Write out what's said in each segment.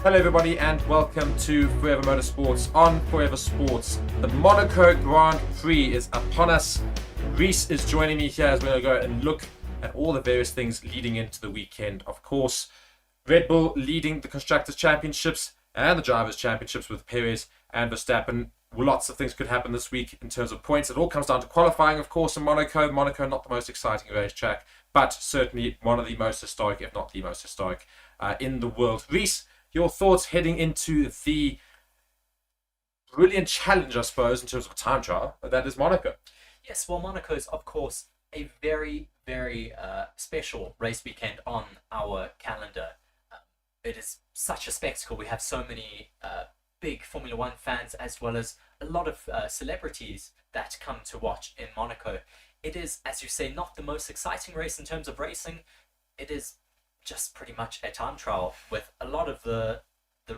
Hello everybody and welcome to Forever Motorsports on Forever Sports. The Monaco Grand Prix is upon us. Reese is joining me here as we're going to go and look at all the various things leading into the weekend. Of course, Red Bull leading the Constructors' Championships and the Drivers' Championships with Perez and Verstappen. Lots of things could happen this week in terms of points. It all comes down to qualifying, of course, in Monaco. Monaco, not the most exciting racetrack, but certainly one of the most historic, if not the most historic, in the world. Reese, your thoughts heading into the brilliant challenge, I suppose, in terms of time trial, that is Monaco. Yes, well, Monaco is, of course, a very, very special race weekend on our calendar. It is such a spectacle. We have so many big Formula One fans, as well as a lot of celebrities that come to watch in Monaco. It is, as you say, not the most exciting race in terms of racing. It is just pretty much a time trial, with a lot of the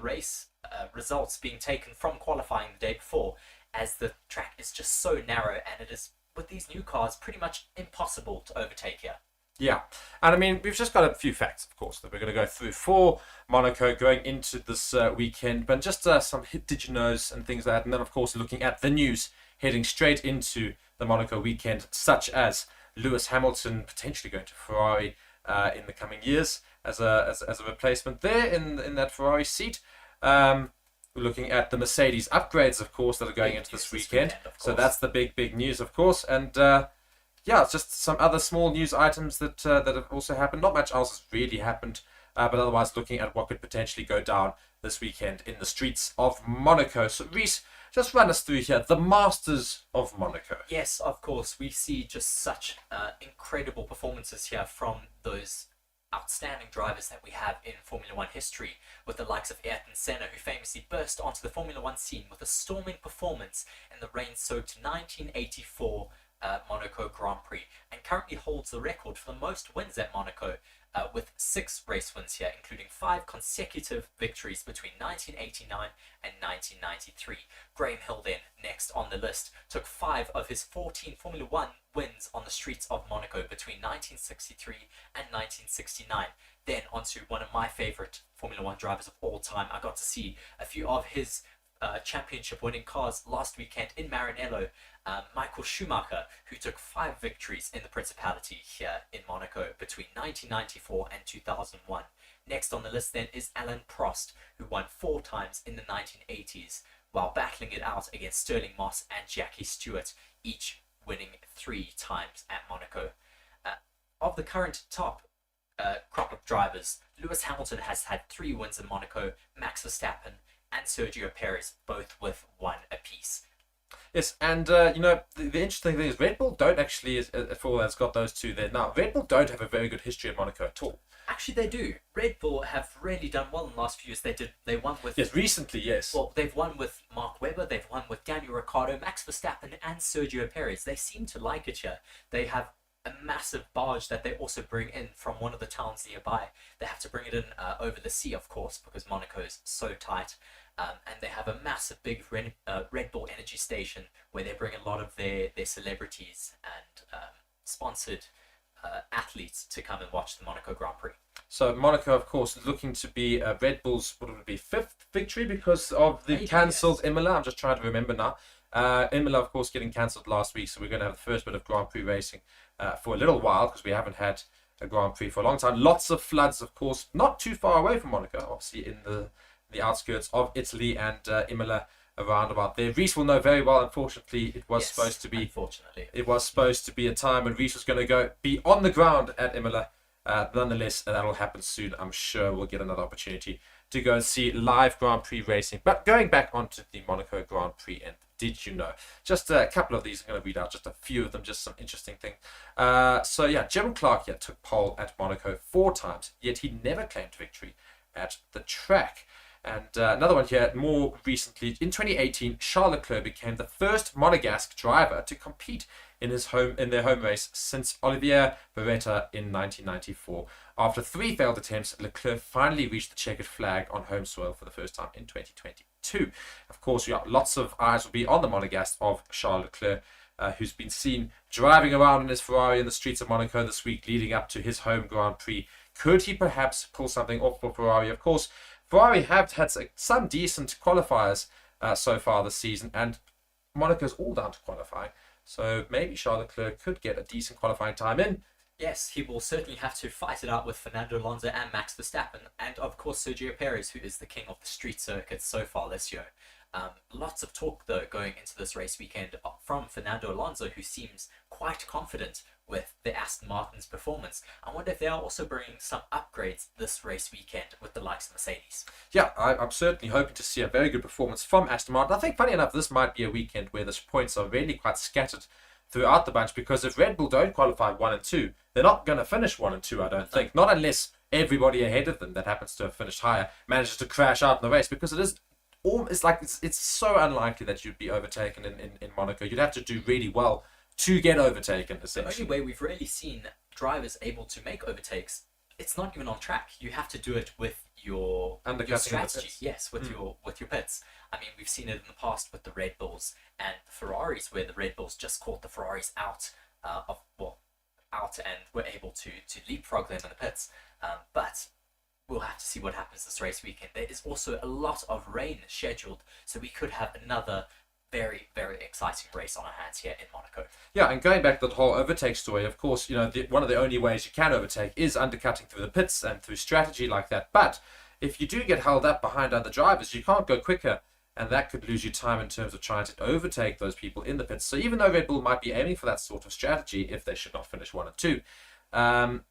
race results being taken from qualifying the day before, as the track is just so narrow, and it is, with these new cars, pretty much impossible to overtake here. Yeah, and I mean, we've just got a few facts, of course, that we're going to go through for Monaco going into this weekend, but just some did you knows and things like that, and then, of course, looking at the news heading straight into the Monaco weekend, such as Lewis Hamilton potentially going to Ferrari in the coming years as a replacement there in that Ferrari seat. We're looking at the Mercedes upgrades, of course, that are going into this weekend. So that's the big news, of course. And yeah, it's just some other small news items that have also happened. Not much else has really happened, but otherwise looking at what could potentially go down this weekend in the streets of Monaco. So Reese, just run us through here, the Masters of Monaco. Yes, of course. We see just such incredible performances here from those outstanding drivers that we have in Formula One history, with the likes of Ayrton Senna, who famously burst onto the Formula One scene with a storming performance in the rain-soaked 1984 Monaco Grand Prix, and currently holds the record for the most wins at Monaco, with 6 race wins here, including 5 consecutive victories between 1989 and 1993. Graham Hill then, next on the list, took 5 of his 14 Formula One wins on the streets of Monaco between 1963 and 1969. Then onto one of my favourite Formula One drivers of all time. I got to see a few of his championship winning cars last weekend in Maranello, Michael Schumacher, who took 5 victories in the Principality here in Monaco between 1994 and 2001. Next on the list then is Alain Prost, who won 4 times in the 1980s, while battling it out against Sterling Moss and Jackie Stewart, each winning 3 times at Monaco. Of the current top crop of drivers, Lewis Hamilton has had 3 wins in Monaco, Max Verstappen and Sergio Perez, both with 1 apiece. Yes, and the interesting thing is Red Bull don't actually, for all that's got those 2 there now, Red Bull don't have a very good history at Monaco at all. Actually, they do. Red Bull have really done well in the last few years. They won with... Yes, recently, yes. Well, they've won with Mark Webber, they've won with Daniel Ricciardo, Max Verstappen and Sergio Perez. They seem to like it here. They have a massive barge that they also bring in from one of the towns nearby. They have to bring it in over the sea, of course, because Monaco is so tight. And they have a massive big Red Bull energy station where they bring a lot of their celebrities and sponsored athletes to come and watch the Monaco Grand Prix. So Monaco, of course, looking to be Red Bull's, what would it be, 5th victory because of the cancelled Imola. I'm just trying to remember now. Imola, of course, getting cancelled last week, so we're going to have the first bit of Grand Prix racing for a little while, because we haven't had a Grand Prix for a long time. Lots of floods, of course, not too far away from Monaco, obviously in the outskirts of Italy, and Imola around about there. Reese will know very well. Unfortunately, it was supposed to be a time when Reese was going to be on the ground at Imola. Nonetheless, that'll happen soon. I'm sure we'll get another opportunity to go and see live Grand Prix racing. But going back onto the Monaco Grand Prix, and did you know? Just a couple of these. I'm going to read out just a few of them, just some interesting things. So yeah, Jim Clark took pole at Monaco 4 times, yet he never claimed victory at the track. And another one here, more recently, in 2018, Charles Leclerc became the first Monegasque driver to compete in their home race since Olivier Beretta in 1994. After 3 failed attempts, Leclerc finally reached the checkered flag on home soil for the first time in 2022. Of course, lots of eyes will be on the Monegasque of Charles Leclerc, who's been seen driving around in his Ferrari in the streets of Monaco this week leading up to his home Grand Prix. Could he perhaps pull something off for Ferrari? Of course, Ferrari have had some decent qualifiers so far this season, and Monaco's all down to qualifying. So maybe Charles Leclerc could get a decent qualifying time in. Yes, he will certainly have to fight it out with Fernando Alonso and Max Verstappen, and of course Sergio Perez, who is the king of the street circuits so far this year. Lots of talk, though, going into this race weekend from Fernando Alonso, who seems quite confident with the Aston Martin's performance. I wonder if they are also bringing some upgrades this race weekend with the likes of Mercedes. Yeah, I'm certainly hoping to see a very good performance from Aston Martin. I think, funny enough, this might be a weekend where the points are really quite scattered throughout the bunch, because if Red Bull don't qualify 1 and 2, they're not going to finish 1 and 2, I don't think. Not unless everybody ahead of them that happens to have finished higher manages to crash out in the race, because it's so unlikely that you'd be overtaken in Monaco. You'd have to do really well to get overtaken, essentially. The only way we've really seen drivers able to make overtakes, it's not even on track. You have to do it with your strategy. Yes, with your pits. I mean, we've seen it in the past with the Red Bulls and the Ferraris, where the Red Bulls just caught the Ferraris out and were able to leapfrog them in the pits. But we'll have to see what happens this race weekend. There is also a lot of rain scheduled, so we could have another very, very exciting race on our hands here in Monaco. Yeah, and going back to the whole overtake story, of course, one of the only ways you can overtake is undercutting through the pits and through strategy like that. But if you do get held up behind other drivers, you can't go quicker, and that could lose you time in terms of trying to overtake those people in the pits. So even though Red Bull might be aiming for that sort of strategy, if they should not finish 1 and 2,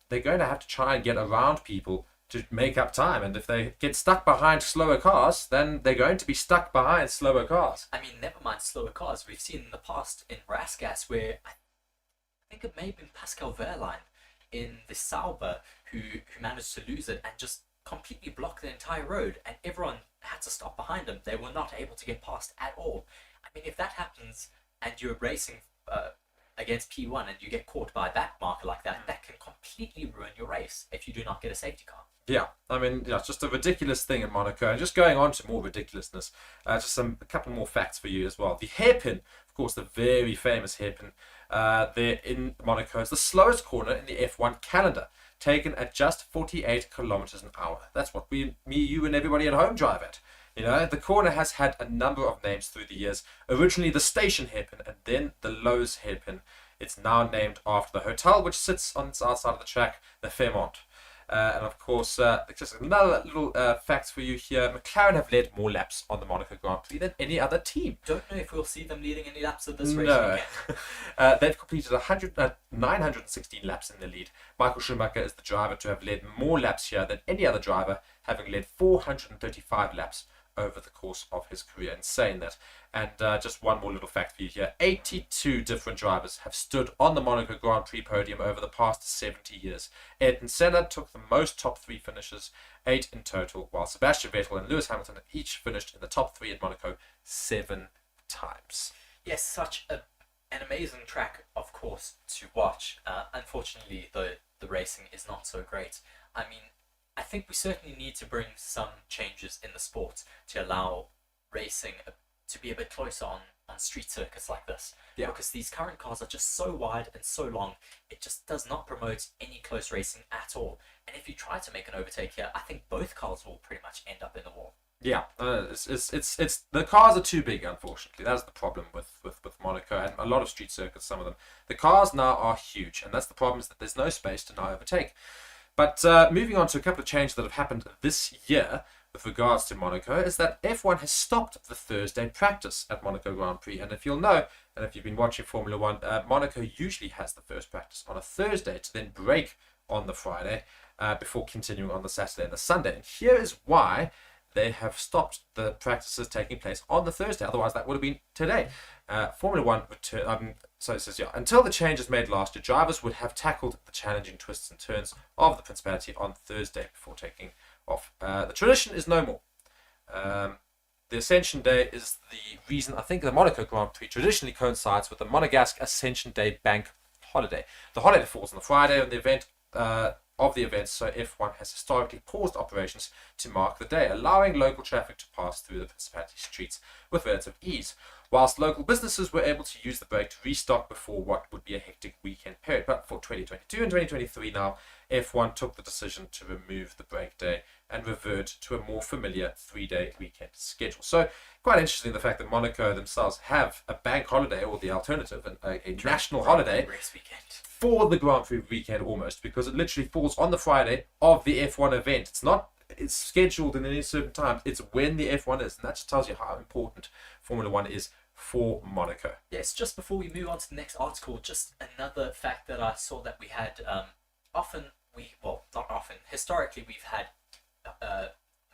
they're going to have to try and get around people to make up time. And if they get stuck behind slower cars, then they're going to be stuck behind slower cars. I mean, never mind slower cars. We've seen in the past in Rasgas where I think it may have been Pascal Wehrlein in the Sauber who managed to lose it and just completely block the entire road, and everyone had to stop behind him. They were not able to get past at all. I mean, if that happens and you're racing against P1 and you get caught by that marker like that, that can completely ruin your race if you do not get a safety car. Yeah, I mean, it's just a ridiculous thing in Monaco. And just going on to more ridiculousness, just a couple more facts for you as well. The hairpin, of course, the very famous hairpin there in Monaco, is the slowest corner in the F1 calendar, taken at just 48 kilometers an hour. That's what me, you, and everybody at home drive at. The corner has had a number of names through the years. Originally the station hairpin, and then the Lowe's hairpin. It's now named after the hotel which sits on its outside of the track, the Fairmont. And of course, just another little fact for you here. McLaren have led more laps on the Monaco Grand Prix than any other team. Don't know if we'll see them leading any laps of this race again. They've completed 916 laps in the lead. Michael Schumacher is the driver to have led more laps here than any other driver, having led 435 laps over the course of his career. Insane, that. And just one more little fact for you here. 82 different drivers have stood on the Monaco Grand Prix podium over the past 70 years. Ayrton Senna took the most top 3 finishes, 8 in total, while Sebastian Vettel and Lewis Hamilton each finished in the top 3 at Monaco 7 times. Yes, such an amazing track, of course, to watch. Unfortunately, the racing is not so great. I mean, I think we certainly need to bring some changes in the sport to allow racing to be a bit closer on street circuits like this. Yeah. Because these current cars are just so wide and so long, it just does not promote any close racing at all. And if you try to make an overtake here, I think both cars will pretty much end up in the wall. Yeah, it's the cars are too big, unfortunately. That's the problem with Monaco and a lot of street circuits, some of them. The cars now are huge, and that's the problem, is that there's no space to now overtake. But moving on to a couple of changes that have happened this year with regards to Monaco, is that F1 has stopped the Thursday practice at Monaco Grand Prix. And if you'll know, and if you've been watching Formula One, Monaco usually has the first practice on a Thursday to then break on the Friday before continuing on the Saturday and the Sunday. And here is why they have stopped the practices taking place on the Thursday. Otherwise, that would have been today. Formula One so it says, until the changes made last year, drivers would have tackled the challenging twists and turns of the Principality on Thursday before taking off. The tradition is no more. The Ascension Day is the reason. I think the Monaco Grand Prix traditionally coincides with the Monegasque Ascension Day bank holiday. The holiday falls on the Friday of the event, so F1 has historically paused operations to mark the day, allowing local traffic to pass through the Principality streets with relative ease, whilst local businesses were able to use the break to restock before what would be a hectic weekend period. But for 2022 and 2023 now, F1 took the decision to remove the break day and revert to a more familiar 3-day weekend schedule. So quite interesting the fact that Monaco themselves have a bank holiday, or the alternative, a national holiday race weekend for the Grand Prix weekend almost, because it literally falls on the Friday of the F1 event. It's scheduled in any certain time. It's when the F1 is, and that just tells you how important Formula One is for Monaco. Yes, just before we move on to the next article, just another fact that I saw that we had historically we've had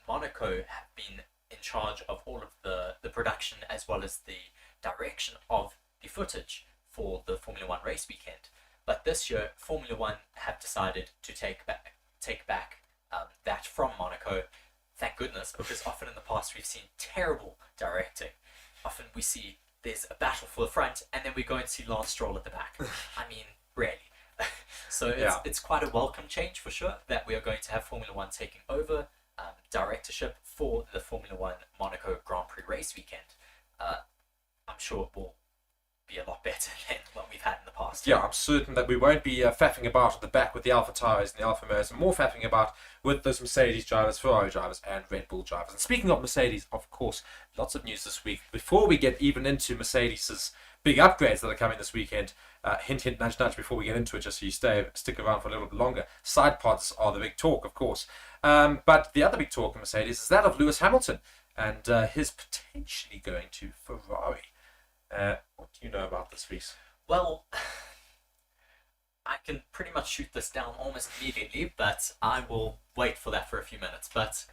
Monaco have been in charge of all of the production as well as the direction of the footage for the Formula One race weekend. But this year, Formula One have decided to take back that from Monaco. Thank goodness, because often in the past we've seen terrible directing. Often we see there's a battle for the front, and then we go and see Lance Stroll at the back. I mean, really. So it's quite a welcome change for sure that we are going to have Formula One taking over directorship for the Formula One Monaco Grand Prix race weekend. I'm sure it will be a lot better than what we've had in the past. Yeah, I'm certain that we won't be faffing about at the back with the Alpha Tauris and the Alfa Romeos, and more faffing about with those Mercedes drivers, Ferrari drivers, and Red Bull drivers. And speaking of Mercedes, of course, lots of news this week. Before we get even into Mercedes' big upgrades that are coming this weekend, hint, hint, nudge, nudge, before we get into it, just so you stick around for a little bit longer. Side pods are the big talk, of course. But the other big talk in Mercedes is that of Lewis Hamilton and his potentially going to Ferrari. What do you know about this, Reese? Well, I can pretty much shoot this down almost immediately, but I will wait for that for a few minutes. But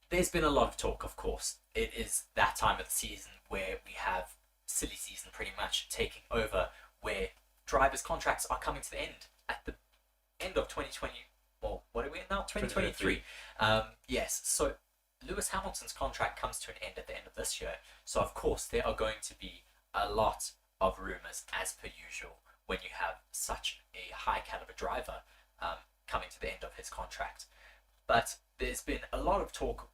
there's been a lot of talk, of course. It is that time of the season where we have silly season pretty much taking over, where drivers' contracts are coming to the end at the end of 2020. Well, what are we in now? 2023. Yes, so Lewis Hamilton's contract comes to an end at the end of this year. So, of course, there are going to be a lot of rumours, as per usual, when you have such a high caliber driver coming to the end of his contract. But there's been a lot of talk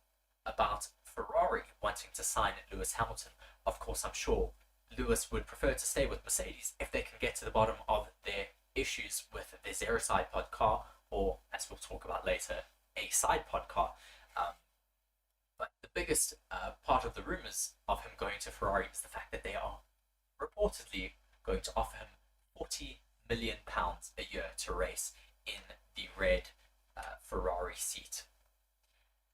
about Ferrari wanting to sign Lewis Hamilton. Of course, I'm sure Lewis would prefer to stay with Mercedes if they can get to the bottom of their issues with their zero side pod car, or, as we'll talk about later, a side pod car. But the biggest part of the rumours of him going to Ferrari is the fact that they are reportedly going to offer him £40 million a year to race in the red Ferrari seat.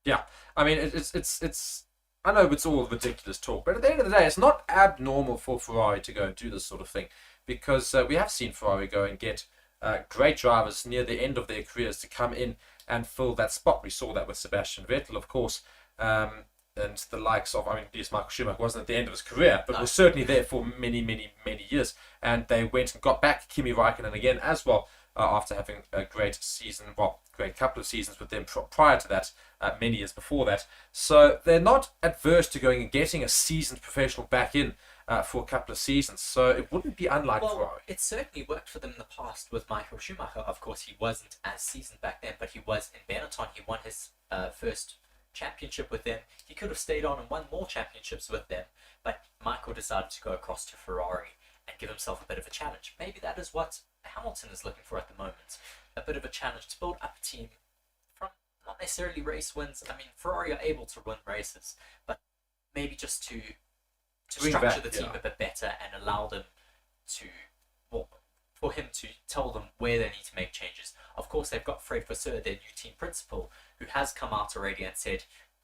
Yeah, I mean, it's I know it's all ridiculous talk, but at the end of the day, it's not abnormal for Ferrari to go and do this sort of thing, because we have seen Ferrari go and get great drivers near the end of their careers to come in and fill that spot. We saw that with Sebastian Vettel, of course, and the likes of, yes, Michael Schumacher wasn't at the end of his career, but was certainly there for many, many, many years. And they went and got back Kimi Raikkonen again as well, after having a great season, great couple of seasons with them prior to that, many years before that. So they're not adverse to going and getting a seasoned professional back in for a couple of seasons. So it wouldn't be unlike Ferrari. It certainly worked for them in the past with Michael Schumacher. Of course, he wasn't as seasoned back then, but he was in Benetton. He won his first championship with them. He could have stayed on and won more championships with them, but Michael decided to go across to Ferrari and give himself a bit of a challenge. Maybe that is what Hamilton is looking for at the moment. A bit of a challenge to build up a team from not necessarily race wins. I mean, Ferrari are able to win races, but maybe just to structure the team a bit better and allow them to, for him to tell them where they need to make changes. Of course, they've got Fred Vasseur, their new team principal, who has come out already and said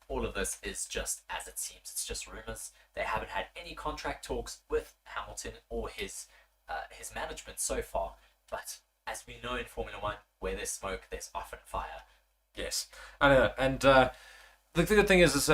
all of this is just as it seems. It's just rumours. They haven't had any contract talks with Hamilton or his management so far. But as we know in Formula One, where there's smoke, there's often fire. Yes, I know. And the good thing is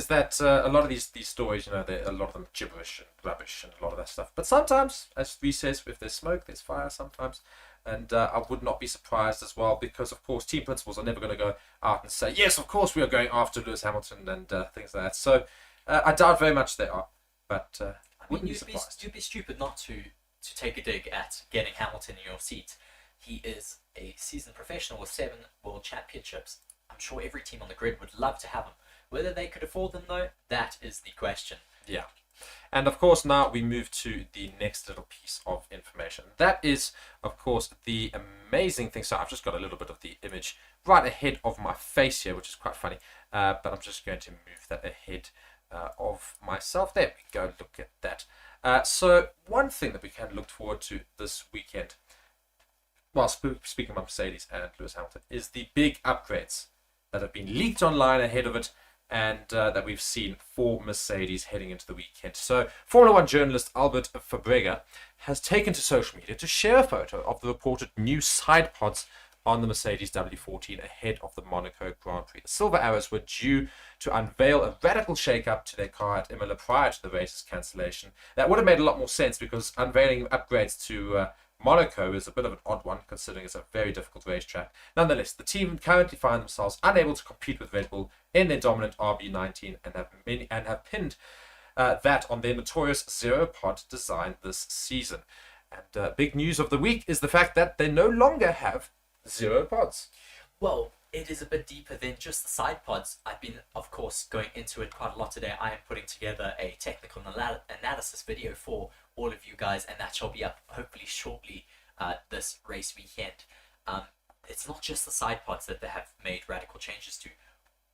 that a lot of these stories, a lot of them gibberish and rubbish and a lot of that stuff. But sometimes, as we says, if there's smoke, there's fire sometimes. And I would not be surprised as well, because of course team principals are never going to go out and say, yes, of course we are going after Lewis Hamilton and things like that. So I doubt very much they are. But you'd be stupid not to take a dig at getting Hamilton in your seat. He is a seasoned professional with 7 world championships. I'm sure every team on the grid would love to have him. Whether they could afford them, though, that is the question. Yeah. And of course, now we move to the next little piece of information. That is, of course, the amazing thing. So I've just got a little bit of the image right ahead of my face here, which is quite funny. But I'm just going to move that ahead of myself. There we go. Look at that. So one thing that we can look forward to this weekend, well, speaking of Mercedes and Lewis Hamilton, is the big upgrades that have been leaked online ahead of it, and that we've seen for Mercedes heading into the weekend. So Formula 1 journalist Albert Fabrega has taken to social media to share a photo of the reported new side pods on the Mercedes W14 ahead of the Monaco Grand Prix. The Silver Arrows were due to unveil a radical shake-up to their car at Imola prior to the race's cancellation. That would have made a lot more sense, because unveiling upgrades to Monaco is a bit of an odd one, considering it's a very difficult racetrack. Nonetheless, the team currently find themselves unable to compete with Red Bull in their dominant RB19 and have pinned that on their notorious zero-pod design this season. And big news of the week is the fact that they no longer have zero pods. Well, it is a bit deeper than just the side pods. I've been, of course, going into it quite a lot today. I am putting together a technical analysis video for all of you guys, and that shall be up hopefully shortly this race weekend. It's not just the side pods that they have made radical changes to.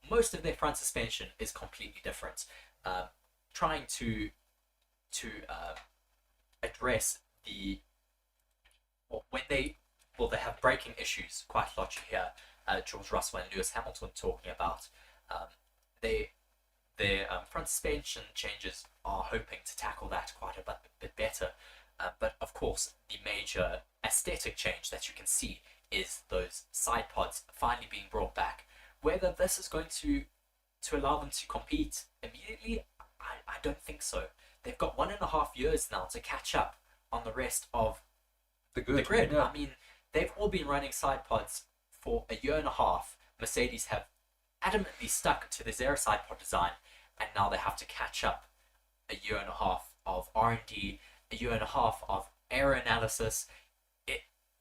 Most of their front suspension is completely different. Trying to address the they have braking issues quite a lot. You hear George Russell and Lewis Hamilton talking about their front suspension changes are hoping to tackle that quite a bit better. But of course, the major aesthetic change that you can see is those side pods finally being brought back. Whether this is going to allow them to compete immediately, I don't think so. They've got 1.5 years now to catch up on the rest of the grid. Yeah. I mean, they've all been running side pods for 1.5 years. Mercedes have adamantly stuck to the zero side pod design, and now they have to catch up 1.5 years of R&D, 1.5 years of error analysis.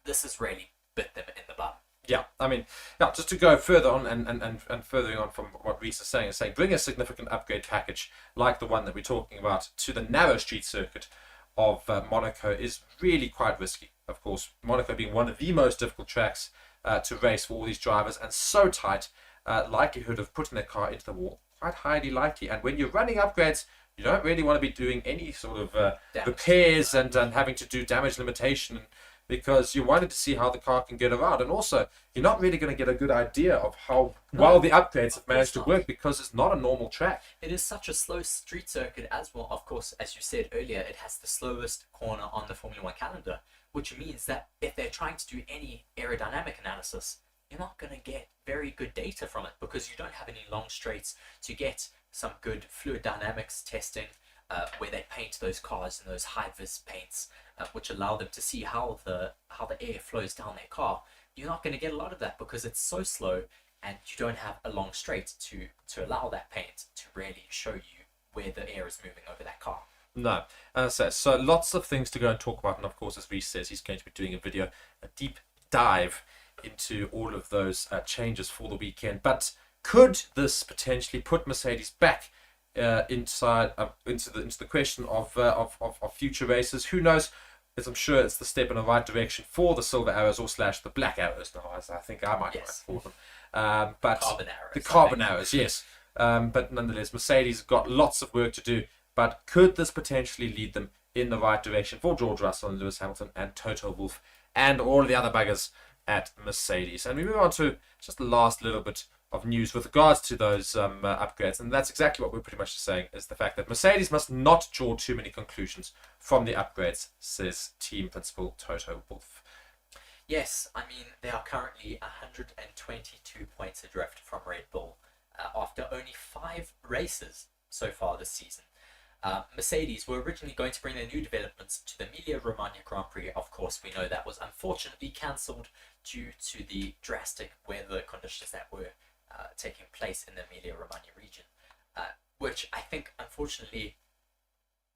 This has really bit them in the bum. Yeah, I mean, just to go further on and furthering on from what Reese is saying, bring a significant upgrade package like the one that we're talking about to the narrow street circuit of Monaco is really quite risky. Of course, Monaco being one of the most difficult tracks to race for all these drivers, and so tight, likelihood of putting their car into the wall quite highly likely. And when you're running upgrades, you don't really want to be doing any sort of repairs and having to do damage limitation, because you're wanting to see how the car can get around. And also, you're not really going to get a good idea of how well the upgrades have managed to work, because it's not a normal track. It is such a slow street circuit as well. Of course, as you said earlier, it has the slowest corner on the Formula 1 calendar, which means that if they're trying to do any aerodynamic analysis, you're not going to get very good data from it, because you don't have any long straights to get some good fluid dynamics testing where they paint those cars in those high-vis paints, which allow them to see how the air flows down their car. You're not going to get a lot of that because it's so slow, and you don't have a long straight to allow that paint to really show you where the air is moving over that car. No, as I said, so lots of things to go and talk about, and of course, as Reece says, he's going to be doing a deep dive into all of those changes for the weekend. But could this potentially put Mercedes back into the question of future races? Who knows? As I'm sure it's the step in the right direction for the Silver Arrows, or / the Black Arrows now, as I think I might call them. But Carbon Arrows. The Carbon Arrows, yes. But nonetheless, Mercedes got lots of work to do. But could this potentially lead them in the right direction for George Russell and Lewis Hamilton and Toto Wolff and all the other buggers at Mercedes? And we move on to just the last little bit of news with regards to those upgrades, and that's exactly what we're pretty much saying, is the fact that Mercedes must not draw too many conclusions from the upgrades, says team principal Toto Wolff. Yes, I mean, they are currently 122 points adrift from Red Bull after only 5 races so far this season. Mercedes were originally going to bring their new developments to the Emilia-Romagna Grand Prix. Of course, we know that was unfortunately cancelled due to the drastic weather conditions that were taking place in the Emilia-Romagna region, which I think unfortunately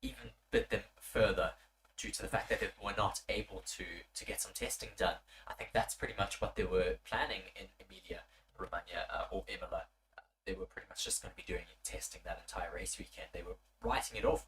even bit them further due to the fact that they were not able to get some testing done. I think that's pretty much what they were planning in Emilia-Romagna or Imola. They were pretty much just going to be doing testing that entire race weekend. They were writing it off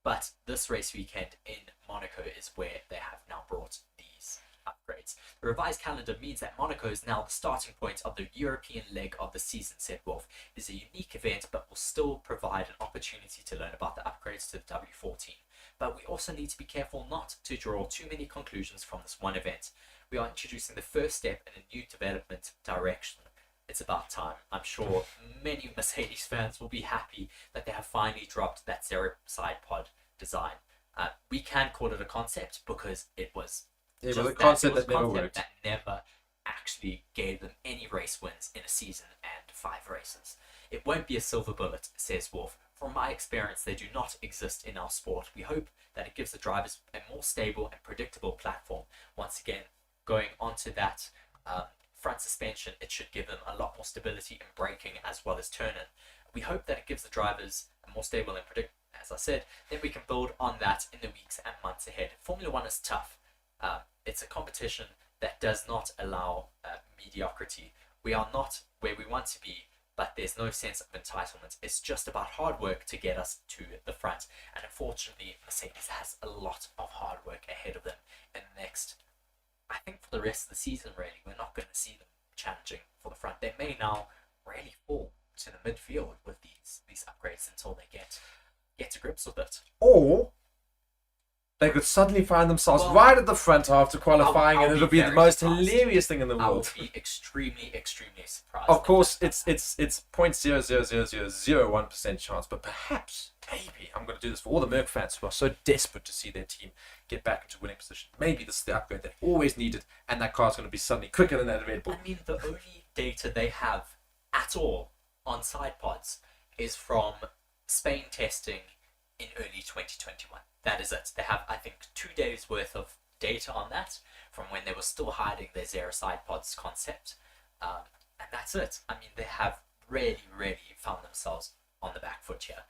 But this race weekend in Monaco is where they have now brought these upgrades. The revised calendar means that Monaco is now the starting point of the European leg of the season, said Wolf. It is a unique event, but will still provide an opportunity to learn about the upgrades to the W14. But we also need to be careful not to draw too many conclusions from this one event. We are introducing the first step in a new development direction. It's about time. I'm sure many Mercedes fans will be happy that they have finally dropped that zero side pod design. We can call it a concept because it was a concept that never worked. That never actually gave them any race wins in a season and 5 races. It won't be a silver bullet, says Wolf. From my experience, they do not exist in our sport. We hope that it gives the drivers a more stable and predictable platform. Once again, going onto that front suspension, it should give them a lot more stability in braking as well as turning. We hope that it gives the drivers a more stable and predictable, as I said, then we can build on that in the weeks and months ahead. Formula One is tough. It's a competition that does not allow mediocrity. We are not where we want to be, but there's no sense of entitlement. It's just about hard work to get us to the front. And unfortunately, Mercedes has a lot of hard work ahead of them in the next, I think for the rest of the season, really, we're not going to see them challenging for the front. They may now really fall to the midfield with these upgrades until they get to grips with it. Or they could suddenly find themselves right at the front after qualifying, and it'll be the most hilarious thing in the world. I would be extremely, extremely surprised. Of course, it's 0.00001% chance, but perhaps, maybe, I'm going to do this for all the Merc fans who are so desperate to see their team get back into winning position. Maybe this is the upgrade they always needed, and that car's going to be suddenly quicker than that Red Bull. I mean, the only data they have at all on side pods is from Spain testing in early 2021. That is it. They have, I think, 2 days worth of data on that from when they were still hiding their zero side pods concept. And that's it. I mean, they have really, really found themselves on the back foot here.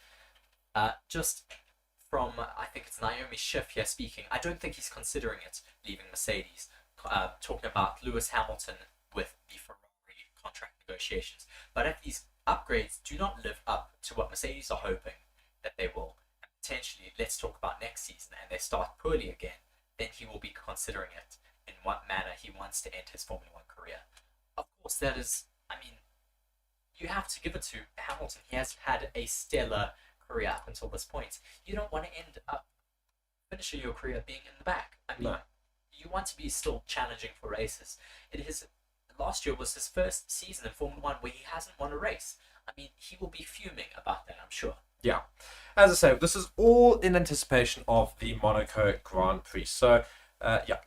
Just from, I think it's Naomi Schiff here speaking, I don't think he's considering it, leaving Mercedes, talking about Lewis Hamilton with the Ferrari contract negotiations. But if these upgrades do not live up to what Mercedes are hoping that they will, potentially, let's talk about next season, and they start poorly again, then he will be considering it in what manner he wants to end his Formula One career. Of course, that is, I mean, you have to give it to Hamilton. He has had a stellar career up until this point. You don't want to end up finishing your career being in the back. I mean, you want to be still challenging for races. Last year was his first season in Formula One where he hasn't won a race. I mean, he will be fuming about that, I'm sure. Yeah. As I say, this is all in anticipation of the Monaco Grand Prix. So,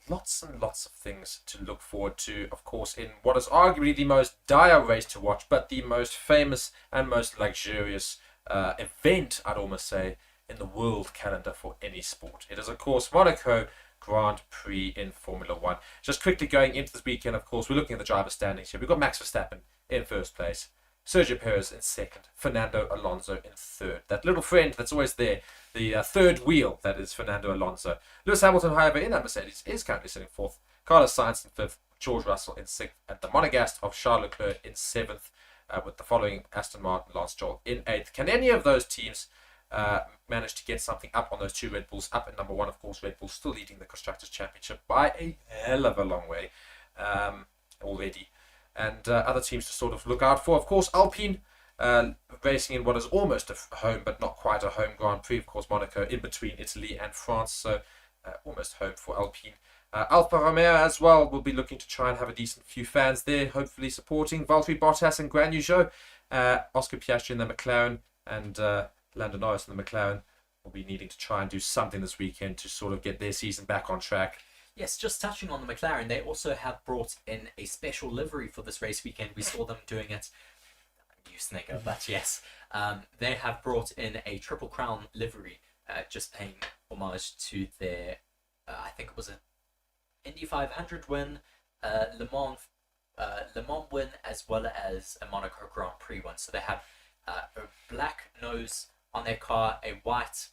lots and lots of things to look forward to, of course, in what is arguably the most dire race to watch, but the most famous and most luxurious event, I'd almost say, in the world calendar for any sport. It is, of course, Monaco Grand Prix in Formula One. Just quickly going into this weekend, of course, we're looking at the driver standings here. We've got Max Verstappen in first place, Sergio Perez in second, Fernando Alonso in third. That little friend that's always there, the third wheel, that is Fernando Alonso. Lewis Hamilton, however, in that Mercedes is currently sitting fourth. Carlos Sainz in fifth, George Russell in sixth, and the Monegasque of Charles Leclerc in seventh, with the following Aston Martin, Lance Stroll in eighth. Can any of those teams manage to get something up on those two Red Bulls? Up at number one, of course, Red Bull still leading the Constructors' Championship by a hell of a long way already. And other teams to sort of look out for. Of course, Alpine racing in what is almost a home, but not quite a home Grand Prix. Of course, Monaco in between Italy and France, so almost home for Alpine. Alfa Romeo as well will be looking to try and have a decent few fans there, hopefully supporting Valtteri Bottas and Guan Yu Zhou. Oscar Piastri in the McLaren and Lando Norris in the McLaren will be needing to try and do something this weekend to sort of get their season back on track. Yes, just touching on the McLaren, they also have brought in a special livery for this race weekend. We saw them doing it, you snigger, but yes. They have brought in a Triple Crown livery, just paying homage to their, I think it was an Indy 500 win, Le Mans win, as well as a Monaco Grand Prix one. So they have a black nose on their car, a white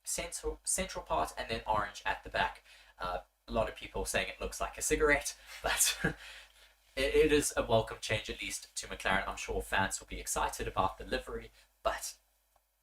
central part, and then orange at the back. A lot of people saying it looks like a cigarette, but it is a welcome change, at least to McLaren. I'm sure fans will be excited about the livery, but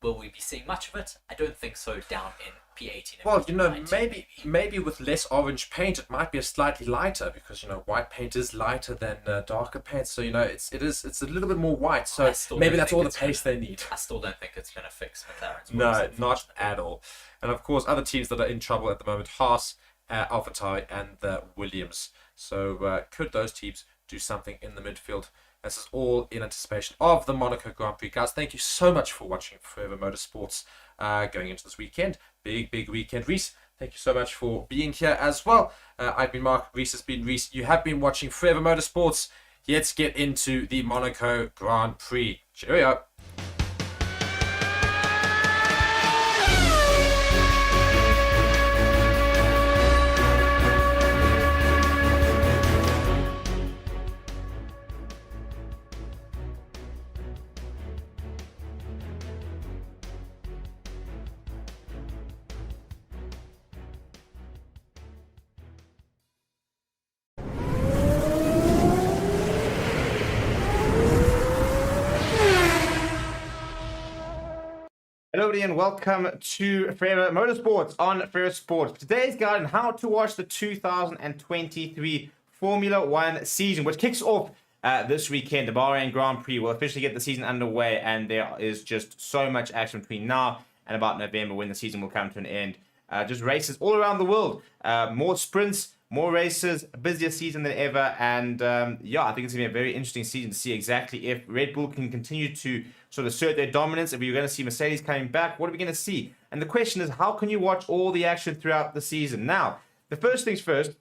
Will we be seeing much of it? I don't think so down in P18. And Well, you know, P19 maybe with less orange paint, it might be a slightly lighter because you know white paint is lighter than darker paint. So you know, it's a little bit more white. So maybe that's all the pace they need. I still don't think it's going to fix McLaren's. No, not at all. And of course, other teams that are in trouble at the moment: Haas, AlphaTauri, and the Williams. So could those teams do something in the midfield? This is all in anticipation of the Monaco Grand Prix. Guys, thank you so much for watching Forever Motorsports going into this weekend. Big weekend. Reese, thank you so much for being here as well. I've been Mark. Reese has been Reese. You have been watching Forever Motorsports. Let's get into the Monaco Grand Prix. Cheerio. Hello everybody and welcome to Forever Motorsports on Forever Sports. Today's guide on how to watch the 2023 Formula One season, which kicks off this weekend. The Bahrain Grand Prix will officially get the season underway, and there is just so much action between now and about November when the season will come to an end. Just races all around the world, more sprints, more races, a busier season than ever, and yeah, I think it's going to be a very interesting season to see exactly if Red Bull can continue to sort of assert their dominance, if we're going to see Mercedes coming back, what are we going to see? And the question is, how can you watch all the action throughout the season? Now, the first things first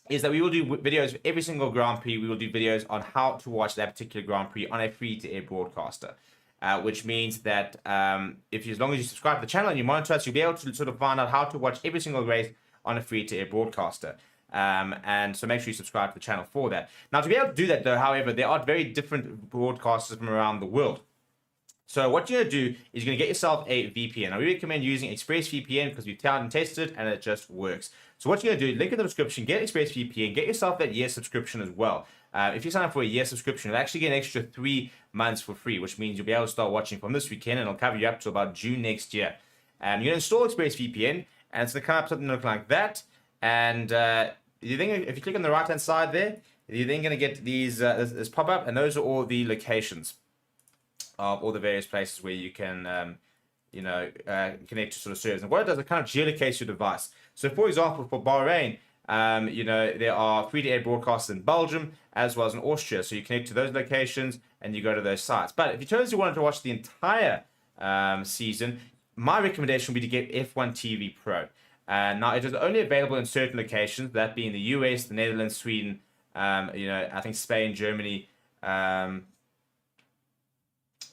is that we will do videos for every single Grand Prix. We will do videos on how to watch that particular Grand Prix on a free-to-air broadcaster. Which means that as long as you subscribe to the channel and you monitor us, you'll be able to sort of find out how to watch every single race on a free-to-air broadcaster. And so make sure you subscribe to the channel for that. Now, to be able to do that, though, however, there are very different broadcasters from around the world. So what you're going to do is you're going to get yourself a VPN. I recommend using ExpressVPN because we've tried and tested it and it just works. So what you're going to do, link in the description, get ExpressVPN, get yourself that year subscription as well. If you sign up for a year subscription, you'll actually get an extra 3 months for free, which means you'll be able to start watching from this weekend and it'll cover you up to about June next year. You're going to install ExpressVPN and it's going to come up something look like that. And you think if you click on the right hand side there, you're then going to get these this pop up, and those are all the locations of all the various places where you can connect to sort of servers. And what it does, it kind of geolocates your device. So for example, for Bahrain, there are free-to-air broadcasts in Belgium as well as in Austria. So you connect to those locations and you go to those sites. But if you totally wanted to watch the entire season, my recommendation would be to get F1 TV Pro. Now, it is only available in certain locations, that being the US, the Netherlands, Sweden, I think Spain, Germany.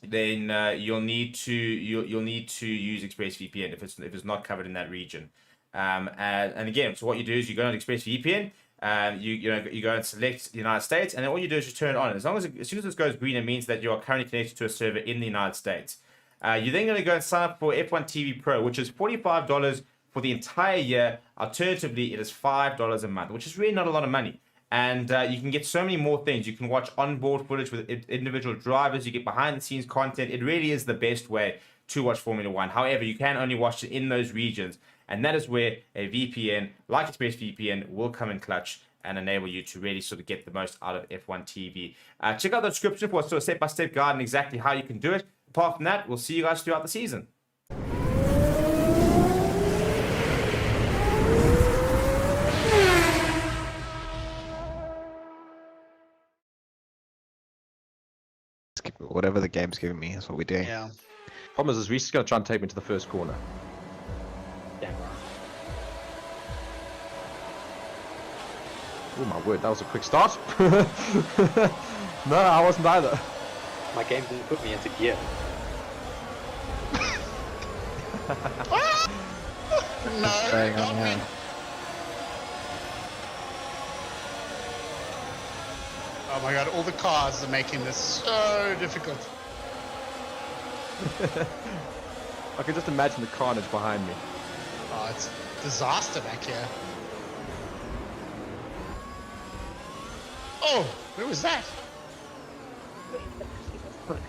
Then you'll need to use ExpressVPN if it's not covered in that region. And again, so what you do is you go on ExpressVPN, you go and select the United States, and then all you do is you turn it on. As soon as this goes green, it means that you are currently connected to a server in the United States. You're then going to go and sign up for F1 TV Pro, which is $45 for the entire year. Alternatively, it is $5 a month, which is really not a lot of money. And you can get so many more things. You can watch onboard footage with individual drivers. You get behind-the-scenes content. It really is the best way to watch Formula One. However, you can only watch it in those regions. And that is where a VPN, like ExpressVPN, will come in clutch and enable you to really sort of get the most out of F1 TV. Check out the description for a sort of step-by-step guide on exactly how you can do it. Apart from that, we'll see you guys throughout the season. Whatever the game's giving me, that's what we're doing. Yeah. Problem is Reese is going to try and take me to the first corner. Damn right. Oh my word, that was a quick start. No, I wasn't either. My game didn't put me into gear. What's going on here? Oh my god, all the cars are making this so difficult. I can just imagine the carnage behind me. Oh, it's disaster back here. Oh, where was that?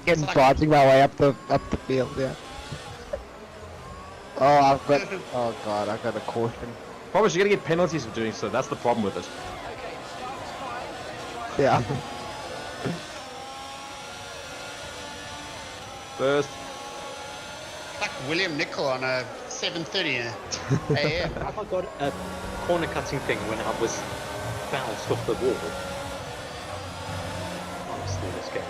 Again, dodging my way up the field, yeah. I've got. Oh god, I got a caution. Probably you're gonna get penalties for doing so. That's the problem with it. Yeah. First. Like William Nicol on a 7:30 a.m. Have I got a corner cutting thing when I was bounced off the wall? Honestly, this game.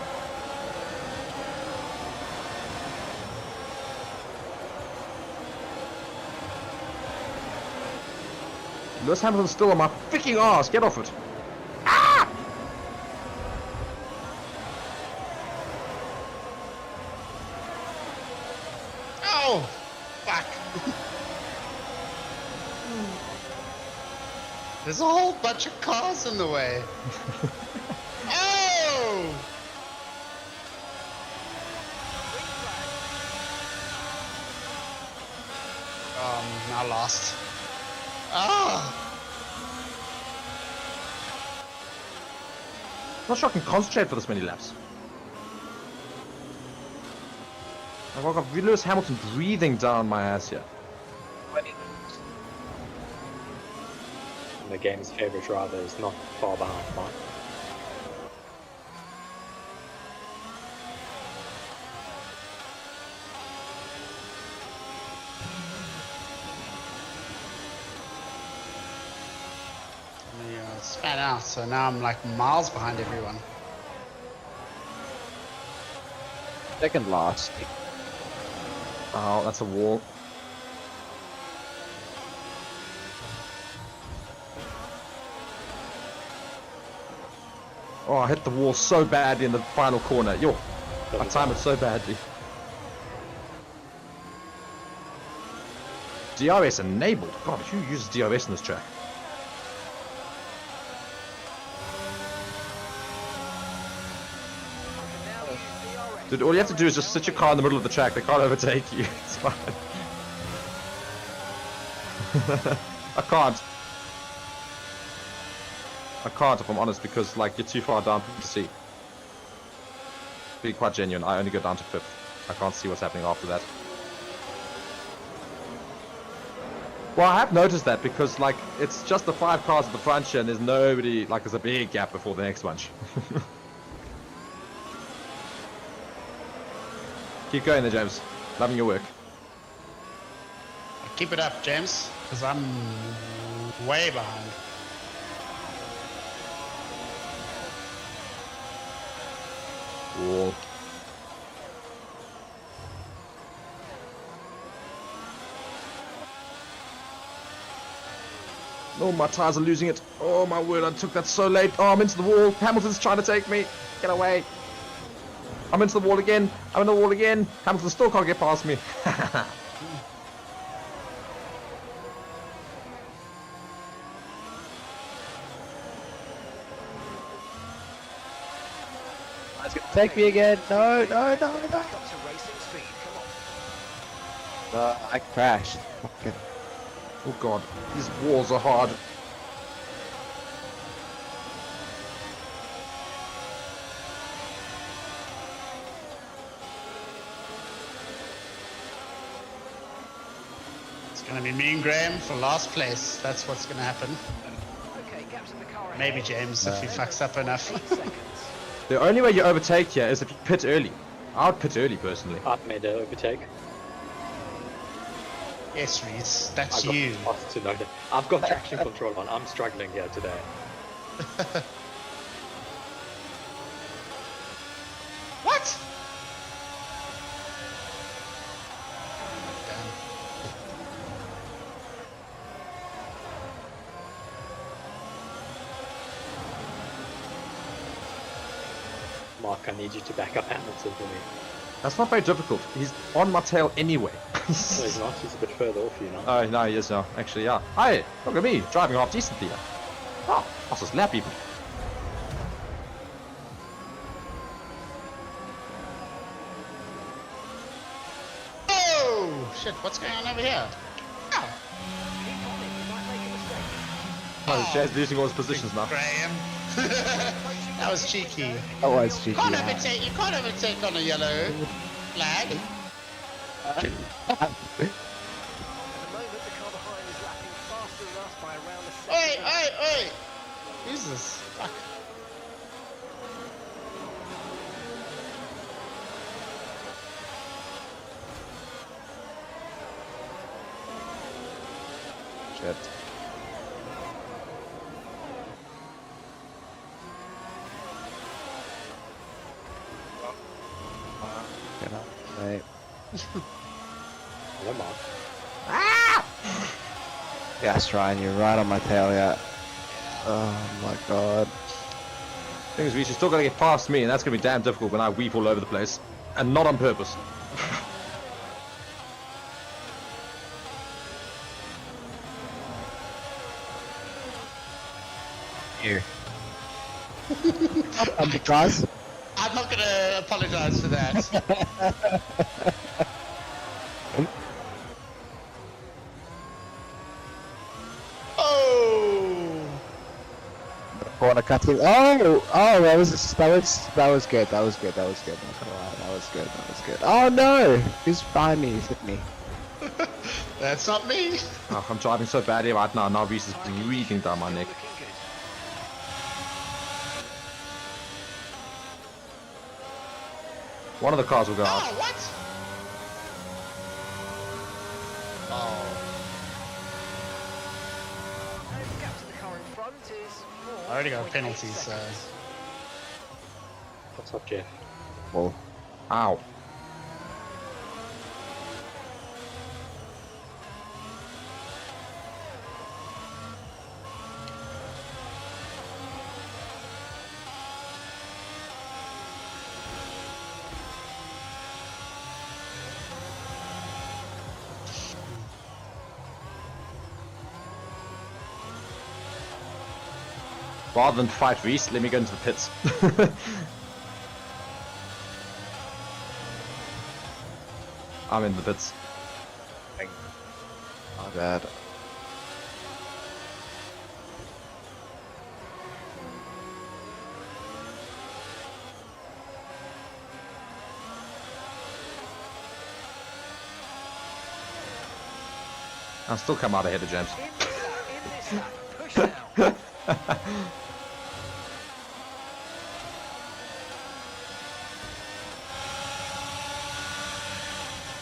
Lewis Hamilton's still on my freaking ass. Get off it. Oh, fuck. There's a whole bunch of cars in the way. Oh! Now lost. Ah! Not sure I can concentrate for this many laps. I've got Lewis Hamilton breathing down my ass here. The game's favourite driver is not far behind mine. Spat out, so now I'm like miles behind everyone. Second last. Oh, that's a wall. Oh, I hit the wall so badly in the final corner. Yo, I timed it so badly. DRS enabled. God, who uses DRS in this track? Dude, all you have to do is just sit your car in the middle of the track. They can't overtake you. It's fine. I can't if I'm honest, because like you're too far down to see. Being quite genuine, I only go down to 5th. I can't see what's happening after that. Well, I have noticed that because like it's just the 5 cars at the front here and there's nobody, like there's a big gap before the next bunch. Keep going there, James. Loving your work. Keep it up, James, because I'm way behind. Wall. Oh, my tires are losing it. Oh my word, I took that so late. Oh, I'm into the wall. Hamilton's trying to take me. Get away. I'm into the wall again. I'm in the wall again. Hamilton still can't get past me. It's gonna take me again. No. I crashed. Fucking. Oh god, these walls are hard. It's gonna be me and Graham for last place. That's what's gonna happen. Maybe James if he fucks up enough. The only way you overtake here is if you pit early. I would pit early personally. I've made an overtake. Yes, Reese, that's I got you. fast to know that. I've got traction control on. I'm struggling here today. What? Mark, I need you to back up Hamilton for me. That's not very difficult. He's on my tail anyway. No, he's not. He's a bit further off you now. Oh, no, he is now. Actually, yeah. Hi, look at me, driving half decently here. Oh, fastest lap even. Oh shit! What's going on over here? Oh, Oh, Jazz losing all his positions now. Graham. That was cheeky. That was cheeky. Can't overtake. You can't overtake on a yellow flag. Jesus. Fuck. Shit. Get up, mate. Come on. Yes, Ryan, you're right on my tail, yeah. Oh my god. Thing is, Reese, you still gotta get past me, and that's gonna be damn difficult when I weep all over the place. And not on purpose. You. Guys. I'm not gonna apologize for that. Oh! Corner cutting. Oh, that was good. That was good. Not gonna lie, that was good. Oh no! He's behind me. He's hit me. That's not me. Oh, I'm driving so badly right now. Now Reese is breathing down my neck. One of the cars will go out. Oh, what? Oh. I already got penalties, so. What's up, Jeff? Well, Ow. Rather than fight Reese, let me go into the pits. I'm in the pits. my bad. I'll still come out ahead of James.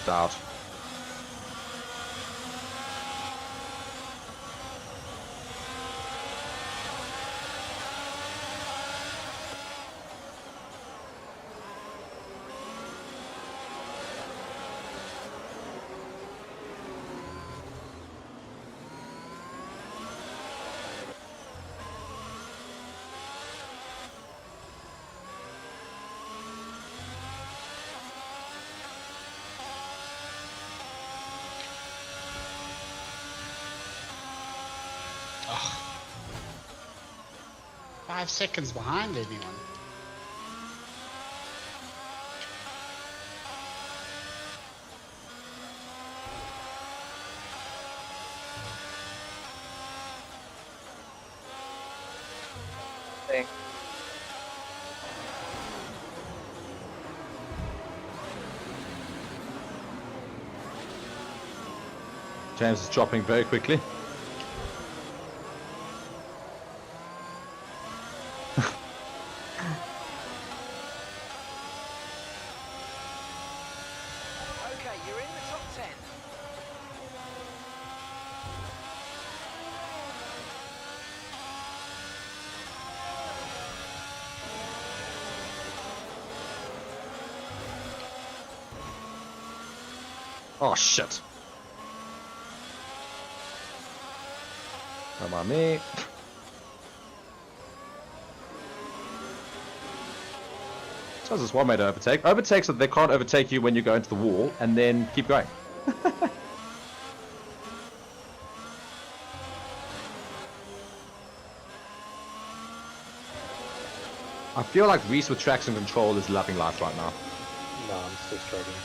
Out. Ugh. 5 seconds behind anyone. James is dropping very quickly. Okay, you're in the top 10. Oh shit. Come on, me. So there's one way to overtake. Overtake so that they can't overtake you when you go into the wall, and then keep going. I feel like Reese with traction control is loving life right now. No, I'm still struggling.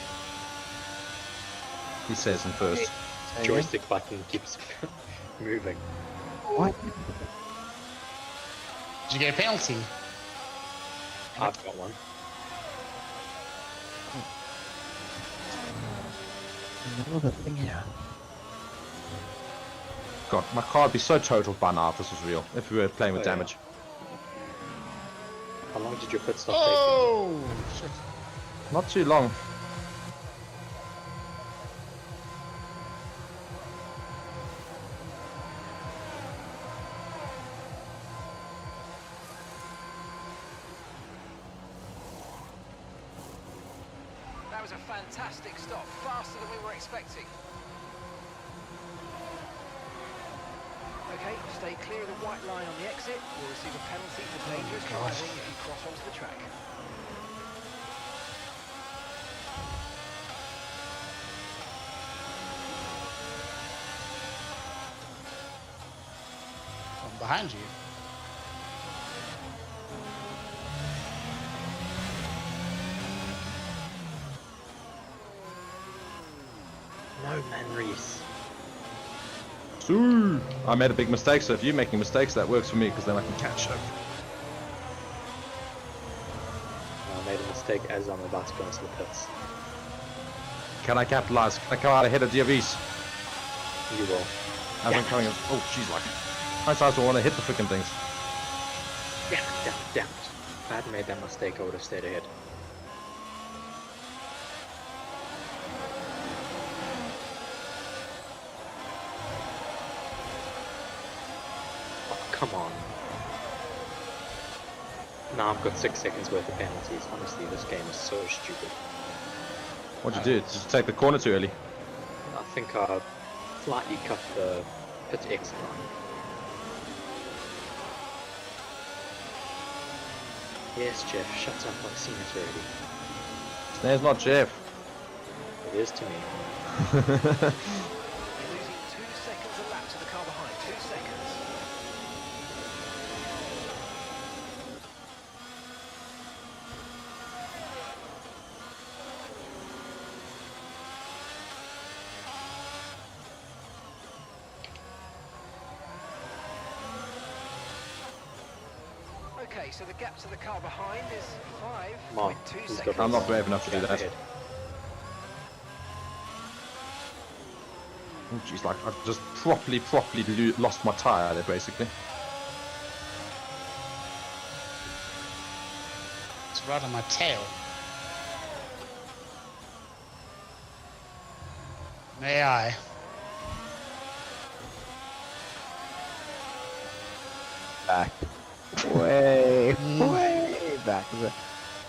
He says in first. Joystick button keeps moving. What? Did you get a penalty? I've got one. Another thing here. God, my car would be so totaled by now if this was real. If we were playing with Oh, yeah. damage. How long did your pit stop Oh, shit. Not too long. That was a fantastic stop, faster than we were expecting. Okay, stay clear of the white line on the exit. You'll receive a penalty for dangerous driving if you cross onto the track. I'm behind you. No, man, Reese. Sue. I made a big mistake, so if you're making mistakes, that works for me, because then I can catch up. I made a mistake as I'm about to go into the pits. Can I capitalize? Can I come out ahead of DVs? You will. As I'm coming in. Oh, jeez, like. I just don't want to hit the freaking things. Damn it, damn it, damn it. If I hadn't made that mistake, I would have stayed ahead. Oh, come on. Now I've got 6 seconds worth of penalties. Honestly, this game is so stupid. What'd you do? Just take the corner too early. I think I slightly cut the pit exit line. Yes, Jeff, shut up, I've seen it already. His name's not Jeff. It is to me. You're losing 2 seconds a lap to the car behind. 2 seconds. Okay, so the gap to the car behind is Mark, 5.2 he's got seconds. I'm not brave enough to do Gap that. ahead. Oh, jeez, like, I've just properly lost my tyre there, basically. It's right on my tail. May I? Back. Way back.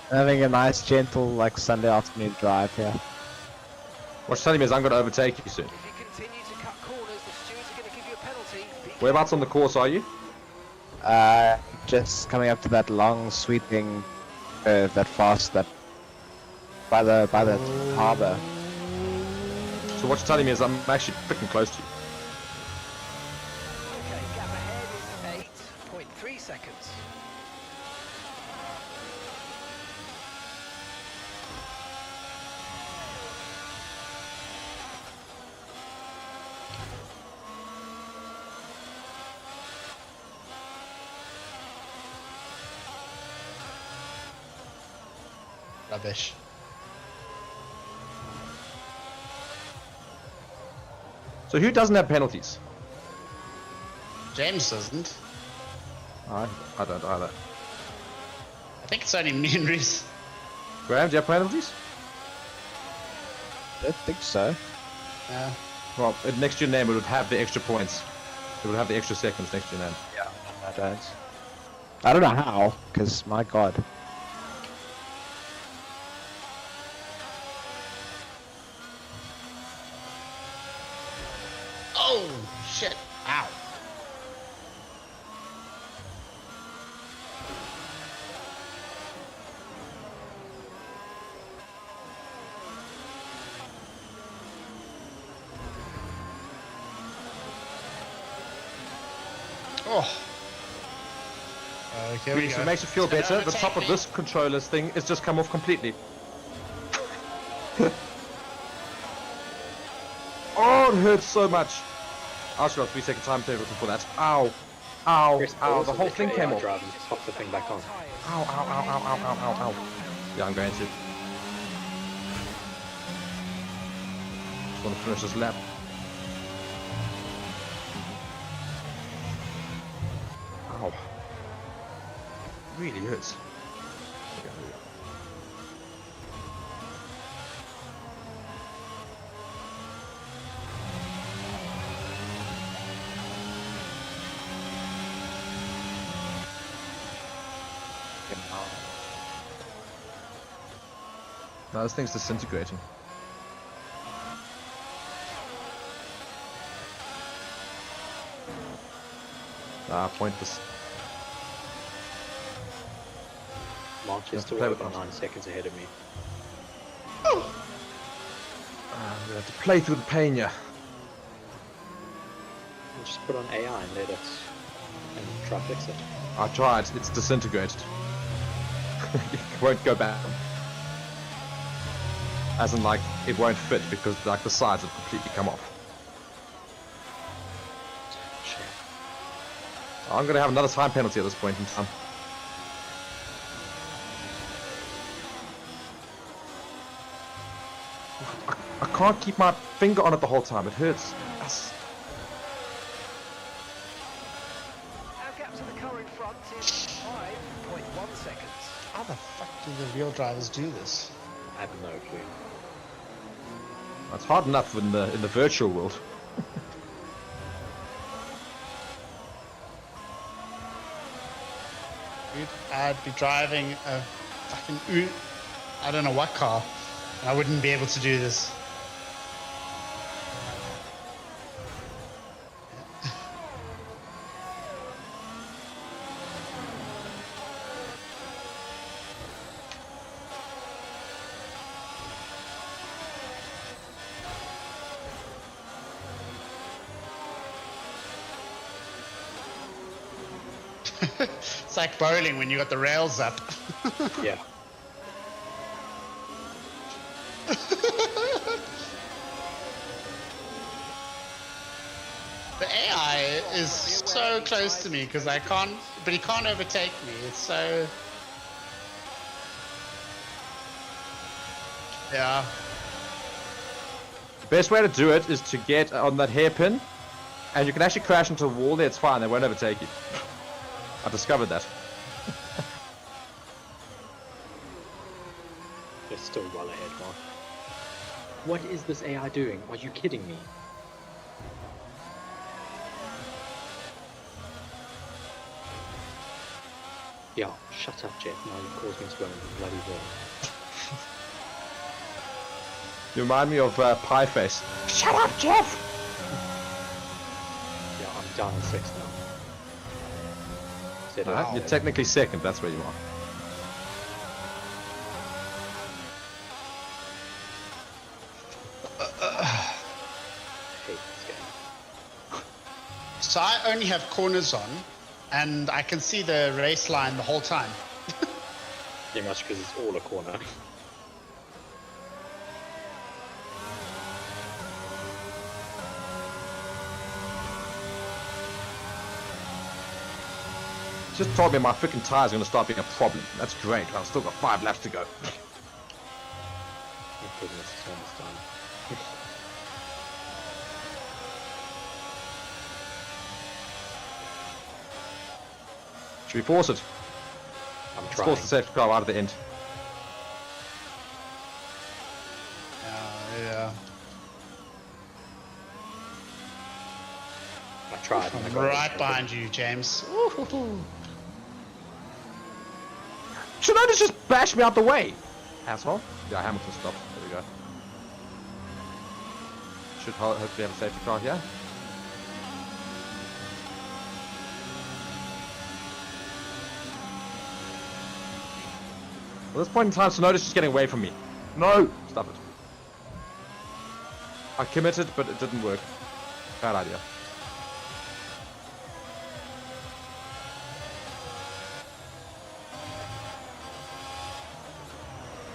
Having a nice, gentle, like Sunday afternoon drive here. What's telling me is I'm going to overtake you soon. If you continue to cut corners, the stewards are going to give you a penalty. Be Whereabouts on the course are you? Just coming up to that long, sweeping curve, that fast, that by the harbour. So what you're telling me is I'm actually freaking close to you. Okay, gap ahead is 8.3 seconds. Rubbish. So who doesn't have penalties? James doesn't. I don't either. I think it's only me and Reese. Graham, do you have penalties? I don't think so. Yeah. Well, next to your name it would have the extra points. It would have the extra seconds next to your name. Yeah, I don't. I don't know how, because my god. Oh, shit. Ow. Oh. Okay, If it makes you feel better, the top of this controller's thing is just come off completely. Oh, it hurts so much. I should have 3-second timetable for that. Ow. Ow. Press Ow. pause The on whole thing came AI off. drive and pop the thing back on. Ow, ow, ow, ow, ow, ow, ow, ow. Yeah, I'm going to. Just want to finish this lap. Ow. Really hurts. No, this thing's disintegrating. Ah, pointless. March is Have to still play with over us. 9 seconds ahead of me. I'm gonna have to play through the pain, yeah. We'll just put on AI and let us and try fix it. I tried, it's disintegrated. It won't go back. As in, like, it won't fit because, like, the sides have completely come off. Shit. I'm gonna have another time penalty at this point in time. I can't keep my finger on it the whole time, it hurts. Yes. Our gap to the car in front is 5.1 seconds. How the fuck do the real drivers do this? I have no clue. It's hard enough in the virtual world. Dude, I'd be driving a fucking I don't know what car, and I wouldn't be able to do this. It's like bowling when you got the rails up. Yeah. The AI is so close to me because I can't, but he can't overtake me. It's so. Yeah. The best way to do it is to get on that hairpin, and you can actually crash into a wall there, it's fine, they won't overtake you. I discovered that. They're still well ahead, Mark. What is this AI doing? Are you kidding me? Yeah, shut up, Jeff. Now you've caused me to go in the bloody wall. You remind me of Pie Face. Shut up, Jeff! Yeah, I'm down in 6 now. Said Alright, you're technically second, that's where you are. I hate this game. So I only have corners on, and I can see the race line the whole time. Yeah, much because it's all a corner. Just told me my freaking tire's gonna start being a problem. That's great, I've still got 5 laps to go. My goodness, it's almost done. Should we force it? I'm Let's trying. force the safety car out of the end. Yeah. I tried. and I I'm got right it. behind you, James. Tsunoda's just bashed me out the way! Asshole. Yeah, Hamilton stopped. There we go. Should hopefully have a safety car here. At this point in time, Tsunoda's just getting away from me. No! Stop it. I committed, but it didn't work. Bad idea.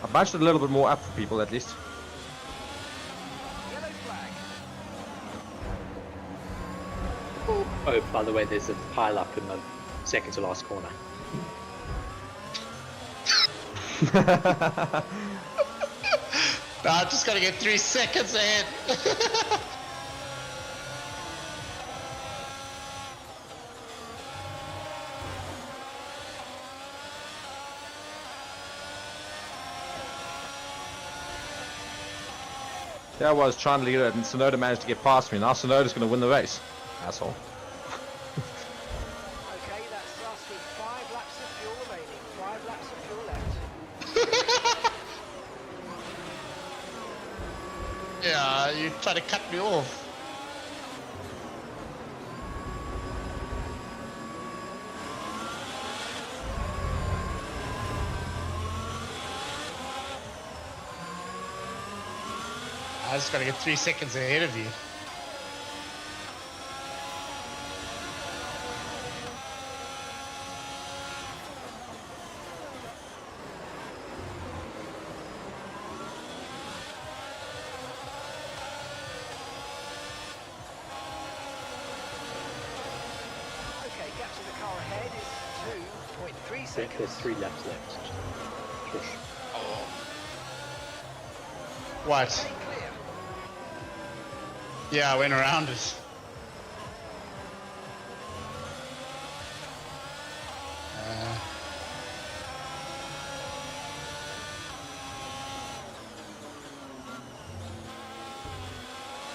I bunched it a little bit more up for people, at least. Yellow flag. Oh, by the way, there's a pile up in the second to last corner. No, I just gotta get 3 seconds ahead. There I was trying to lead it, and Tsunoda managed to get past me. Now Tsunoda's going to win the race. Asshole. Okay, that's us with 5 laps of fuel remaining. 5 laps of fuel left. Yeah, you try to cut me off. I just gotta get 3 seconds ahead of you. Okay, gap to the car ahead is 2.3 I think there's seconds. 3 laps left. Josh. What? Okay, clear. Yeah, I went around it.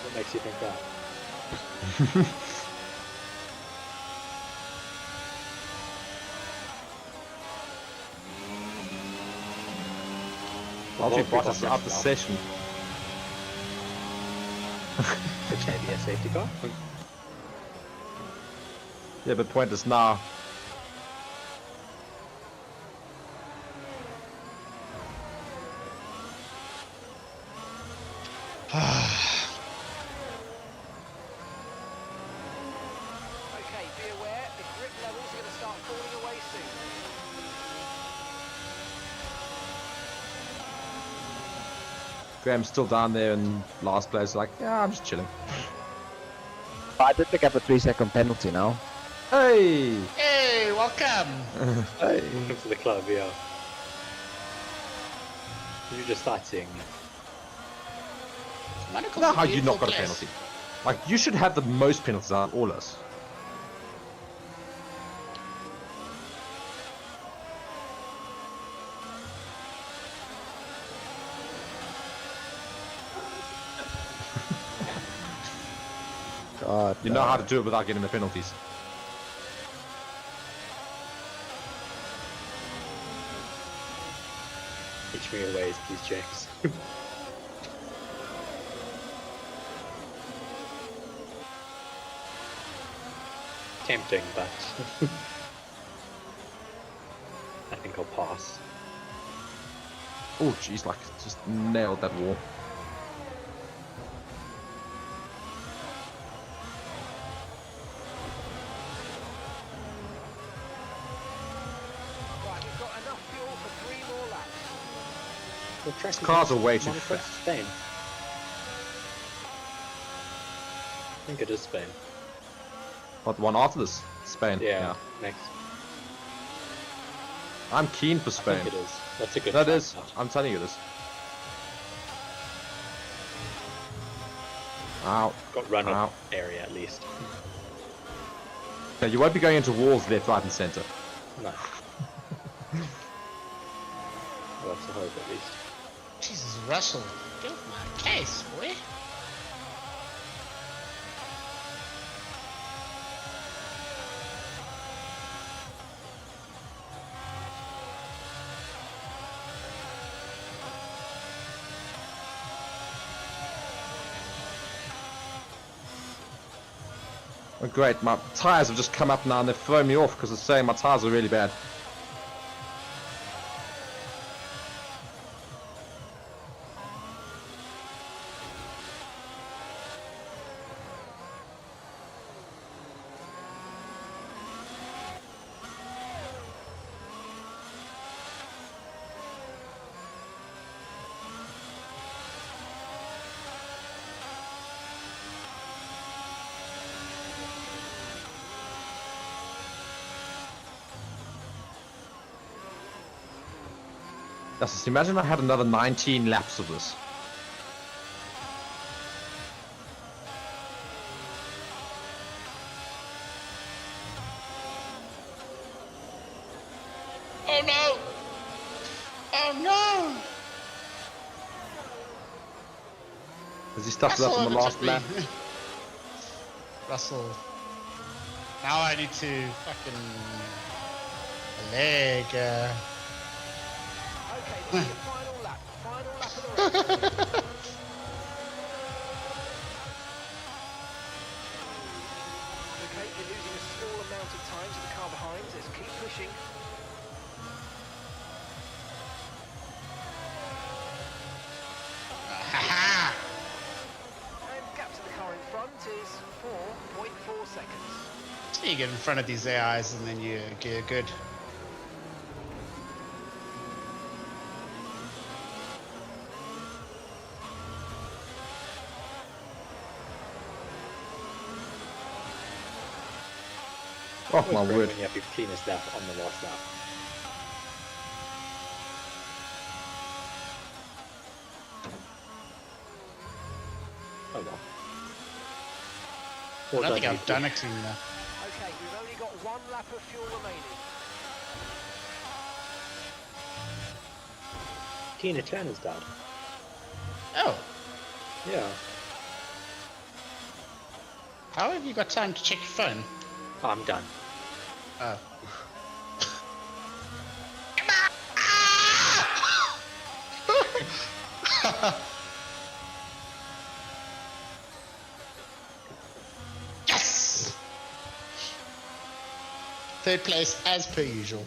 What makes you think that? Valtteri Bottas out the session. It's maybe a safety car. Yeah, but point is now. Okay, be aware, the grip levels are going to start falling away soon. Graham's still down there in last place, like, yeah, I'm just chilling. I did pick up a 3-second penalty now. Hey! Hey, welcome! Hey! Welcome to the club, yeah. You're just starting. Monaco's Now a how you not beautiful got a place. penalty? Like, you should have the most penalties out of all us. God, You know how to do it without getting the penalties. Teach me your ways, please, James. Tempting, but I think I'll pass. Oh, jeez, like, just nailed that wall. Right, we've got enough fuel for 3 more laps. What track is Cars this? are way too Monaco? fast. Spain. I think it is Spain. What, one after this? Spain. Yeah, next. I'm keen for I Spain. think it is. That's a good That track is. now. I'm telling you this. Ow. Got run Ow. up area at least. Now, you won't be going into walls left, right, and center. No. Well, that's a hope at least. Jesus, Russell, get off my case, boy. Oh, great, my tires have just come up now and they've thrown me off because it's saying my tires are really bad. Just imagine I had another 19 laps of this. Oh no! Oh no! Has he stuffed it up on the last lap? Russell. Now I need to fucking leg. Okay, this is the final lap. Final lap of the race. Aha! And gap to the car in front is 4.4 seconds. So you get in front of these AIs and then you're good. Oh Always my great word. when you have your cleanest lap on the last lap. Oh well. I Or don't think does I've he- done a clean lap. Okay, we've only got 1 lap of fuel remaining. Tina Turner's dad. Oh, Yeah. how have you got time to check your phone? I'm done. Oh. Yes! Third place as per usual.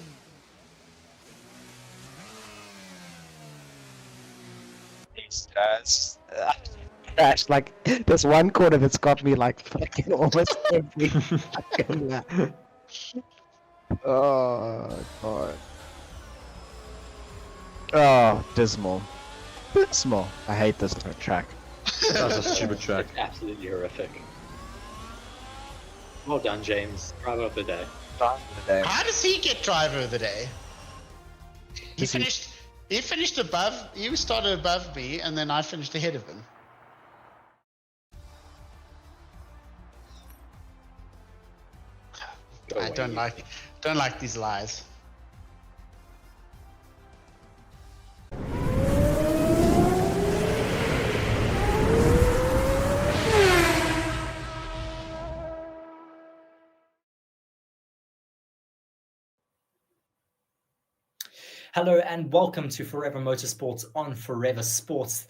Crash, like, there's one corner that's got me like fucking almost every fucking lap. Oh god. Oh, dismal. Dismal. I hate this track. That's a stupid track. It's absolutely horrific. Well done, James. Driver of the day. How does he get driver of the day? He Does he- finished. He finished above. He started above me, and then I finished ahead of him. Go I away, don't you. like these lies. Hello and welcome to Forever Motorsports on Forever Sports.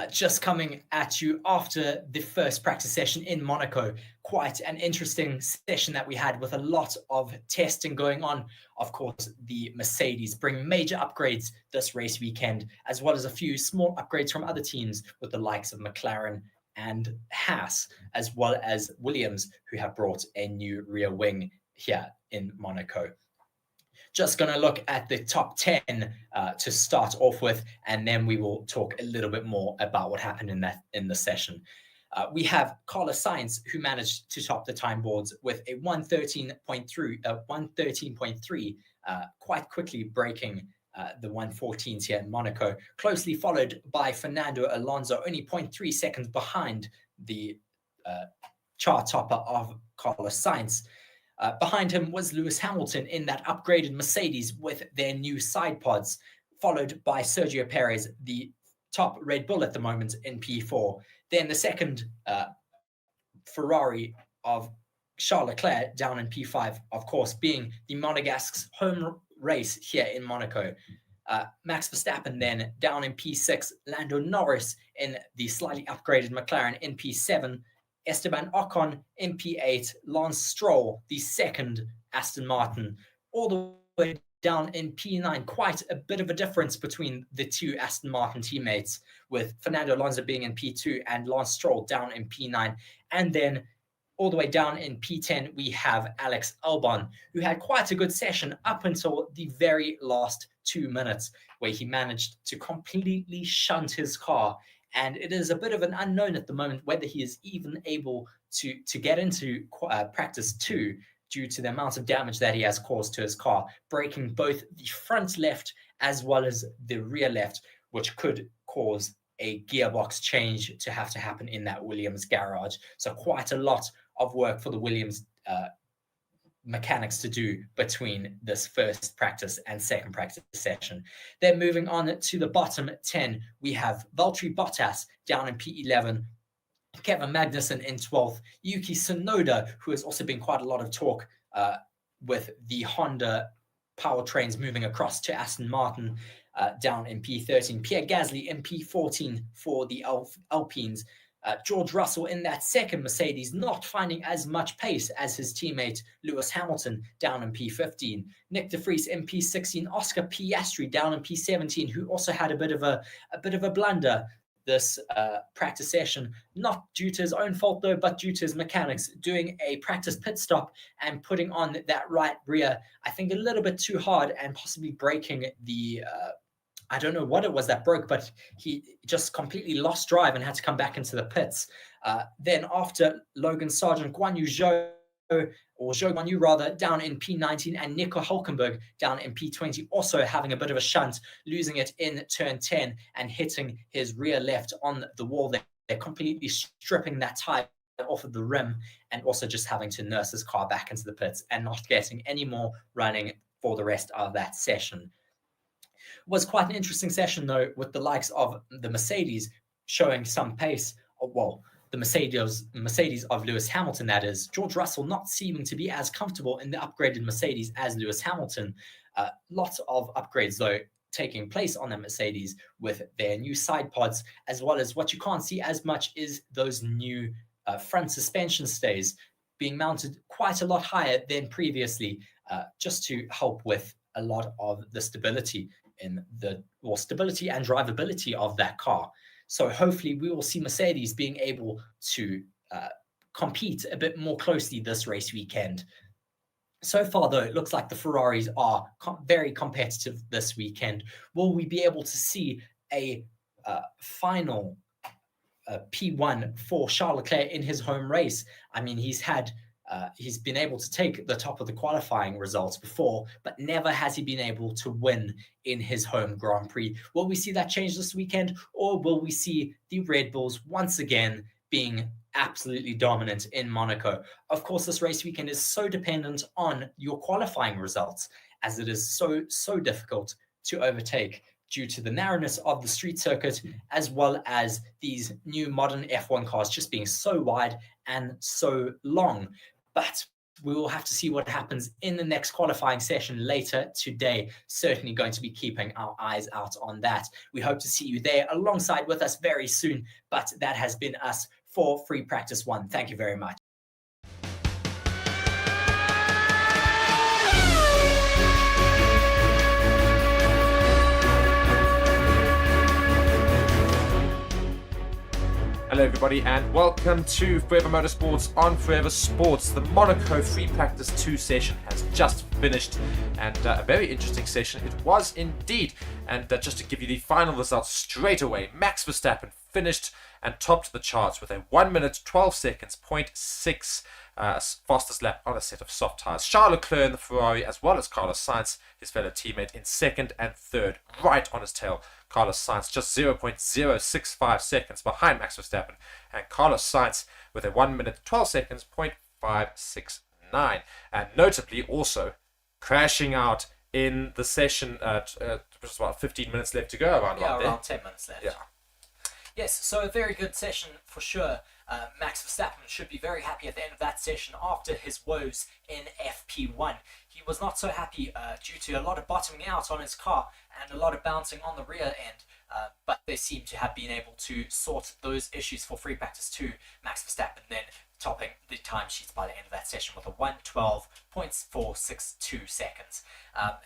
Just coming at you after the first practice session in Monaco. Quite an interesting session that we had with a lot of testing going on. Of course, the Mercedes bring major upgrades this race weekend, as well as a few small upgrades from other teams with the likes of McLaren and Haas, as well as Williams, who have brought a new rear wing here in Monaco. Just going to look at the top 10 to start off with, and then we will talk a little bit more about what happened in the session. We have Carlos Sainz, who managed to top the time boards with a 113.3, quite quickly breaking the 114s here in Monaco, closely followed by Fernando Alonso, only 0.3 seconds behind the chart topper of Carlos Sainz. Behind him was Lewis Hamilton in that upgraded Mercedes with their new side pods, followed by Sergio Perez, the top Red Bull at the moment in P4. Then the second Ferrari of Charles Leclerc down in P5, of course, being the Monegasque's home race here in Monaco. Max Verstappen then down in P6, Lando Norris in the slightly upgraded McLaren in P7, Esteban Ocon in P8, Lance Stroll, the second Aston Martin, all the way down in P9. Quite a bit of a difference between the two Aston Martin teammates, with Fernando Alonso being in P2 and Lance Stroll down in P9. And then all the way down in P10, we have Alex Albon, who had quite a good session up until the very last 2 minutes, where he managed to completely shunt his car. And it is a bit of an unknown at the moment whether he is even able to get into practice 2 due to the amount of damage that he has caused to his car, breaking both the front left as well as the rear left, which could cause a gearbox change to have to happen in that Williams garage. So quite a lot of work for the Williams mechanics to do between this first practice and second practice session. Then moving on to the bottom 10, we have Valtteri Bottas down in P11, Kevin Magnussen in 12th, Yuki Tsunoda, who has also been quite a lot of talk with the Honda powertrains moving across to Aston Martin, down in P13, Pierre Gasly in P14 for the Alpines, George Russell in that second Mercedes, not finding as much pace as his teammate Lewis Hamilton down in P15. Nick de Vries in P16, Oscar Piastri down in P17, who also had a bit of a blunder this practice session, not due to his own fault though, but due to his mechanics, doing a practice pit stop and putting on that right rear, I think a little bit too hard and possibly breaking the, I don't know what it was that broke, but he just completely lost drive and had to come back into the pits. Then after Logan Sargent, Guan Yu Zhou, or Zhou Guan Yu rather, down in P19, and Nico Hulkenberg down in P20, also having a bit of a shunt, losing it in turn 10 and hitting his rear left on the wall there. They're completely stripping that tire off of the rim and also just having to nurse his car back into the pits and not getting any more running for the rest of that session. Was quite an interesting session though, with the likes of the Mercedes showing some pace. Well, the Mercedes of Lewis Hamilton, that is. George Russell not seeming to be as comfortable in the upgraded Mercedes as Lewis Hamilton. Lots of upgrades though taking place on the Mercedes with their new side pods, as well as what you can't see as much is those new front suspension stays being mounted quite a lot higher than previously, just to help with a lot of the stability in the stability and drivability of that car. So hopefully we will see Mercedes being able to compete a bit more closely this race weekend. So far, though, it looks like the Ferraris are very competitive this weekend. Will we be able to see a final P1 for Charles Leclerc in his home race? I mean, he's been able to take the top of the qualifying results before, but never has he been able to win in his home Grand Prix. Will we see that change this weekend, or will we see the Red Bulls once again being absolutely dominant in Monaco? Of course, this race weekend is so dependent on your qualifying results, as it is so difficult to overtake due to the narrowness of the street circuit, as well as these new modern F1 cars just being so wide and so long. But we will have to see what happens in the next qualifying session later today. Certainly going to be keeping our eyes out on that. We hope to see you there alongside with us very soon. But that has been us for Free Practice 1. Thank you very much. Hello everybody and welcome to Forever Motorsports on Forever Sports. The Monaco Free Practice 2 session has just finished, and a very interesting session it was indeed. And just to give you the final results straight away, Max Verstappen finished and topped the charts with a 1 minute 12 seconds 0.6 fastest lap on a set of soft tires. Charles Leclerc in the Ferrari, as well as Carlos Sainz, his fellow teammate, in second and third, right on his tail. Carlos Sainz just 0.065 seconds behind Max Verstappen, and Carlos Sainz with a 1 minute 12 seconds 0.569, and notably also crashing out in the session at just about 15 minutes left to go, around 10 minutes left. Yeah. Yes, so a very good session for sure. Max Verstappen should be very happy at the end of that session after his woes in FP1. He was not so happy due to a lot of bottoming out on his car and a lot of bouncing on the rear end, but they seem to have been able to sort those issues for Free Practice 2. Max Verstappen then topping the timesheets by the end of that session with a 1:12.462 seconds.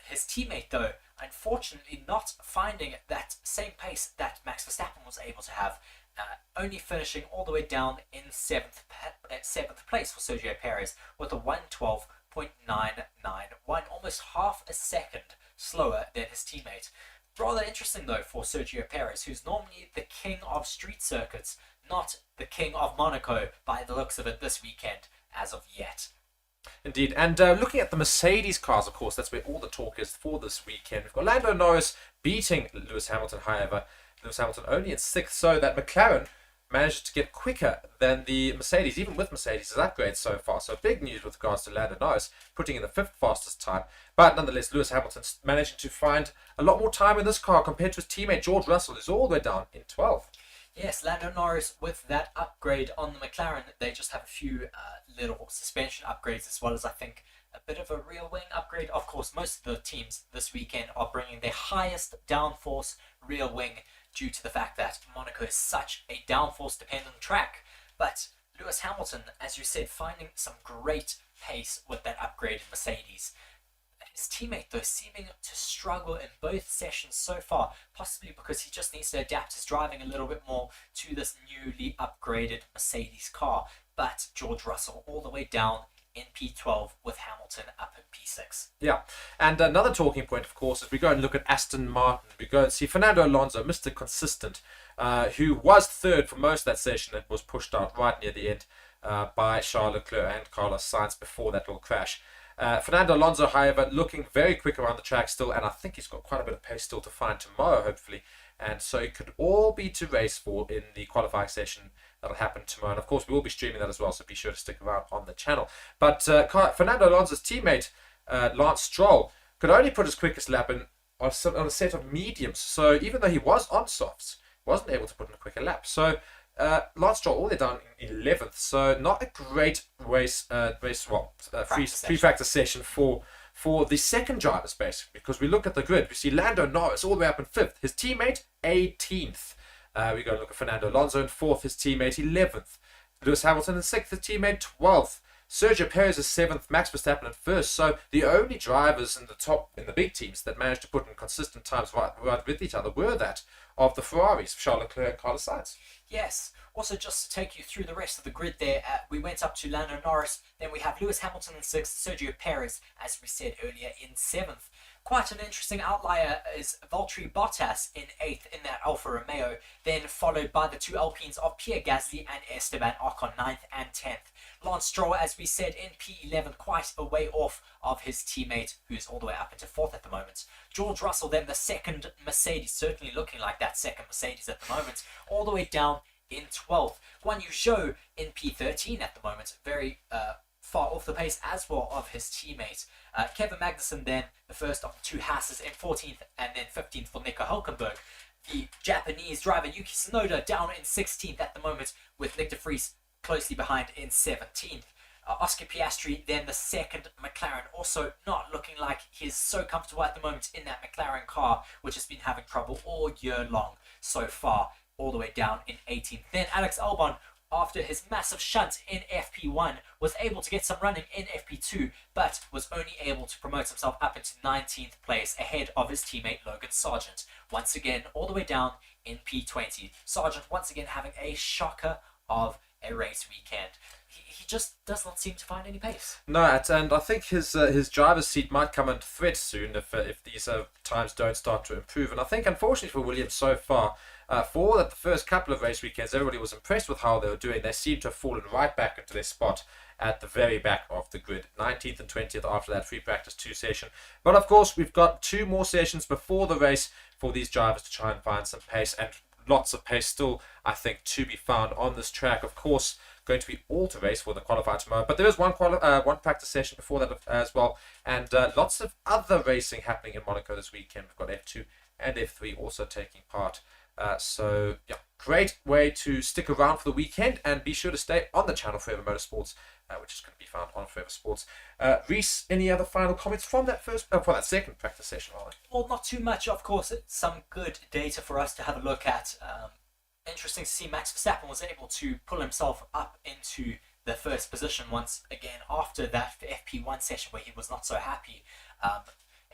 His teammate, though, unfortunately not finding that same pace that Max Verstappen was able to have, only finishing all the way down in seventh place for Sergio Perez with a 1:12.991, almost half a second slower than his teammate. Rather interesting though for Sergio Perez, who's normally the king of street circuits, not the king of Monaco by the looks of it this weekend as of yet. Indeed, and looking at the Mercedes cars, of course, that's where all the talk is for this weekend. We've got Lando Norris beating Lewis Hamilton, however, Lewis Hamilton only in 6th, so that McLaren managed to get quicker than the Mercedes, even with Mercedes' upgrades so far. So big news with regards to Lando Norris putting in the 5th fastest time. But nonetheless, Lewis Hamilton managing to find a lot more time in this car compared to his teammate George Russell, who's all the way down in 12th. Yes, Lando Norris with that upgrade on the McLaren, they just have a few little suspension upgrades, as well as I think a bit of a rear wing upgrade. Of course, most of the teams this weekend are bringing their highest downforce rear wing due to the fact that Monaco is such a downforce dependent track. But Lewis Hamilton, as you said, finding some great pace with that upgraded Mercedes. His teammate, though, seeming to struggle in both sessions so far, possibly because he just needs to adapt his driving a little bit more to this newly upgraded Mercedes car. But George Russell all the way down in P12 with Hamilton up in P6. Yeah, and another talking point, of course, is we go and look at Aston Martin. We go and see Fernando Alonso, Mr. Consistent, who was third for most of that session and was pushed out right near the end by Charles Leclerc and Carlos Sainz before that little crash. Fernando Alonso, however, looking very quick around the track still, and I think he's got quite a bit of pace still to find tomorrow, hopefully. And so it could all be to race for in the qualifying session that'll happen tomorrow. And of course, we will be streaming that as well, so be sure to stick around on the channel. But Fernando Alonso's teammate, Lance Stroll, could only put his quickest lap in on a set of mediums. So even though he was on softs, he wasn't able to put in a quicker lap. So Lance Stroll all the way down in 11th. So not a great free practice session for the second drivers, basically, because we look at the grid, we see Lando Norris all the way up in 5th, his teammate 18th. We go and look at Fernando Alonso in 4th, his teammate 11th. Lewis Hamilton in 6th, his teammate 12th. Sergio Perez is 7th, Max Verstappen in 1st. So the only drivers in the top, in the big teams, that managed to put in consistent times right with each other were that of the Ferraris, Charles Leclerc and Carlos Sainz. Yes. Also, just to take you through the rest of the grid there, we went up to Lando Norris, then we have Lewis Hamilton in 6th, Sergio Perez, as we said earlier, in 7th. Quite an interesting outlier is Valtteri Bottas in 8th in that Alfa Romeo, then followed by the two Alpines of Pierre Gasly and Esteban Ocon 9th and 10th. Lance Stroll, as we said, in P11, quite a way off of his teammate, who's all the way up into 4th at the moment. George Russell, then the second Mercedes, certainly looking like that second Mercedes at the moment, all the way down in 12th. Guan Yu Zhou in P13 at the moment, very far off the pace as well of his teammate. Kevin Magnussen then, the first of the two Hasses, in 14th, and then 15th for Nico Hülkenberg. The Japanese driver Yuki Tsunoda down in 16th at the moment, with Nick de Vries closely behind in 17th. Oscar Piastri, then the second McLaren, also not looking like he's so comfortable at the moment in that McLaren car, which has been having trouble all year long so far, all the way down in 18th. Then Alex Albon, after his massive shunt in FP1, was able to get some running in FP2, but was only able to promote himself up into 19th place ahead of his teammate Logan Sargent. Once again, all the way down in P20. Sargent once again having a shocker of a race weekend. He just does not seem to find any pace. No, and I think his driver's seat might come into threat soon if these times don't start to improve. And I think, unfortunately for Williams so far, for the first couple of race weekends, everybody was impressed with how they were doing. They seem to have fallen right back into their spot at the very back of the grid. 19th and 20th after that free practice 2 session. But of course, we've got 2 more sessions before the race for these drivers to try and find some pace, and lots of pace still, I think, to be found on this track. Of course, going to be all to race for the qualifier tomorrow, but there is one practice session before that as well, and lots of other racing happening in Monaco this weekend. We've got F2 and F3 also taking part. So yeah, great way to stick around for the weekend, and be sure to stay on the channel Forever Motorsports, which is going to be found on Forever Sports. Reese, any other final comments from that second practice session? Well, not too much, of course. It's some good data for us to have a look at. Interesting to see Max Verstappen was able to pull himself up into the first position once again after that FP1 session where he was not so happy.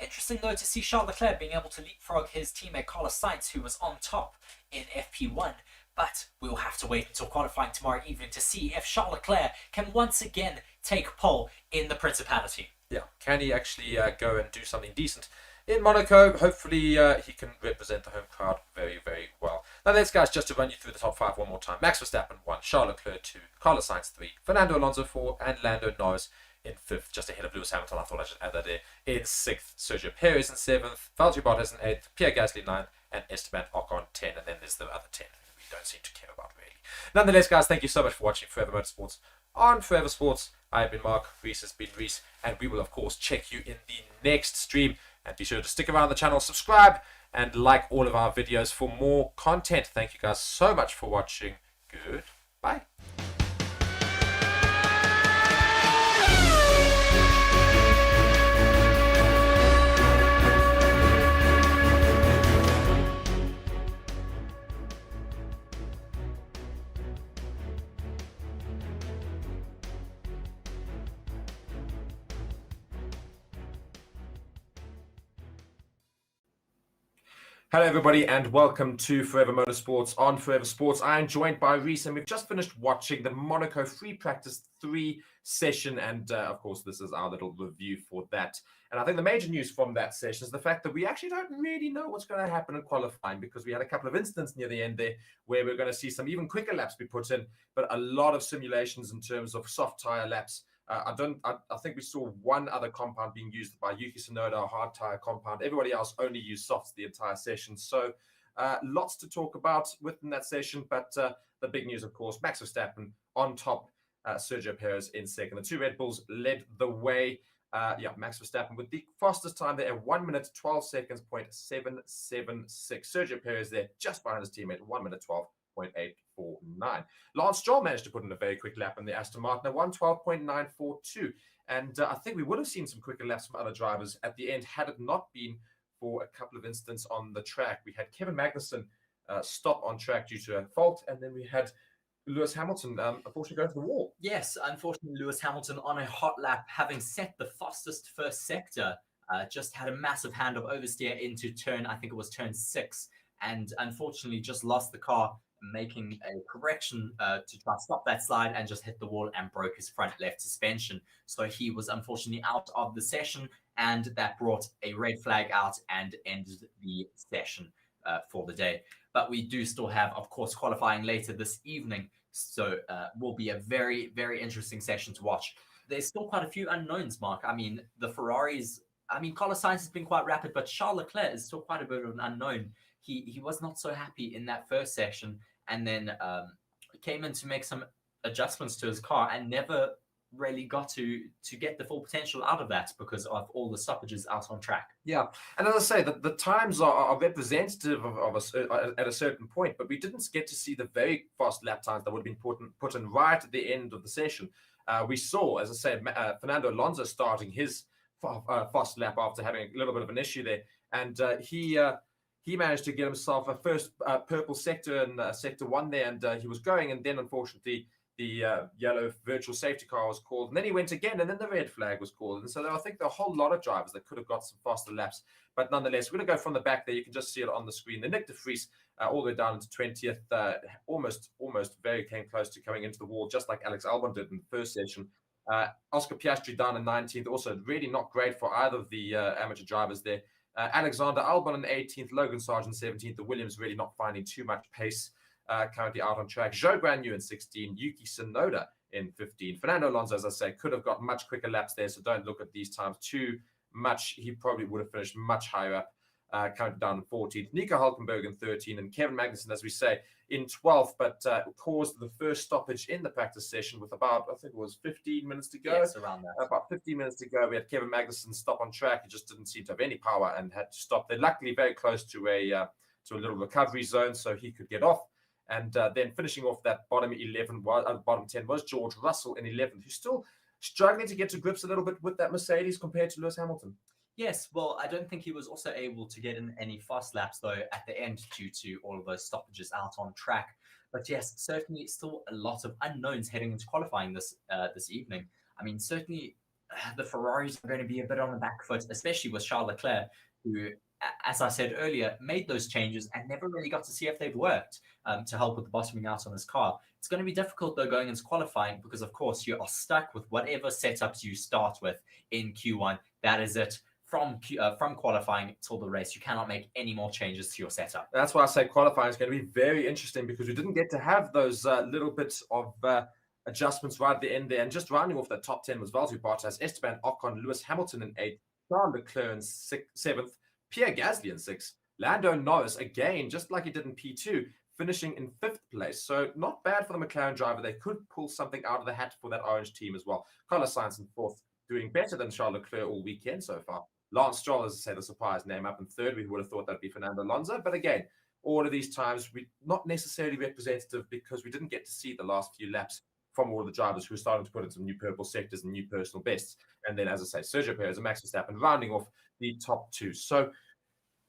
Interesting though to see Charles Leclerc being able to leapfrog his teammate Carlos Sainz, who was on top in FP1. But we'll have to wait until qualifying tomorrow evening to see if Charles Leclerc can once again take pole in the Principality. Yeah, can he actually go and do something decent in Monaco? Hopefully he can represent the home crowd very, very well. Now let's, guys, just to run you through the top 5 one more time. Max Verstappen 1, Charles Leclerc 2, Carlos Sainz 3, Fernando Alonso 4, and Lando Norris in 5th, just ahead of Lewis Hamilton. I thought I should add that there. In 6th, Sergio Perez in 7th, Valtteri Bottas in 8th, Pierre Gasly 9th, and Esteban Ocon 10, and then there's the other 10 we don't seem to care about really. Nonetheless, guys, thank you so much for watching Forever Motorsports on Forever Sports. I have been Mark, Reese has been Reese, and we will of course check you in the next stream. And be sure to stick around the channel, subscribe, and like all of our videos for more content. Thank you guys so much for watching. Goodbye. Hello, everybody, and welcome to Forever Motorsports on Forever Sports. I am joined by Reese, and we've just finished watching the Monaco Free Practice 3 session, and of course, this is our little review for that. And I think the major news from that session is the fact that we actually don't really know what's going to happen in qualifying, because we had a couple of incidents near the end there where we're going to see some even quicker laps be put in, but a lot of simulations in terms of soft tire laps. I think we saw one other compound being used by Yuki Tsunoda, a hard tire compound. Everybody else only used softs the entire session. So lots to talk about within that session. But the big news, of course, Max Verstappen on top, Sergio Perez in second. The two Red Bulls led the way. Max Verstappen with the fastest time there at 1 minute 12 seconds, 0.776. Sergio Perez there just behind his teammate, 1 minute 12.849. Lance Stroll managed to put in a very quick lap in the Aston Martin at 1:12.942. And I think we would have seen some quicker laps from other drivers at the end had it not been for a couple of incidents on the track. We had Kevin Magnussen stop on track due to a fault, and then we had Lewis Hamilton unfortunately going to the wall. Yes, unfortunately, Lewis Hamilton on a hot lap, having set the fastest first sector, just had a massive handoff oversteer into turn, I think it was turn 6, and unfortunately just lost the car, making a correction to try to stop that slide, and just hit the wall and broke his front left suspension. So he was unfortunately out of the session, and that brought a red flag out and ended the session for the day. But we do still have, of course, qualifying later this evening. So will be a very, very interesting session to watch. There's still quite a few unknowns, Mark. I mean, the Ferraris, Carlos Sainz has been quite rapid, but Charles Leclerc is still quite a bit of an unknown. He was not so happy in that first session, and then came in to make some adjustments to his car and never really got to get the full potential out of that because of all the stoppages out on track. Yeah, and as I say, the times are representative of us at a certain point, but we didn't get to see the very fast lap times that would have been put in right at the end of the session. We saw, as I say, Fernando Alonso starting his fast lap after having a little bit of an issue there, and he managed to get himself a first purple sector in sector 1 there, and he was going, and then unfortunately the yellow virtual safety car was called, and then he went again, and then the red flag was called. And so I think there are a whole lot of drivers that could have got some faster laps, but nonetheless, we're going to go from the back there. You can just see it on the screen. The Nick de Vries all the way down into 20th, almost very came close to coming into the wall, just like Alex Albon did in the first session. Oscar Piastri down in 19th, also really not great for either of the amateur drivers there. Alexander Albon in 18th, Logan Sargent 17th. The Williams really not finding too much pace. Currently out on track. Zhou Guanyu in 16, Yuki Tsunoda in 15. Fernando Alonso, as I say, could have got much quicker laps there, so don't look at these times too much. He probably would have finished much higher up, currently down in 14th. Nico Hulkenberg in 13, and Kevin Magnussen, as we say, in 12th, but caused the first stoppage in the practice session with about, I think it was 15 minutes to go. Yes, around that. About 15 minutes to go. We had Kevin Magnussen stop on track. He just didn't seem to have any power and had to stop there. Luckily, very close to a little recovery zone, so he could get off. And then finishing off that bottom 10 was George Russell in 11th, who's still struggling to get to grips a little bit with that Mercedes compared to Lewis Hamilton. Yes, well, I don't think he was also able to get in any fast laps, though, at the end due to all of those stoppages out on track. But yes, certainly still a lot of unknowns heading into qualifying this evening. I mean, certainly the Ferraris are going to be a bit on the back foot, especially with Charles Leclerc, who, as I said earlier, made those changes and never really got to see if they've worked to help with the bottoming out on his car. It's going to be difficult, though, going into qualifying because, of course, you are stuck with whatever setups you start with in Q1. That is it. From qualifying till the race, you cannot make any more changes to your setup. That's why I say qualifying is going to be very interesting because we didn't get to have those little bits of adjustments right at the end there. And just rounding off that top 10 was Valtteri Bottas, Esteban Ocon, Lewis Hamilton in 8th, Charles Leclerc in 7th, Pierre Gasly in 6th, Lando Norris again, just like he did in P2, finishing in 5th place. So not bad for the McLaren driver. They could pull something out of the hat for that orange team as well. Carlos Sainz in 4th, doing better than Charles Leclerc all weekend so far. Lance Stroll, as I said, a surprise name up in 3rd. We would have thought that'd be Fernando Alonso. But again, all of these times, we not necessarily representative because we didn't get to see the last few laps from all of the drivers who were starting to put in some new purple sectors and new personal bests. And then, as I say, Sergio Perez and Max Verstappen rounding off the top 2. So,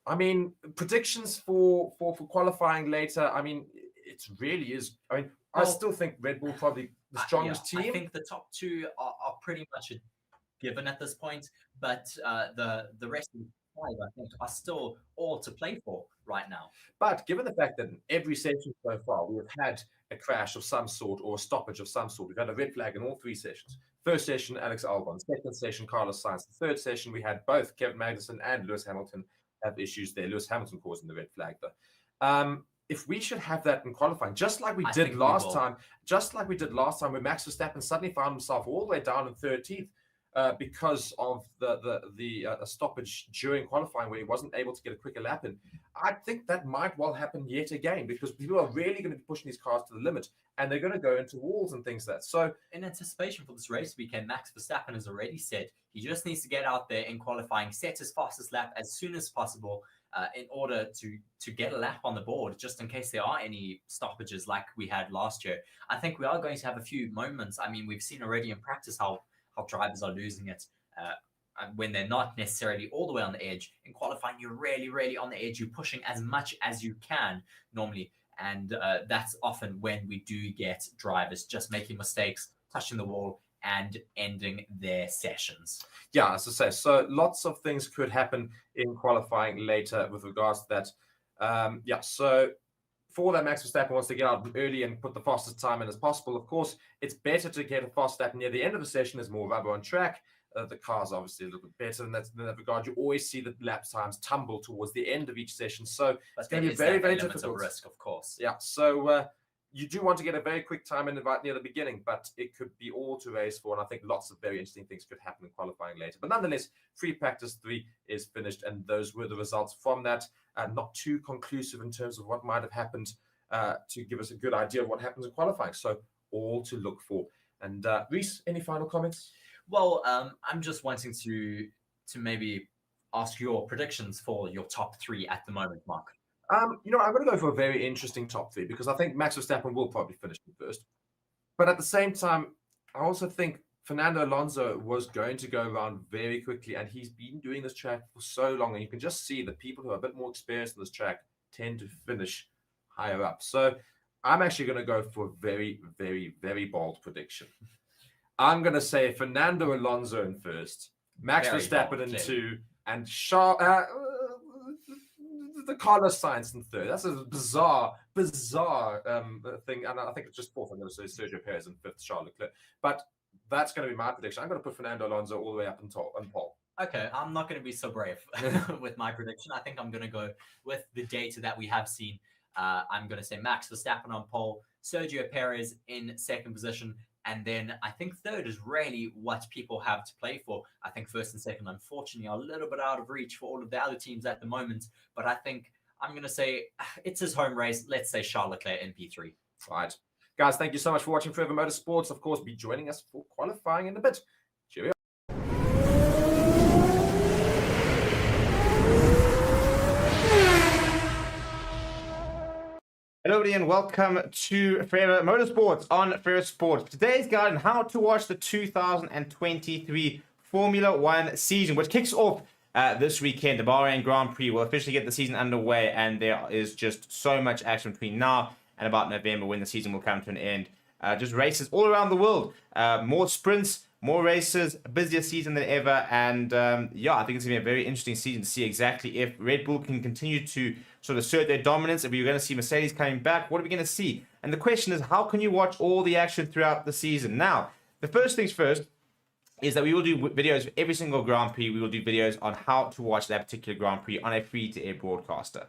I mean, predictions for qualifying later, I mean, it really is. I mean, I still think Red Bull probably the strongest team. I think the top 2 are pretty much a given at this point, but the rest 5, I think, are still all to play for right now. But given the fact that in every session so far we have had a crash of some sort or a stoppage of some sort, we've had a red flag in all 3 sessions. First session, Alex Albon. Second session, Carlos Sainz. The third session, we had both Kevin Magnussen and Lewis Hamilton have issues there. Lewis Hamilton causing the red flag, though. If we should have that in qualifying, just like we did last time, where Max Verstappen suddenly found himself all the way down in 13th. Because of the stoppage during qualifying where he wasn't able to get a quicker lap in. I think that might well happen yet again because people are really going to be pushing these cars to the limit and they're going to go into walls and things like that. So in anticipation for this race weekend, Max Verstappen has already said he just needs to get out there in qualifying, set his fastest lap as soon as possible in order to get a lap on the board, just in case there are any stoppages like we had last year. I think we are going to have a few moments. I mean, we've seen already in practice how drivers are losing it when they're not necessarily all the way on the edge. In qualifying, you're really, really on the edge. You're pushing as much as you can normally. And that's often when we do get drivers just making mistakes, touching the wall, and ending their sessions. Yeah, as I say, so lots of things could happen in qualifying later with regards to that. So for that, Max Verstappen wants to get out early and put the fastest time in as possible. Of course, it's better to get a fast lap near the end of the session. There's more rubber on track. The car's obviously a little bit better in that regard. You always see the lap times tumble towards the end of each session. So it's going to be very, very difficult. Of risk, of course. Yeah, so you do want to get a very quick time in right near the beginning, but it could be all to race for, and I think lots of very interesting things could happen in qualifying later. But nonetheless, free practice 3 is finished, and those were the results from that. Not too conclusive in terms of what might have happened to give us a good idea of what happens in qualifying. So all to look for. And Reese, any final comments? Well, I'm just wanting to maybe ask your predictions for your top 3 at the moment, Mark. I'm going to go for a very interesting top 3 because I think Max Verstappen will probably finish first. But at the same time, I also think Fernando Alonso was going to go around very quickly, and he's been doing this track for so long, and you can just see the people who are a bit more experienced in this track tend to finish higher up. So I'm actually going to go for a very, very, very bold prediction. I'm going to say Fernando Alonso in first, Max Verstappen in 2, and the Carlos Sainz in 3rd. That's a bizarre thing. And I think it's just 4th. I'm going to say Sergio Perez in 5th, Charles Leclerc. But that's going to be my prediction. I'm going to put Fernando Alonso all the way up on pole. Okay, I'm not going to be so brave with my prediction. I think I'm going to go with the data that we have seen. I'm going to say Max Verstappen on pole, Sergio Perez in 2nd position, and then I think 3rd is really what people have to play for. I think 1st and 2nd, unfortunately, are a little bit out of reach for all of the other teams at the moment. But I think I'm going to say it's his home race. Let's say Charles Leclerc in P3. All right. Guys, thank you so much for watching Forever Motorsports. Of course, be joining us for qualifying in a bit. Cheerio. Hello everybody and welcome to Forever Motorsports on Forever Sports. Today's guide on how to watch the 2023 Formula One season, which kicks off this weekend. The Bahrain Grand Prix will officially get the season underway, and there is just so much action between now and about November when the season will come to an end. Just races all around the world, more sprints, more races, a busier season than ever, and I think it's going to be a very interesting season to see exactly if Red Bull can continue to sort of assert their dominance, if we're going to see Mercedes coming back, what are we going to see? And the question is, how can you watch all the action throughout the season? Now, the first things first is that we will do videos for every single Grand Prix. We will do videos on how to watch that particular Grand Prix on a free-to-air broadcaster.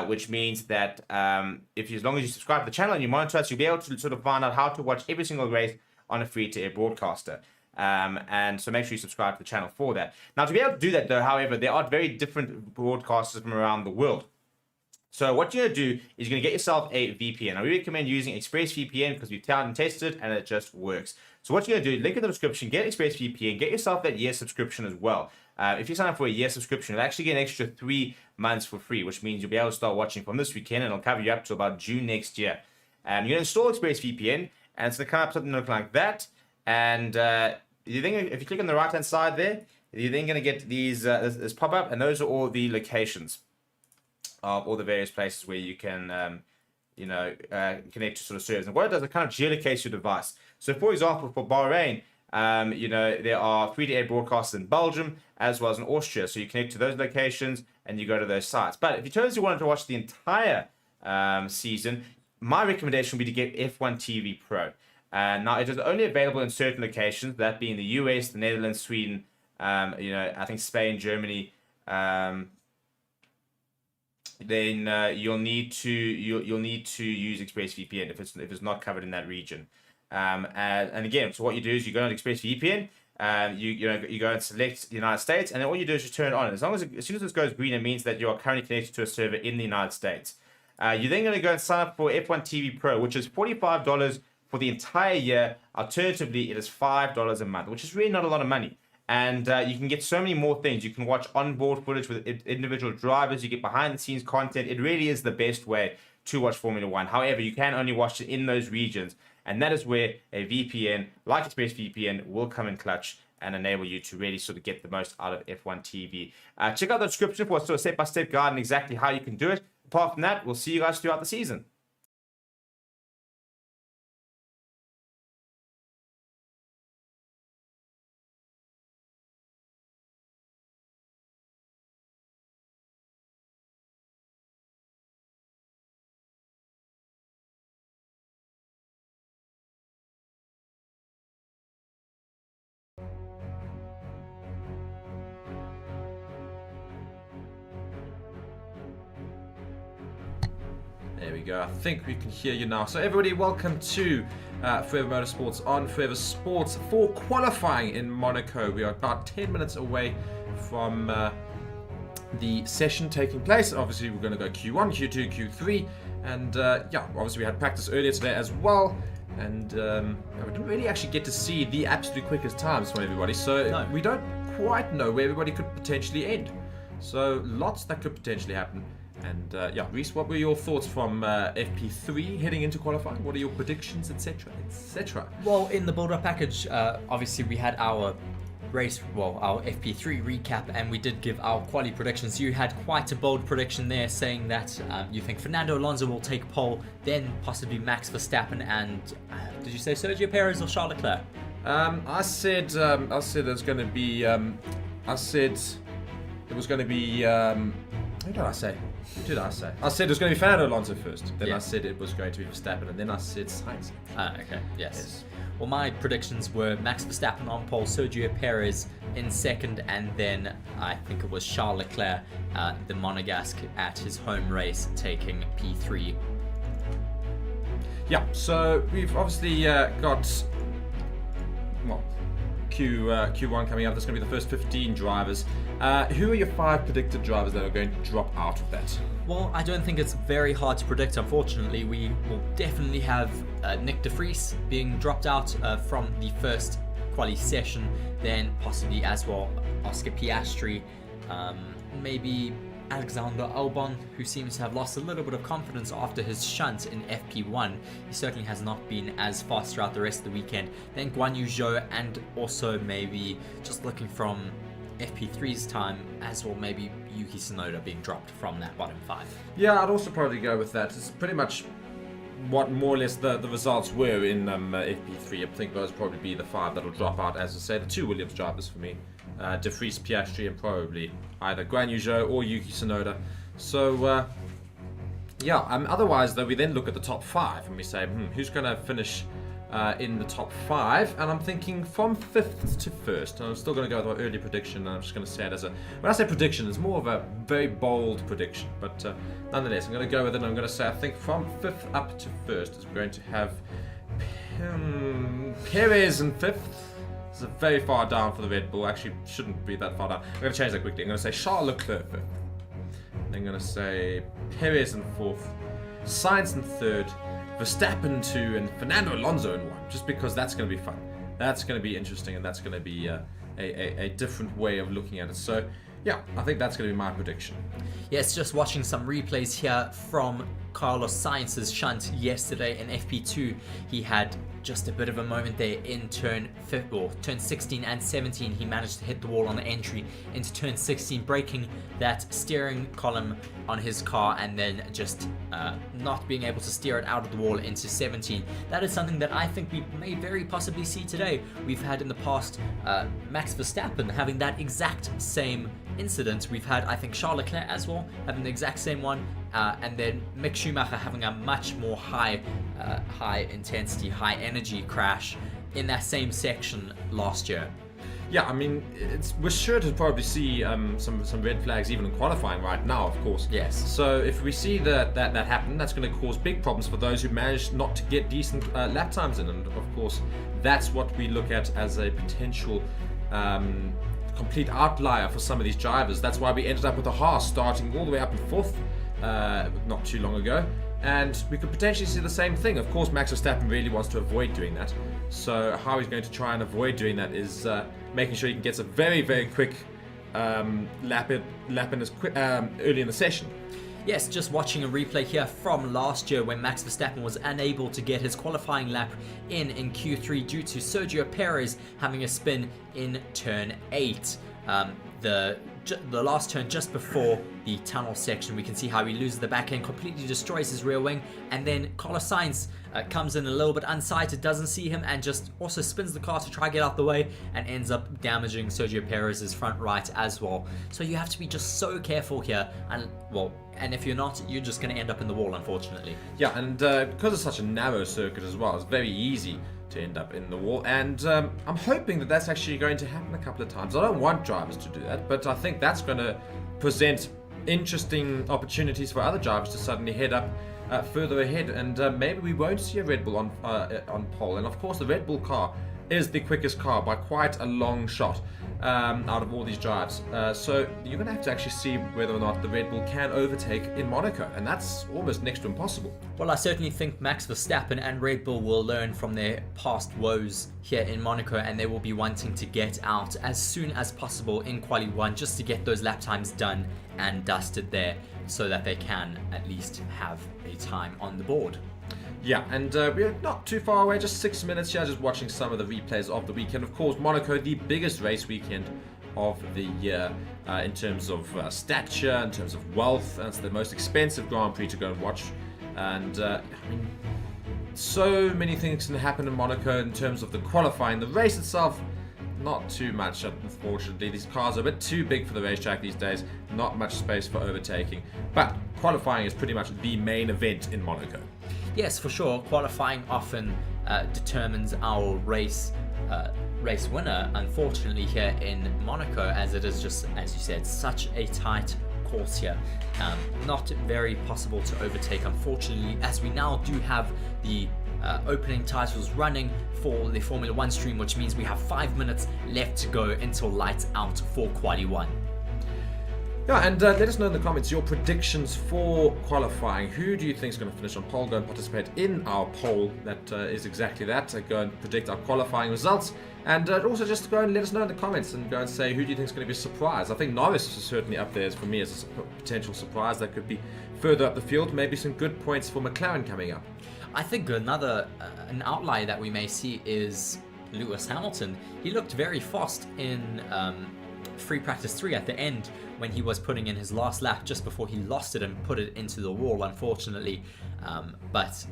Which means that as long as you subscribe to the channel and you monitor us, you'll be able to sort of find out how to watch every single race on a free-to-air broadcaster. And so make sure you subscribe to the channel for that. Now, to be able to do that, though, however, there are very different broadcasters from around the world. So what you're going to do is you're going to get yourself a VPN. I really recommend using ExpressVPN because we've tried and tested and it just works. So what you're going to do, link in the description, get ExpressVPN, get yourself that year subscription as well. If you sign up for a year subscription, you'll actually get an extra 3 months for free, which means you'll be able to start watching from this weekend and it'll cover you up to about June next year. You're going to install ExpressVPN and it's going to come up something like that. And you think if you click on the right hand side there, you're then going to get these this pop up, and those are all the locations of all the various places where you can connect to sort of servers. And what it does, it kind of geolocates your device. So for example, for Bahrain, There are free-to-air broadcasts in Belgium as well as in Austria. So you connect to those locations and you go to those sites. But if you totally wanted to watch the entire season, my recommendation would be to get F1 TV Pro. Now, it is only available in certain locations, that being the US, the Netherlands, Sweden, I think Spain, Germany. Then you'll need to use ExpressVPN if it's not covered in that region. And again, so what you do is you go on ExpressVPN, you go and select the United States, and then all you do is you turn it on. As soon as this goes green, it means that you are currently connected to a server in the United States. You're then going to go and sign up for F1 TV Pro, which is $45 for the entire year. Alternatively, it is $5 a month, which is really not a lot of money. And you can get so many more things. You can watch onboard footage with individual drivers. You get behind-the-scenes content. It really is the best way to watch Formula One. However, you can only watch it in those regions. And that is where a VPN, like ExpressVPN, will come in clutch and enable you to really sort of get the most out of F1 TV. Check out the description for a sort of step-by-step guide on exactly how you can do it. Apart from that, we'll see you guys throughout the season. There we go. I think we can hear you now. So everybody, welcome to Forever Motorsports on Forever Sports for qualifying in Monaco. We are about 10 minutes away from the session taking place. Obviously, we're going to go Q1, Q2, Q3. And obviously we had practice earlier today as well. And we didn't really actually get to see the absolute quickest times from everybody. So we don't quite know where everybody could potentially end. So lots that could potentially happen. And Reese, what were your thoughts from FP3 heading into qualifying? What are your predictions, etc., etc.? Well, in the build-up package, obviously we had our our FP3 recap, and we did give our quali predictions. You had quite a bold prediction there, saying that you think Fernando Alonso will take pole, then possibly Max Verstappen, and did you say Sergio Perez or Charles Leclerc? I said there's going to be. I said it was going to be. Who did I say? I said it was going to be Fernando Alonso first. Then I said it was going to be Verstappen, and then I said Sainz. Okay. Yes. Well, my predictions were Max Verstappen on pole, Sergio Perez in second, and then I think it was Charles Leclerc, the Monegasque, at his home race, taking P3. Yeah. So we've obviously got Q1 coming up. That's going to be the first 15 drivers. Who are your 5 predicted drivers that are going to drop out of that? Well, I don't think it's very hard to predict, unfortunately. We will definitely have Nick de Vries being dropped out from the first quali session, then possibly as well Oscar Piastri, maybe Alexander Albon, who seems to have lost a little bit of confidence after his shunt in FP1. He certainly has not been as fast throughout the rest of the weekend. Then Guan Yu Zhou, and also maybe just looking from FP3's time as well, maybe Yuki Tsunoda being dropped from that bottom 5. Yeah, I'd also probably go with that. It's pretty much what more or less the results were in FP3. I think those probably be the 5 that'll drop out. As I say, the 2 Williams drivers for me. De Vries, Piastri, and probably either Guan Yu Zhou or Yuki Tsunoda. So, otherwise, though, we then look at the top 5 and we say, who's going to finish in the top 5? And I'm thinking from 5th to 1st. And I'm still going to go with my early prediction. And I'm just going to say it as when I say prediction, it's more of a very bold prediction. But nonetheless, I'm going to go with it. And I'm going to say, I think from 5th up to 1st is we're going to have Perez in 5th. It's very far down for the Red Bull. Actually, shouldn't be that far down. I'm going to change that quickly. I'm going to say Charles Leclerc 5th. I'm going to say Perez in 4th. Sainz in 3rd. Verstappen 2, and Fernando Alonso in 1. Just because that's going to be fun. That's going to be interesting, and that's going to be a different way of looking at it. So, yeah, I think that's going to be my prediction. Yes, just watching some replays here from Carlos Sainz's shunt yesterday in FP2. He had just a bit of a moment there in turn 16 and 17. He managed to hit the wall on the entry into turn 16, breaking that steering column on his car, and then just not being able to steer it out of the wall into 17. That is something that I think we may very possibly see today. We've had in the past Max Verstappen having that exact same incident. We've had, I think, Charles Leclerc as well having the exact same one, and then Mick Schumacher having a much more high intensity, high energy crash in that same section last year. Yeah, I mean, we're sure to probably see some red flags even in qualifying right now, of course. Yes. So if we see that happen, that's going to cause big problems for those who manage not to get decent lap times in. And of course, that's what we look at as a potential complete outlier for some of these drivers. That's why we ended up with a Haas starting all the way up in fourth not too long ago. And we could potentially see the same thing. Of course, Max Verstappen really wants to avoid doing that. So how he's going to try and avoid doing that is making sure he gets a very, very quick lap in as quick early in the session. Yes, just watching a replay here from last year when Max Verstappen was unable to get his qualifying lap in Q3 due to Sergio Perez having a spin in turn 8. The last turn just before the tunnel section, we can see how he loses the back end, completely destroys his rear wing, and then Carlos Sainz comes in a little bit unsighted, doesn't see him, and just also spins the car to try get out the way and ends up damaging Sergio Perez's front right as well. So you have to be just so careful here, and if you're not, you're just going to end up in the wall, unfortunately. Yeah, and because it's such a narrow circuit as well, it's very easy to end up in the wall, and I'm hoping that that's actually going to happen a couple of times. I don't want drivers to do that, but I think that's going to present interesting opportunities for other drivers to suddenly head up further ahead, and maybe we won't see a Red Bull on pole. And of course, the Red Bull car is the quickest car by quite a long shot out of all these drives. So you're going to have to actually see whether or not the Red Bull can overtake in Monaco, and that's almost next to impossible. Well, I certainly think Max Verstappen and Red Bull will learn from their past woes here in Monaco, and they will be wanting to get out as soon as possible in Quali 1 just to get those lap times done and dusted there so that they can at least have a time on the board. Yeah, and we're not too far away, just 6 minutes here, just watching some of the replays of the weekend. Of course, Monaco, the biggest race weekend of the year in terms of stature, in terms of wealth, and it's the most expensive Grand Prix to go and watch. And I mean, so many things can happen in Monaco in terms of the qualifying. The race itself, not too much, unfortunately. These cars are a bit too big for the racetrack these days, not much space for overtaking. But qualifying is pretty much the main event in Monaco. Yes, for sure. Qualifying often determines our race winner, unfortunately, here in Monaco, as it is just, as you said, such a tight course here. Not very possible to overtake, unfortunately, as we now do have the opening titles running for the Formula 1 stream, which means we have 5 minutes left to go until lights out for Quali 1. Yeah, and let us know in the comments your predictions for qualifying. Who do you think is going to finish on pole? Go and participate in our poll. That is exactly that. Go and predict our qualifying results. And also just go and let us know in the comments and go and say who do you think is going to be a surprise. I think Norris is certainly up there for me as a potential surprise. That could be further up the field. Maybe some good points for McLaren coming up. I think another an outlier that we may see is Lewis Hamilton. He looked very fast in free practice 3 at the end when he was putting in his last lap just before he lost it and put it into the wall, unfortunately. But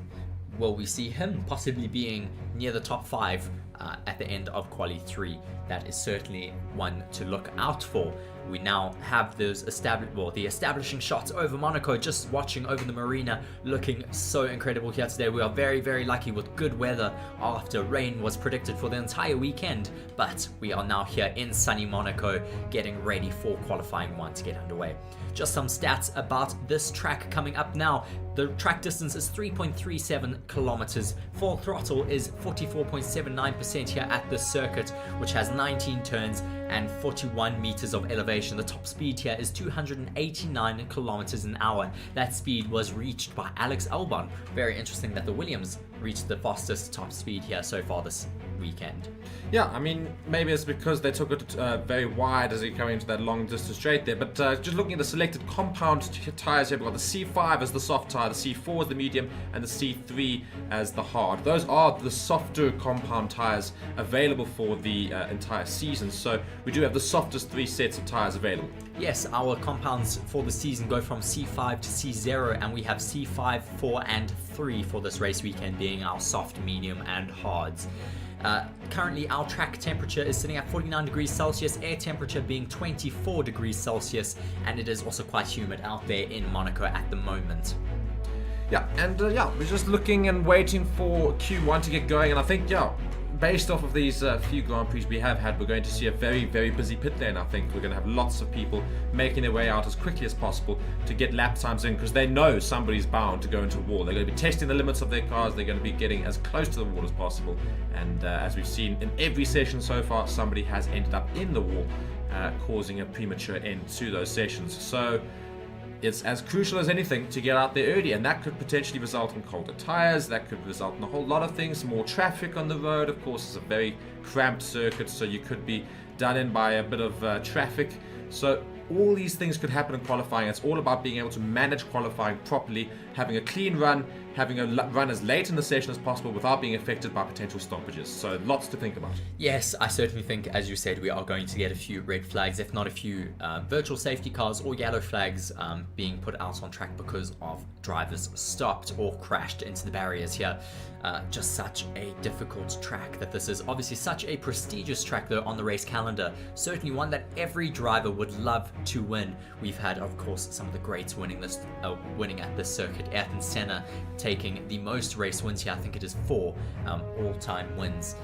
will we see him possibly being near the top 5 at the end of Quali 3? That is certainly one to look out for. We now have those the establishing shots over Monaco, just watching over the marina, looking so incredible here today. We are very, very lucky with good weather after rain was predicted for the entire weekend, but we are now here in sunny Monaco, getting ready for qualifying 1 to get underway. Just some stats about this track coming up now. The track distance is 3.37 kilometers. Full throttle is 44.79% here at this circuit, which has 19 turns and 41 meters of elevation. The top speed here is 289 kilometers an hour. That speed was reached by Alex Albon. Very interesting that the Williams reached the fastest top speed here so far this weekend. Yeah, I mean, maybe it's because they took it very wide as you come into that long distance straight there. But just looking at the selected compound tyres here, we've got the C5 as the soft tyre, the C4 as the medium, and the C3 as the hard. Those are the softer compound tyres available for the entire season. So we do have the softest 3 sets of tyres available. Yes, our compounds for the season go from C5 to C0, and we have C5, 4, and 3 for this race weekend, being our soft, medium, and hards. Currently, our track temperature is sitting at 49 degrees Celsius, air temperature being 24 degrees Celsius, and it is also quite humid out there in Monaco at the moment. Yeah, and we're just looking and waiting for Q1 to get going, and I think, based off of these few Grand Prix we have had, we're going to see a very, very busy pit lane. I think we're going to have lots of people making their way out as quickly as possible to get lap times in, because they know somebody's bound to go into a wall. They're going to be testing the limits of their cars. They're going to be getting as close to the wall as possible. And as we've seen in every session so far, somebody has ended up in the wall, causing a premature end to those sessions. So it's as crucial as anything to get out there early, and that could potentially result in colder tires. That could result in a whole lot of things, more traffic on the road. Of course, it's a very cramped circuit, so you could be done in by a bit of traffic. So all these things could happen in qualifying. It's all about being able to manage qualifying properly, having a clean run, having a run as late in the session as possible without being affected by potential stoppages. So lots to think about. Yes, I certainly think, as you said, we are going to get a few red flags, if not a few virtual safety cars or yellow flags being put out on track because of drivers stopped or crashed into the barriers here. Just such a difficult track that this is. Obviously such a prestigious track though on the race calendar. Certainly one that every driver would love to win. We've had, of course, some of the greats winning at this circuit. Ayrton Senna taking the most race wins here. I think it is 4 all-time wins.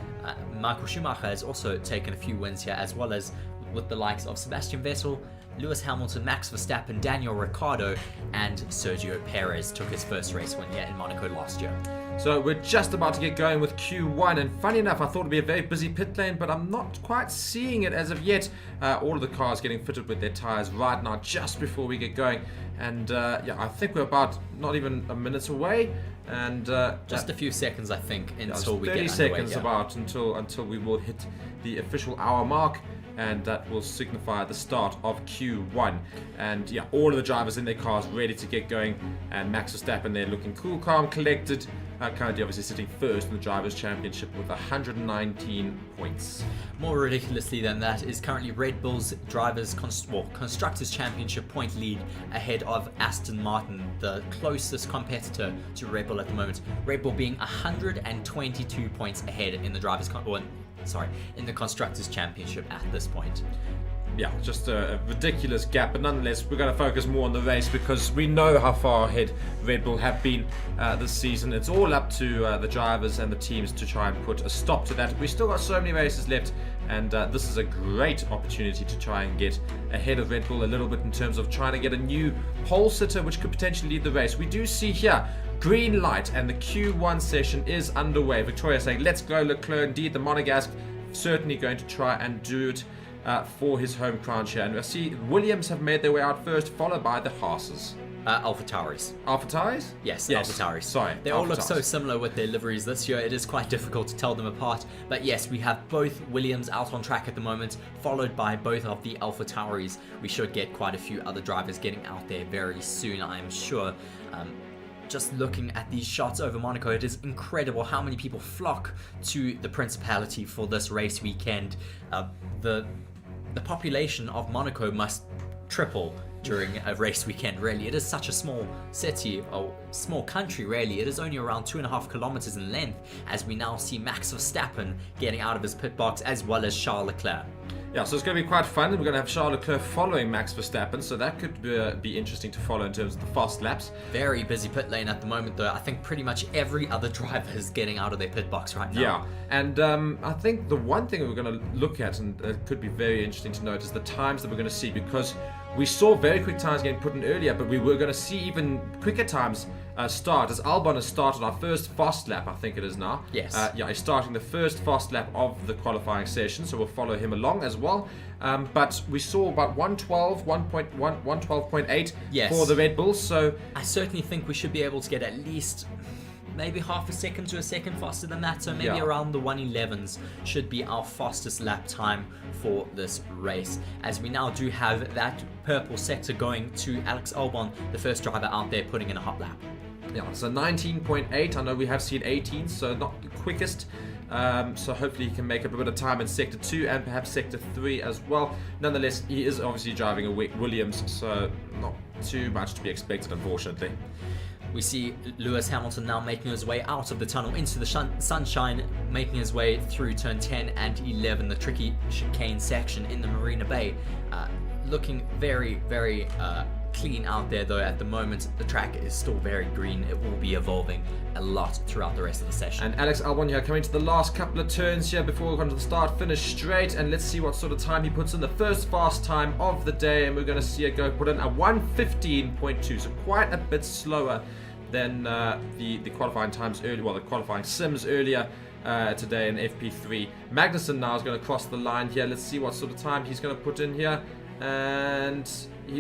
Michael Schumacher has also taken a few wins here, as well as with the likes of Sebastian Vettel, Lewis Hamilton, Max Verstappen, Daniel Ricciardo, and Sergio Perez took his first race win here in Monaco last year. So we're just about to get going with Q1, and funny enough, I thought it'd be a very busy pit lane, but I'm not quite seeing it as of yet. All of the cars getting fitted with their tires right now, just before we get going, and I think we're about not even a minute away, and just a few seconds, I think, until we get 30 underway. seconds about until we will hit the official hour mark. And that will signify the start of Q1. And all of the drivers in their cars ready to get going. And Max Verstappen there looking cool, calm, collected. Currently obviously sitting first in the Drivers' Championship with 119 points. More ridiculously than that is currently Red Bull's Constructors' Championship point lead ahead of Aston Martin, the closest competitor to Red Bull at the moment. Red Bull being 122 points ahead in the in the Constructors' Championship at this point. Yeah, just a ridiculous gap, but nonetheless, we're going to focus more on the race because we know how far ahead Red Bull have been this season. It's all up to the drivers and the teams to try and put a stop to that. We've still got so many races left, and this is a great opportunity to try and get ahead of Red Bull a little bit in terms of trying to get a new pole sitter, which could potentially lead the race. We do see here green light, and the Q1 session is underway. Victoria saying, let's go Leclerc. Indeed, the Monegasque certainly going to try and do it for his home crown share. And I see Williams have made their way out first, followed by the Haas's. AlphaTauris. AlphaTauris? Yes, AlphaTauris. Sorry. They all look so similar with their liveries this year, it is quite difficult to tell them apart. But yes, we have both Williams out on track at the moment, followed by both of the AlphaTauris. We should get quite a few other drivers getting out there very soon, I'm sure. Just looking at these shots over Monaco, it is incredible how many people flock to the Principality for this race weekend. The population of Monaco must triple during a race weekend, really. It is such a small city, or small country, really. It is only around 2.5 kilometers in length, as we now see Max Verstappen getting out of his pit box, as well as Charles Leclerc. Yeah, so it's going to be quite fun. We're going to have Charles Leclerc following Max Verstappen, so that could be interesting to follow in terms of the fast laps. Very busy pit lane at the moment, though. I think pretty much every other driver is getting out of their pit box right now. Yeah, and I think the one thing we're going to look at, and it could be very interesting to note, is the times that we're going to see, because we saw very quick times getting put in earlier, but we were going to see even quicker times start, as Albon has started our first fast lap, I think it is now. Yes. He's starting the first fast lap of the qualifying session, so we'll follow him along as well. But we saw about 112.8 Yes. for the Red Bulls, so I certainly think we should be able to get at least maybe half a second to a second faster than that. So maybe Yeah. around the 111s should be our fastest lap time for this race. As we now do have that purple sector going to Alex Albon, the first driver out there putting in a hot lap. Yeah, so 19.8. I know we have seen 18, so not the quickest. So hopefully he can make up a bit of time in Sector 2 and perhaps Sector 3 as well. Nonetheless, he is obviously driving a Williams, so not too much to be expected, unfortunately. We see Lewis Hamilton now making his way out of the tunnel into the sunshine, making his way through turn 10 and 11, the tricky chicane section in the Marina Bay. Looking very, very clean out there though at the moment. The track is still very green. It will be evolving a lot throughout the rest of the session. And Alex Albon here coming to the last couple of turns here before we go to the start finish straight, and let's see what sort of time he puts in. The first fast time of the day, and we're going to see it go put in a 1:15.2, so quite a bit slower than the qualifying times earlier, well, the qualifying sims earlier today in FP3. Magnussen now is going to cross the line here. Let's see what sort of time he's going to put in here. And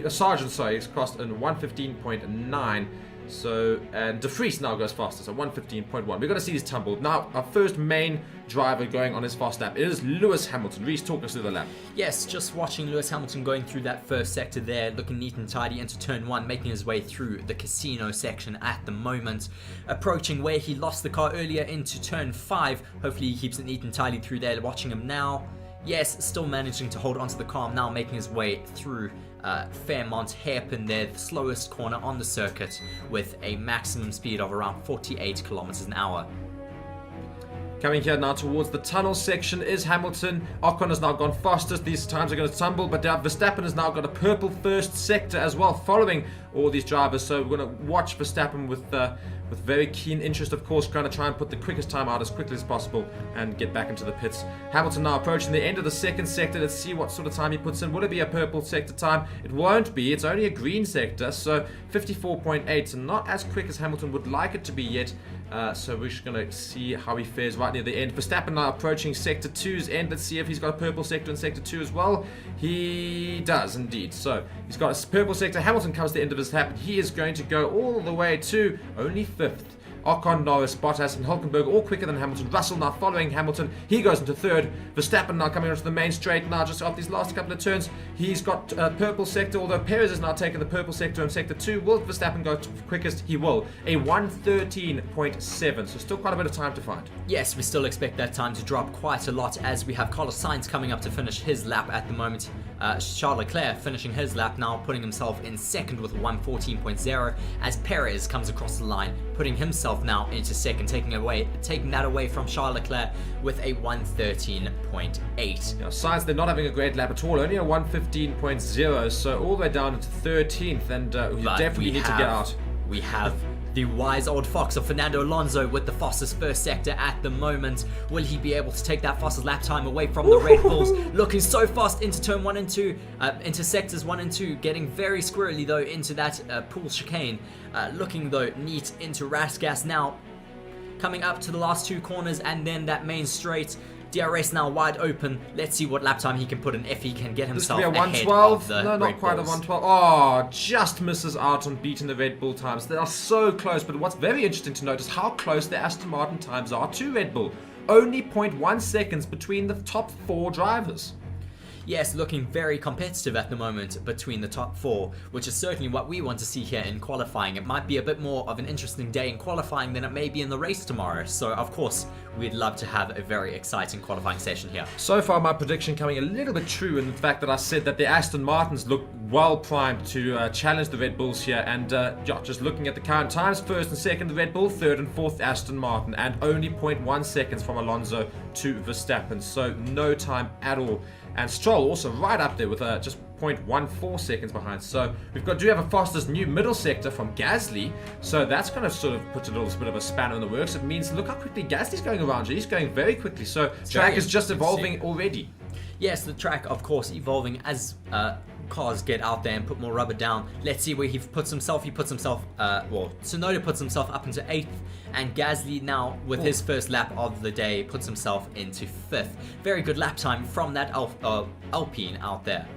Sargent, sorry, he's crossed in 1:15.9. So, and De Vries now goes faster, so 1:15.1. We're going to see this tumble. Now, our first main driver going on his fast lap is Lewis Hamilton. Reece, talk us through the lap. Yes, just watching Lewis Hamilton going through that first sector there, looking neat and tidy into turn 1, making his way through the casino section at the moment. Approaching where he lost the car earlier into turn 5. Hopefully he keeps it neat and tidy through there. Watching him now. Yes, still managing to hold onto the car, now making his way through Fairmont hairpin there, the slowest corner on the circuit with a maximum speed of around 48 kilometers an hour. Coming here now towards the tunnel section is Hamilton. Ocon has now gone fastest. These times are going to tumble, but Verstappen has now got a purple first sector as well, following all these drivers. So we're going to watch Verstappen with very keen interest, of course, trying to try and put the quickest time out as quickly as possible and get back into the pits. Hamilton now approaching the end of the second sector. Let's see what sort of time he puts in. Will it be a purple sector time? It won't be. It's only a green sector, so 54.8, so not as quick as Hamilton would like it to be yet. So we're just going to see how he fares right near the end. Verstappen now approaching Sector 2's end. Let's see if he's got a purple sector in Sector 2 as well. He does indeed. So he's got a purple sector. Hamilton comes to the end of his lap. He is going to go all the way to only 5th. Ocon, Norris, Bottas and Hülkenberg all quicker than Hamilton. Russell now following Hamilton. He goes into 3rd. Verstappen now coming onto the main straight now just off these last couple of turns. He's got a purple sector, although Perez is now taking the purple sector in Sector 2. Will Verstappen go quickest? He will. A 1:13.7, so still quite a bit of time to find. Yes, we still expect that time to drop quite a lot as we have Carlos Sainz coming up to finish his lap at the moment. Charles Leclerc finishing his lap now, putting himself in 2nd with 1:14.0 as Perez comes across the line, putting himself now into 2nd, taking that away from Charles Leclerc with a 1:13.8. Now, Sainz, they're not having a great lap at all, only a 1:15.0, so all the way down into 13th, and we definitely need to get out. We have the wise old fox of Fernando Alonso with the fastest first sector at the moment. Will he be able to take that fastest lap time away from the Red Bulls? Looking so fast into turn 1 and 2, into sectors 1 and 2, getting very squirrely though into that pool chicane. Looking though neat into Rasgas now, coming up to the last 2 corners and then that main straight. DRS now wide open. Let's see what lap time he can put in if he can get himself ahead ahead of the No, not Red quite Bulls. a 1:12. Oh, just misses out on beating the Red Bull times. They are so close, but what's very interesting to note is how close the Aston Martin times are to Red Bull. Only 0.1 seconds between the top 4 drivers. Yes, looking very competitive at the moment between the top 4, which is certainly what we want to see here in qualifying. It might be a bit more of an interesting day in qualifying than it may be in the race tomorrow. So, of course, we'd love to have a very exciting qualifying session here. So far, my prediction coming a little bit true in the fact that I said that the Aston Martins look well primed to challenge the Red Bulls here. And just looking at the current times, 1st and 2nd the Red Bull, 3rd and 4th Aston Martin, and only 0.1 seconds from Alonso to Verstappen. So no time at all. And Stroll also right up there with just 0.14 seconds behind. So we do have a fastest new middle sector from Gasly. So that's going to sort of put a little bit of a spanner in the works. It means look how quickly Gasly's going around you. He's going very quickly. So track is just evolving already. Yes, the track, of course, evolving as cars get out there and put more rubber down. Let's see where he puts himself. Tsunoda puts himself up into 8th, and Gasly now, with his first lap of the day, puts himself into 5th. Very good lap time from that Alpine out there.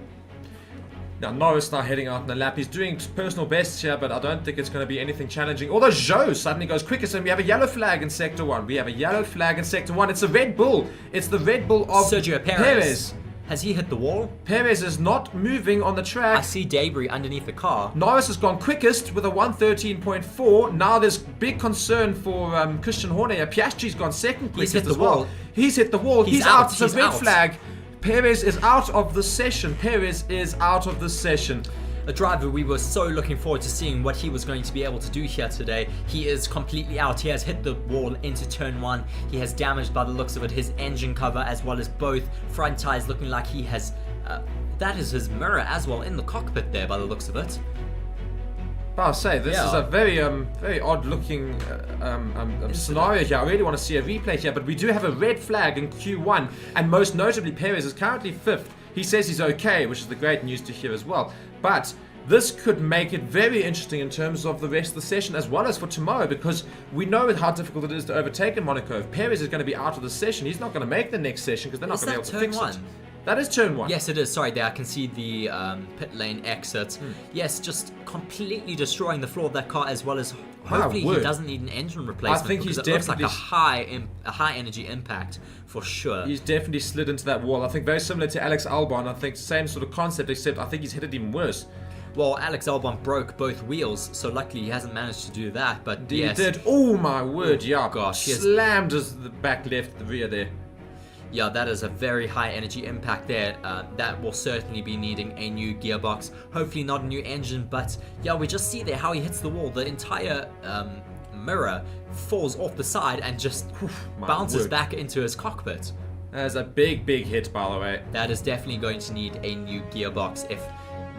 Now Norris now heading out in the lap. He's doing personal bests here, but I don't think it's going to be anything challenging. Although Zhou suddenly goes quickest, and we have a yellow flag in Sector 1. We have a yellow flag in Sector 1. It's a Red Bull. It's the Red Bull of Sergio Perez. Has he hit the wall? Perez is not moving on the track. I see debris underneath the car. Norris has gone quickest with a 1:13.4. Now there's big concern for Christian Horner. Piastri's gone second quickest hit the as well. wall. He's hit the wall. He's out. out. It's a He's red out. flag. Perez is out of the session. Perez is out of the session. A driver we were so looking forward to seeing what he was going to be able to do here today. He is completely out. He has hit the wall into turn 1. He has damaged, by the looks of it, his engine cover as well as both front tires, looking like he has... that is his mirror as well in the cockpit there, by the looks of it. I'll say, this is a very odd looking scenario here. I really want to see a replay here, but we do have a red flag in Q1, and most notably Perez is currently 5th. He says he's okay, which is the great news to hear as well. But this could make it very interesting in terms of the rest of the session as well as for tomorrow, because we know how difficult it is to overtake in Monaco. If Perez is going to be out of the session, he's not going to make the next session because they're not going to be able to fix it. That is turn 1. Yes, it is. Sorry, there I can see the pit lane exit. Yes, just completely destroying the floor of that car, as well as hopefully he doesn't need an engine replacement. I think because he's it looks like definitely a high energy impact for sure. He's definitely slid into that wall. I think very similar to Alex Albon. I think same sort of concept, except I think he's hit it even worse. Well, Alex Albon broke both wheels, so luckily he hasn't managed to do that. But He yes, did. Oh my word! Yeah, gosh, yes. Slammed as the back left, the rear there. yeah, that is a very high energy impact there. That will certainly be needing a new gearbox. Hopefully not a new engine, but yeah, we just see there how he hits the wall. The entire mirror falls off the side and just bounces back into his cockpit. That's a big hit, by the way. That is definitely going to need a new gearbox. If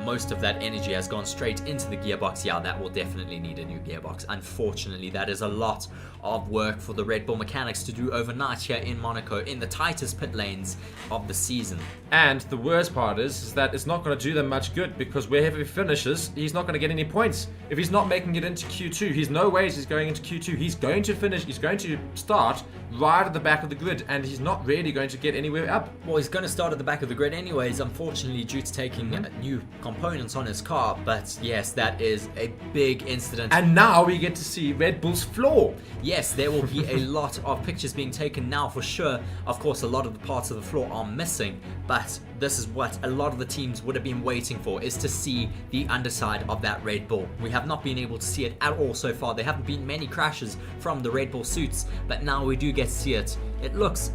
most of that energy has gone straight into the gearbox, yeah, that will definitely need a new gearbox. Unfortunately, that is a lot of work for the Red Bull mechanics to do overnight here in Monaco, in the tightest pit lanes of the season. And the worst part is that it's not going to do them much good, because wherever he finishes, he's not going to get any points. If he's not making it into Q2, he's no ways he's going into Q2. He's going to finish, he's going to start right at the back of the grid, and he's not really going to get anywhere up. Well, he's going to start at the back of the grid anyways, unfortunately, due to taking new components on his car. But yes, that is a big incident. And now we get to see Red Bull's floor. Yes, there will be a lot of pictures being taken now for sure. Of course, a lot of the parts of the floor are missing, but this is what a lot of the teams would have been waiting for, is to see the underside of that Red Bull. We have not been able to see it at all so far. There haven't been many crashes from the Red Bull suits, but now we do get to see it. It looks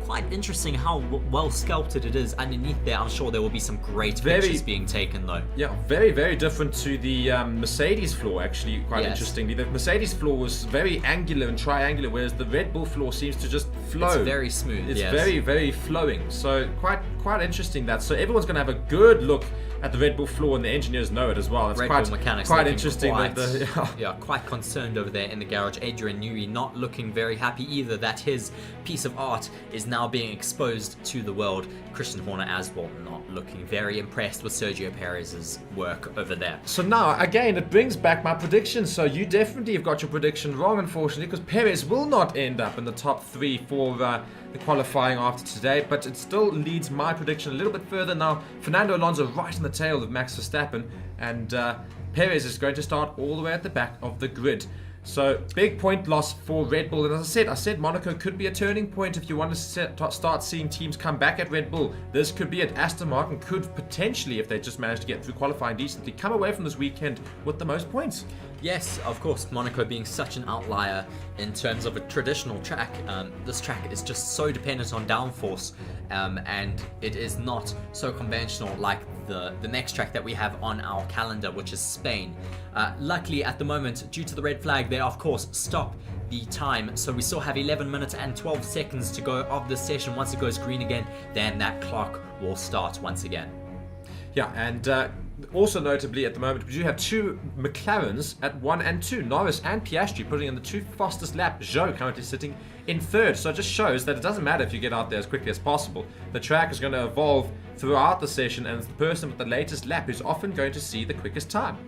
quite interesting how well sculpted it is underneath there. I'm sure there will be some great pictures being taken though. Yeah, very different to the Mercedes floor, actually, quite interestingly. The Mercedes floor was very angular and triangular, whereas the Red Bull floor seems to just flow. It's very smooth. It's very flowing. So quite interesting that. So everyone's going to have a good look at the Red Bull floor, and the engineers know it as well. It's Red quite Bull mechanics quite interesting. Quite concerned over there in the garage. Adrian Newey not looking very happy either that his piece of art is now being exposed to the world. Christian Horner as well not looking very impressed with Sergio Perez's work over there. So now, again, it brings back my prediction. So you definitely have got your prediction wrong, unfortunately, because Perez will not end up in the top 3 for the qualifying after today, but it still leads my prediction a little bit further. Now, Fernando Alonso right in the tail of Max Verstappen, and Perez is going to start all the way at the back of the grid. So, big point loss for Red Bull. And as I said Monaco could be a turning point if you want to start seeing teams come back at Red Bull. This could be it. Aston Martin could potentially, if they just manage to get through qualifying decently, come away from this weekend with the most points. Yes, of course, Monaco being such an outlier in terms of a traditional track. This track is just so dependent on downforce, and it is not so conventional like the next track that we have on our calendar, which is Spain. Luckily, at the moment, due to the red flag, they of course stop the time, so we still have 11 minutes and 12 seconds to go of this session. Once it goes green again, then that clock will start once again. Yeah, and also notably at the moment, we do have 2 McLarens at 1 and 2. Norris and Piastri putting in the 2 fastest lap. Zhou currently sitting in 3rd. So it just shows that it doesn't matter if you get out there as quickly as possible. The track is going to evolve throughout the session, and it's the person with the latest lap who's often going to see the quickest time.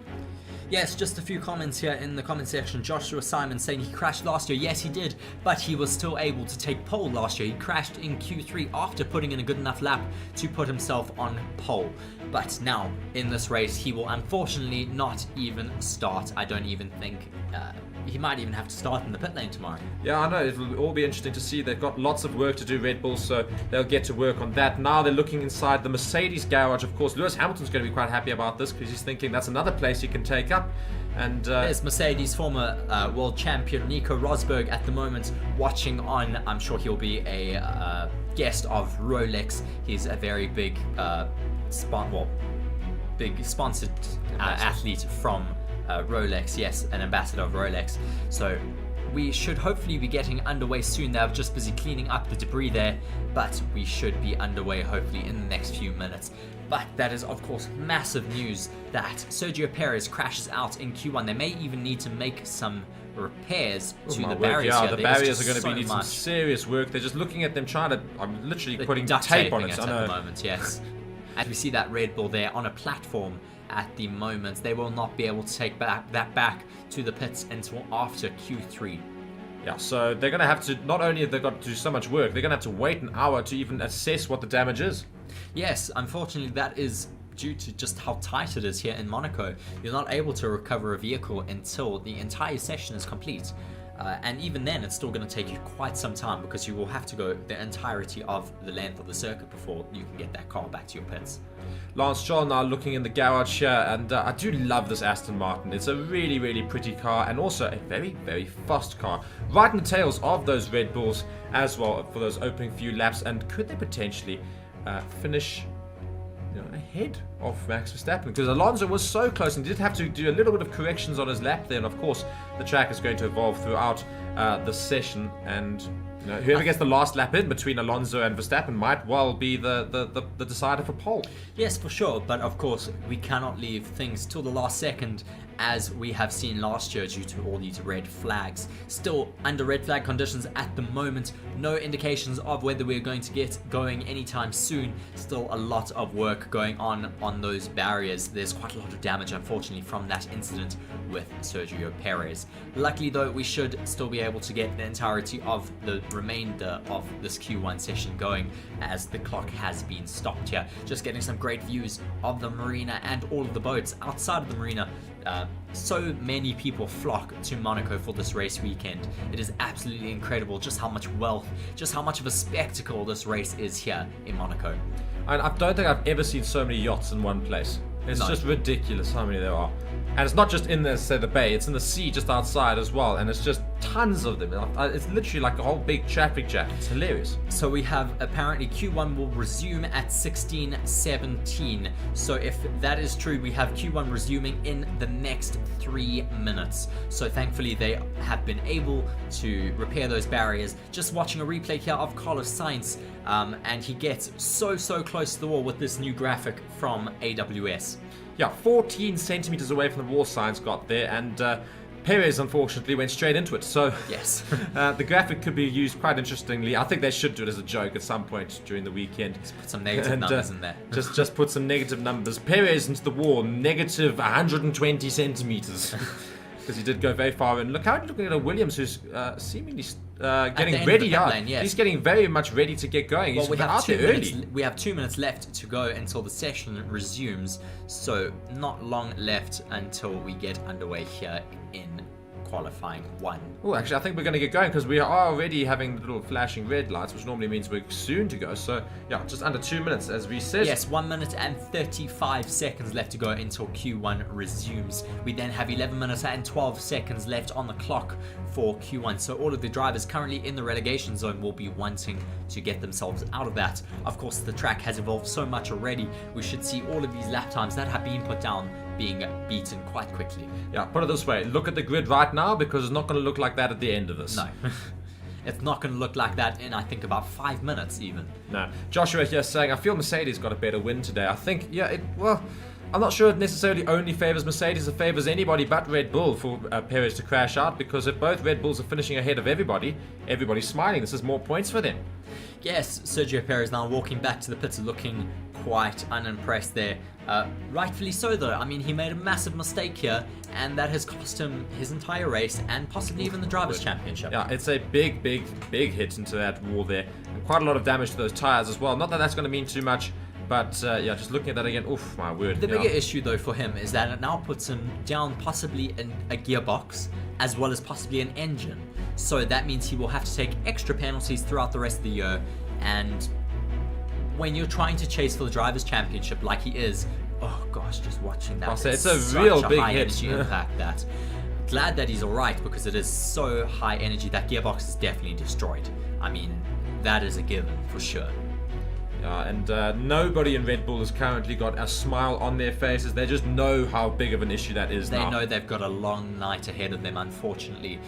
Yes, just a few comments here in the comment section. Joshua Simon saying he crashed last year. Yes, he did, but he was still able to take pole last year. He crashed in Q3 after putting in a good enough lap to put himself on pole. But now, in this race, he will unfortunately not even start. I don't even think... he might even have to start in the pit lane tomorrow. Yeah, I know. It'll all be interesting to see. They've got lots of work to do, Red Bull, so they'll get to work on that. Now they're looking inside the Mercedes garage. Of course, Lewis Hamilton's going to be quite happy about this because he's thinking that's another place he can take up. And there's Mercedes former world champion Nico Rosberg at the moment watching on. I'm sure he'll be a guest of Rolex. He's a very big, big sponsored athlete from Rolex, yes, an ambassador of Rolex. So we should hopefully be getting underway soon. They're just busy cleaning up the debris there, but we should be underway hopefully in the next few minutes. But that is of course massive news that Sergio Perez crashes out in Q1. They may even need to make some repairs to the barriers. Yeah, here. the There is barriers just are going to so be needing some much. serious work. They're just looking at them trying to... I'm literally They're putting duct tape on taping it. I at know. the moment, yes. And we see that Red Bull there on a platform at the moment. They will not be able to take that back to the pits until after Q3. Yeah, so they're going to have to... Not only have they got to do so much work, they're going to have to wait an hour to even assess what the damage is. Yes, unfortunately that is due to just how tight it is here in Monaco. You're not able to recover a vehicle until the entire session is complete. And even then, it's still going to take you quite some time because you will have to go the entirety of the length of the circuit before you can get that car back to your pits. Lance Stroll now looking in the garage here, and I do love this Aston Martin. It's a really, really pretty car and also a very, very fast car. Right in the tails of those Red Bulls as well for those opening few laps, and could they potentially finish ahead of Max Verstappen, because Alonso was so close and did have to do a little bit of corrections on his lap there. And of course the track is going to evolve throughout the session, and whoever gets the last lap in between Alonso and Verstappen might well be the decider for pole. Yes, for sure, but of course we cannot leave things till the last second, as we have seen last year due to all these red flags. Still under red flag conditions at the moment, no indications of whether we're going to get going anytime soon. Still a lot of work going on those barriers. There's quite a lot of damage unfortunately from that incident with Sergio Perez. Luckily though, we should still be able to get the entirety of the remainder of this Q1 session going, as the clock has been stopped here. Just getting some great views of the marina and all of the boats outside of the marina. So many people flock to Monaco for this race weekend. It is absolutely incredible just how much wealth, just how much of a spectacle this race is here in Monaco. And I don't think I've ever seen so many yachts in one place. It's just ridiculous how many there are. And it's not just in the bay, it's in the sea just outside as well, and it's just tons of them. It's literally like a whole big traffic jam. It's hilarious. So we have apparently Q1 will resume at 16:17. So if that is true, we have Q1 resuming in the next 3 minutes. So thankfully they have been able to repair those barriers. Just watching a replay here of Carlos Sainz, and he gets so close to the wall with this new graphic from AWS. Yeah, 14 centimeters away from the wall Sainz got there, and Perez unfortunately went straight into it. So yes, the graphic could be used quite interestingly. I think they should do it as a joke at some point during the weekend. Just put some negative numbers in there. just put some negative numbers. Perez into the wall, negative 120 centimeters. Because he did go very far in. Look, how are you looking at a Williams who's seemingly getting ready? Yes. He's getting very much ready to get going. Well, He's out there early. We have 2 minutes left to go until the session resumes, so not long left until we get underway here in qualifying 1. Oh, actually, I think we're going to get going because we are already having little flashing red lights, which normally means we're soon to go. So, yeah, just under 2 minutes, as we said. Yes, 1 minute and 35 seconds left to go until Q1 resumes. We then have 11 minutes and 12 seconds left on the clock for Q1. So all of the drivers currently in the relegation zone will be wanting to get themselves out of that. Of course, the track has evolved so much already. We should see all of these lap times that have been put down being beaten quite quickly. Yeah, put it this way. Look at the grid right now, because it's not going to look like that at the end of this. No. It's not going to look like that in, I think, about 5 minutes even. No. Joshua here saying, I feel Mercedes got a better win today. I think, well, I'm not sure it necessarily only favours Mercedes. It favours anybody but Red Bull for Perez to crash out, because if both Red Bulls are finishing ahead of everybody's smiling. This is more points for them. Yes, Sergio Perez now walking back to the pits looking quite unimpressed there. Rightfully so, though. I mean, he made a massive mistake here, and that has cost him his entire race and possibly even the Drivers' Championship. Yeah, it's a big hit into that wall there. And quite a lot of damage to those tyres as well. Not that that's going to mean too much, but yeah, just looking at that again, oof, my word. The bigger issue, though, for him is that it now puts him down possibly in a gearbox as well as possibly an engine. So that means he will have to take extra penalties throughout the rest of the year. And when you're trying to chase for the Drivers' Championship like he is, oh gosh, just watching that. It's a real big high hit. Energy impact that. Glad that he's alright because it is so high energy. That gearbox is definitely destroyed. I mean, that is a given for sure. Yeah, and nobody in Red Bull has currently got a smile on their faces. They just know how big of an issue that is now. They know they've got a long night ahead of them, unfortunately.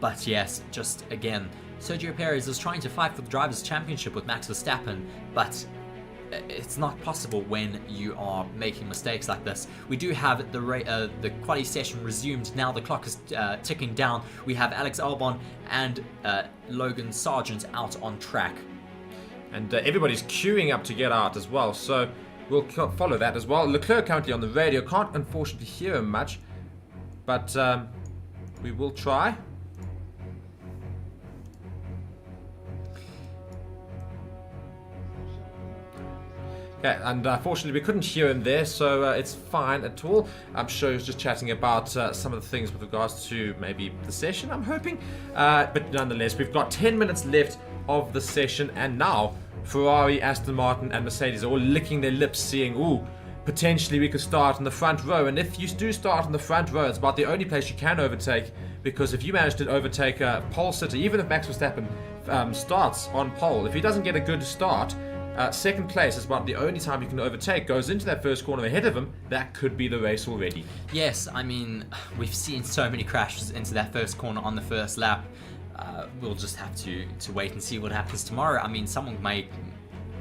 But yes, just again, Sergio Perez is trying to fight for the Drivers' Championship with Max Verstappen, but it's not possible when you are making mistakes like this. We do have the quali session resumed. Now the clock is ticking down. We have Alex Albon and Logan Sargent out on track. And everybody's queuing up to get out as well, so we'll follow that as well. Leclerc currently on the radio. Can't unfortunately hear him much, but we will try. Okay, and unfortunately we couldn't hear him there, so it's fine at all. I'm sure he was just chatting about some of the things with regards to maybe the session, I'm hoping. But nonetheless, we've got 10 minutes left of the session, and now Ferrari, Aston Martin and Mercedes are all licking their lips, seeing, ooh, potentially we could start in the front row. And if you do start in the front row, it's about the only place you can overtake, because if you manage to overtake a pole sitter, even if Max Verstappen starts on pole, if he doesn't get a good start, second place is about the only time you can overtake, goes into that first corner ahead of him, that could be the race already. Yes, I mean, we've seen so many crashes into that first corner on the first lap. We'll just have to wait and see what happens tomorrow. I mean, someone may...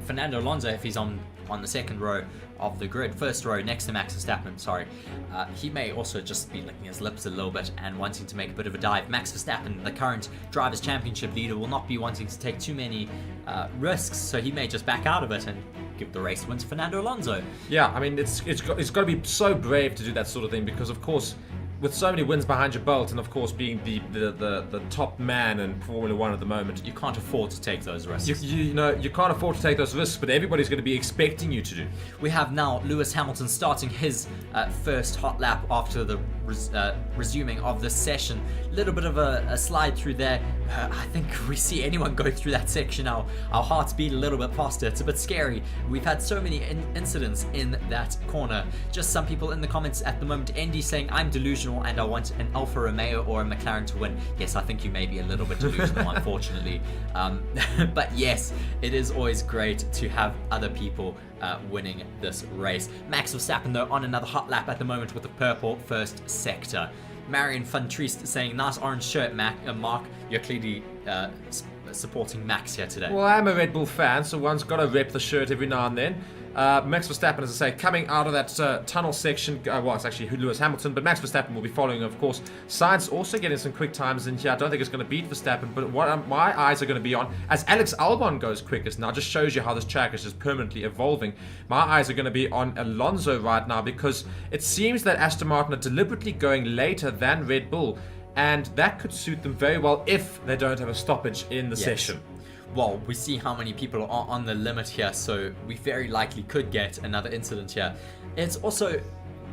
Fernando Alonso, if he's on the second row of the grid, first row next to Max Verstappen, sorry, he may also just be licking his lips a little bit and wanting to make a bit of a dive. Max Verstappen, the current Drivers' Championship leader, will not be wanting to take too many risks, so he may just back out of it and give the race win to Fernando Alonso. Yeah, I mean, it's got to be so brave to do that sort of thing, because of course, with so many wins behind your belt, and of course being the top man in Formula 1 at the moment, you can't afford to take those risks. You know, you can't afford to take those risks, but everybody's going to be expecting you to do. We have now Lewis Hamilton starting his first hot lap after the resuming of this session. Little bit of a slide through there. I think if we see anyone go through that section, our hearts beat a little bit faster. It's a bit scary. We've had so many incidents in that corner. Just some people in the comments at the moment. Andy saying, I'm delusional and I want an Alfa Romeo or a McLaren to win. Yes, I think you may be a little bit delusional, unfortunately. But yes, it is always great to have other people winning this race. Max Verstappen, though, on another hot lap at the moment with the purple first sector. Marion Funtrist saying, nice orange shirt, Mark. You're clearly supporting Max here today. Well, I'm a Red Bull fan, so one's got to rep the shirt every now and then. Max Verstappen, as I say, coming out of that tunnel section. Well, it's actually Lewis Hamilton, but Max Verstappen will be following, of course. Sainz also getting some quick times in here. I don't think it's going to beat Verstappen, but what my eyes are going to be on, as Alex Albon goes quickest now, just shows you how this track is just permanently evolving. My eyes are going to be on Alonso right now, because it seems that Aston Martin are deliberately going later than Red Bull, and that could suit them very well if they don't have a stoppage in the session. Well, we see how many people are on the limit here, so we very likely could get another incident here. It's also,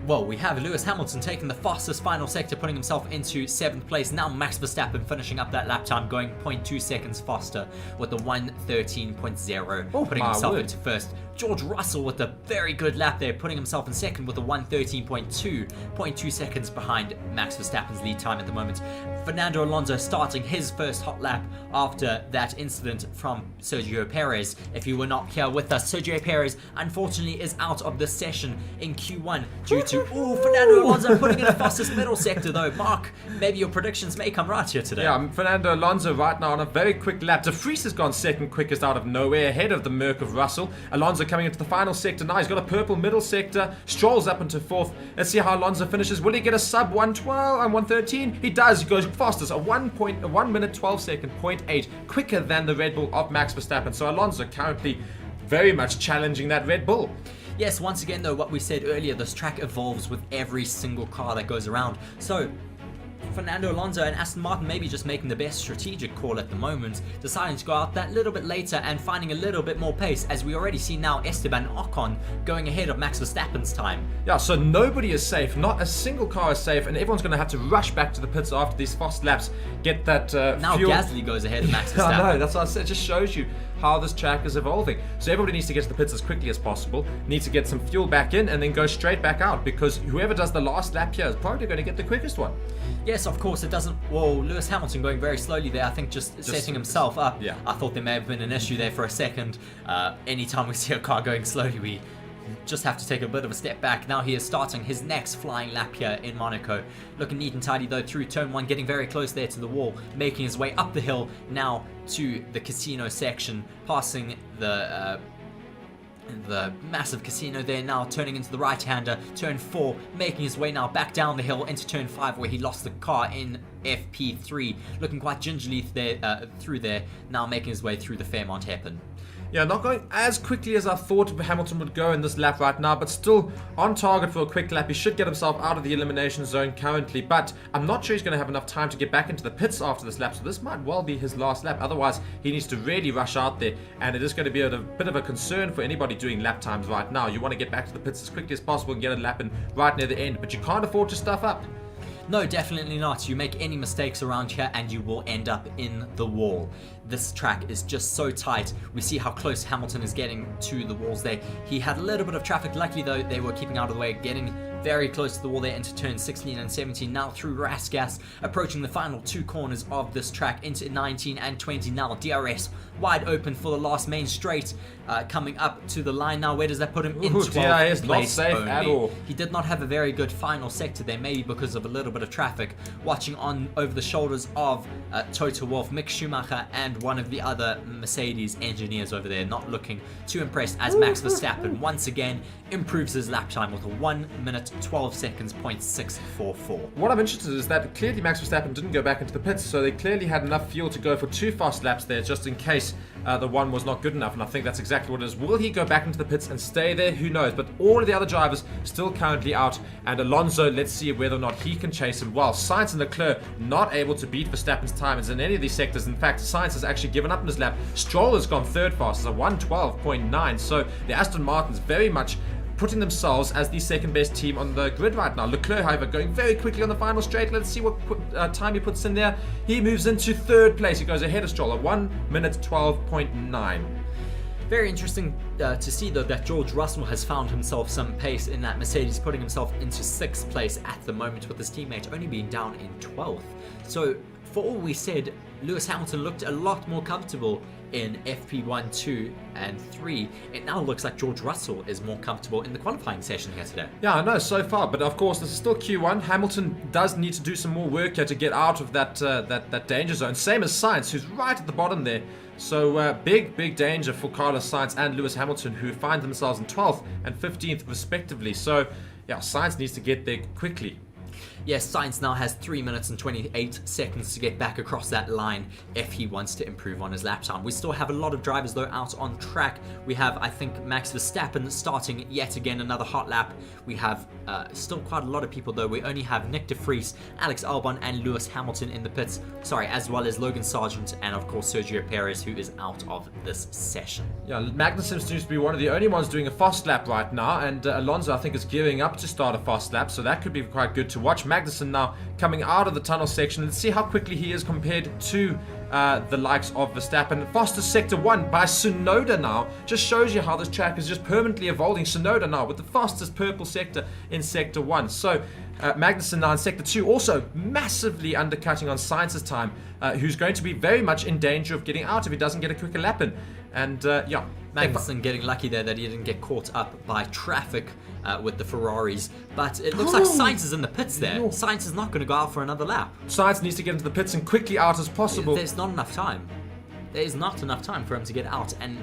well, we have Lewis Hamilton taking the fastest final sector, putting himself into 7th place. Now Max Verstappen finishing up that lap time, going 0.2 seconds faster with the 1:13.0, putting himself into first. George Russell with a very good lap there, putting himself in second with a 1:13.2, 0.2 seconds behind Max Verstappen's lead time at the moment. Fernando Alonso starting his first hot lap after that incident from Sergio Perez. If you were not here with us, Sergio Perez unfortunately is out of this session in Q1 due to Fernando Alonso putting in a fastest middle sector though. Mark, maybe your predictions may come right here today. Yeah, Fernando Alonso right now on a very quick lap. De Vries has gone second quickest out of nowhere, ahead of the Merc of Russell. Alonso coming into the final sector now. He's got a purple middle sector, strolls up into 4th. Let's see how Alonso finishes. Will he get a sub 112 and 113? He does. He goes fastest, a 1 minute 12 second, 0.8, quicker than the Red Bull of Max Verstappen. So Alonso currently very much challenging that Red Bull. Yes, once again though, what we said earlier, this track evolves with every single car that goes around. So Fernando Alonso and Aston Martin maybe just making the best strategic call at the moment, deciding to go out that little bit later and finding a little bit more pace, as we already see now Esteban Ocon going ahead of Max Verstappen's time. Yeah, so nobody is safe, not a single car is safe, and everyone's going to have to rush back to the pits after these fast laps, get that now fuel. Gasly goes ahead of Max Verstappen. I know, that's what I said, it just shows you how this track is evolving. So everybody needs to get to the pits as quickly as possible, needs to get some fuel back in, and then go straight back out, because whoever does the last lap here is probably going to get the quickest one. Yes, of course, it doesn't. Well, Lewis Hamilton going very slowly there, I think just setting himself up. Yeah. I thought there may have been an issue there for a second. Anytime we see a car going slowly, we just have to take a bit of a step back. Now he is starting his next flying lap here in Monaco. Looking neat and tidy though through turn 1, getting very close there to the wall, making his way up the hill now to the casino section, passing the massive casino there, now turning into the right-hander, turn 4, making his way now back down the hill into turn 5 where he lost the car in FP3, looking quite gingerly there, through there, now making his way through the Fairmont hairpin. Yeah, not going as quickly as I thought Hamilton would go in this lap right now, but still on target for a quick lap. He should get himself out of the elimination zone currently, but I'm not sure he's going to have enough time to get back into the pits after this lap, so this might well be his last lap. Otherwise, he needs to really rush out there, and it is going to be a bit of a concern for anybody doing lap times right now. You want to get back to the pits as quickly as possible and get a lap in right near the end, but you can't afford to stuff up. No, definitely not. You make any mistakes around here and you will end up in the wall. This track is just so tight. We see how close Hamilton is getting to the walls there. He had a little bit of traffic. Luckily though, they were keeping out of the way, getting very close to the wall there into turn 16 and 17. Now through Rasgas, approaching the final 2 corners of this track into 19 and 20. Now DRS wide open for the last main straight, coming up to the line now. Where does that put him? In 12th DRS not place safe only. at all. He did not have a very good final sector there, maybe because of a little bit of traffic. Watching on over the shoulders of Toto Wolff, Mick Schumacher, and one of the other Mercedes engineers over there, not looking too impressed as Max Verstappen once again improves his lap time with a 1 minute 12 seconds .644. What I'm interested in is that clearly Max Verstappen didn't go back into the pits, so they clearly had enough fuel to go for 2 fast laps there, just in case the one was not good enough, and I think that's exactly what it is. Will he go back into the pits and stay there? Who knows? But all of the other drivers still currently out, and Alonso, let's see whether or not he can chase him. While Sainz and Leclerc not able to beat Verstappen's times in any of these sectors. In fact, Sainz has actually given up in his lap. Stroll has gone third fastest, a 1:12.9, so the Aston Martins very much putting themselves as the second best team on the grid right now. Leclerc, however, going very quickly on the final straight. Let's see what time he puts in there. He moves into third place. He goes ahead of Stroll, a 1 minute 12.9. Very interesting to see though that George Russell has found himself some pace in that Mercedes, putting himself into 6th place at the moment, with his teammate only being down in 12th. So for all we said, Lewis Hamilton looked a lot more comfortable in FP1, 2 and 3. It now looks like George Russell is more comfortable in the qualifying session here today. Yeah, I know, so far, but of course this is still Q1. Hamilton does need to do some more work here to get out of that danger zone. Same as Sainz, who's right at the bottom there. So big danger for Carlos Sainz and Lewis Hamilton, who find themselves in 12th and 15th respectively. So yeah, Sainz needs to get there quickly. Yes, Sainz now has 3 minutes and 28 seconds to get back across that line if he wants to improve on his lap time. We still have a lot of drivers though out on track. We have, I think, Max Verstappen starting yet again another hot lap. We have still quite a lot of people though. We only have Nick de Vries, Alex Albon and Lewis Hamilton in the pits. Sorry, as well as Logan Sargent and of course Sergio Perez, who is out of this session. Yeah, Magnussen seems to be one of the only ones doing a fast lap right now, and Alonso I think is gearing up to start a fast lap, so that could be quite good to watch. Magnussen now coming out of the tunnel section. Let's see how quickly he is compared to the likes of Verstappen. Fastest sector 1 by Tsunoda now. Just shows you how this track is just permanently evolving. Tsunoda now with the fastest purple sector in sector 1. So Magnussen now in sector 2, also massively undercutting on Sainz's time, who's going to be very much in danger of getting out if he doesn't get a quicker lap in. And yeah, Magnussen getting lucky there that he didn't get caught up by traffic with the Ferraris, but it looks like Sainz is in the pits there. Sainz is not going to go out for another lap. Sainz needs to get into the pits and quickly out as possible. There's not enough time. There is not enough time for him to get out, and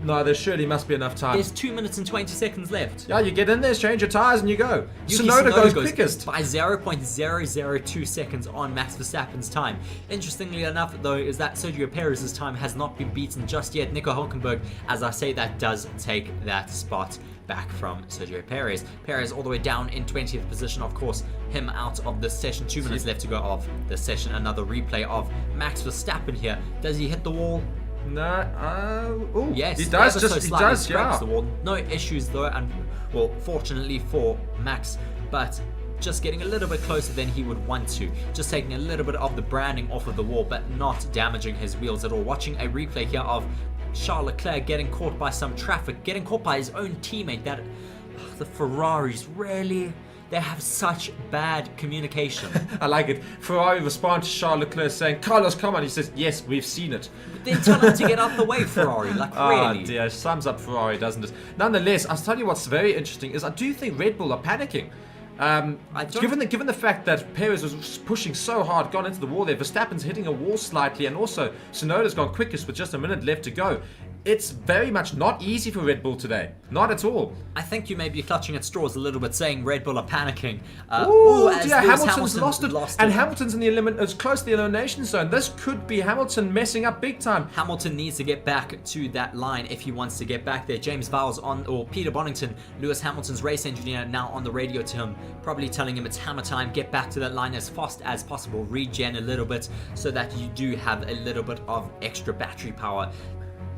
No, there surely must be enough time. There's 2 minutes and 20 seconds left. Yeah, you get in there, change your tyres, and you go. Yuki Tsunoda goes quickest. by 0.002 seconds on Max Verstappen's time. Interestingly enough, though, is that Sergio Perez's time has not been beaten just yet. Nico Hülkenberg, as I say, that does take that spot back from Sergio Perez. Perez all the way down in 20th position, of course, him out of the session. 2 minutes left to go of the session. Another replay of Max Verstappen here. Does he hit the wall? No, oh, Yes, he does. ever so Just he slightly does, scrapes yeah. the wall. No issues though, and well, fortunately for Max, but just getting a little bit closer than he would want to. Just taking a little bit of the branding off of the wall, but not damaging his wheels at all. Watching a replay here of Charles Leclerc getting caught by some traffic, getting caught by his own teammate. That the Ferraris really. They have such bad communication. I like it. Ferrari responds to Charles Leclerc saying, Carlos, come on. He says, yes, we've seen it. Then tell him to get out the way, Ferrari. Like, really? Oh dear, sums up Ferrari, doesn't it? Nonetheless, I'll tell you what's very interesting is I do think Red Bull are panicking. Given the fact that Perez was pushing so hard, gone into the wall there, Verstappen's hitting a wall slightly, and also Tsunoda's gone quickest with just a minute left to go. It's very much not easy for Red Bull today. Not at all. I think you may be clutching at straws a little bit, saying Red Bull are panicking. Oh as dear, Lewis Hamilton's lost it. And Hamilton's in the is close to the elimination zone. This could be Hamilton messing up big time. Hamilton needs to get back to that line if he wants to get back there. James Vowles or Peter Bonington, Lewis Hamilton's race engineer, now on the radio to him, probably telling him it's hammer time, get back to that line as fast as possible, regen a little bit so that you do have a little bit of extra battery power.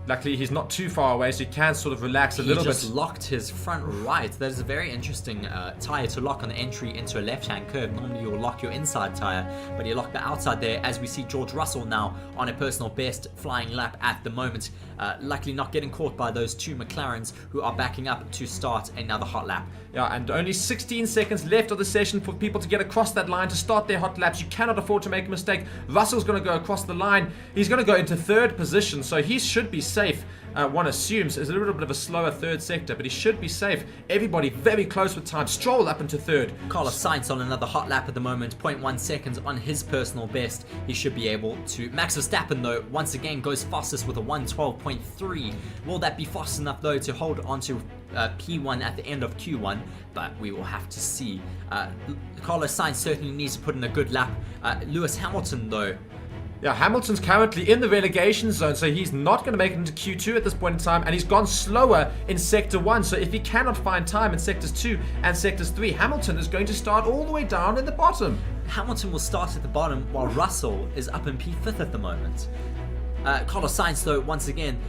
Luckily, he's not too far away, so he can sort of relax a little bit. He just locked his front right. That is a very interesting tyre to lock on the entry into a left-hand curve. Normally, you'll lock your inside tyre, but you lock the outside there, as we see George Russell now on a personal best flying lap at the moment. Luckily, not getting caught by those two McLarens who are backing up to start another hot lap. Yeah, and only 16 seconds left of the session for people to get across that line to start their hot laps. You cannot afford to make a mistake. Russell's going to go across the line. He's going to go into third position, so he should be safe. One assumes it's a little bit of a slower third sector, but he should be safe. Everybody very close with time. Stroll up into third. Carlos Sainz on another hot lap at the moment, 0.1 seconds on his personal best. He should be able to. Max Verstappen, though, once again goes fastest with a 1:12.3. Will that be fast enough, though, to hold on to P1 at the end of Q1? But we will have to see. Carlos Sainz certainly needs to put in a good lap. Lewis Hamilton, though. Yeah, Hamilton's currently in the relegation zone, so he's not going to make it into Q2 at this point in time, and he's gone slower in Sector 1, so if he cannot find time in Sectors 2 and Sectors 3, Hamilton is going to start all the way down in the bottom. Hamilton will start at the bottom, while Russell is up in P5 at the moment. Carlos Sainz, though, once again,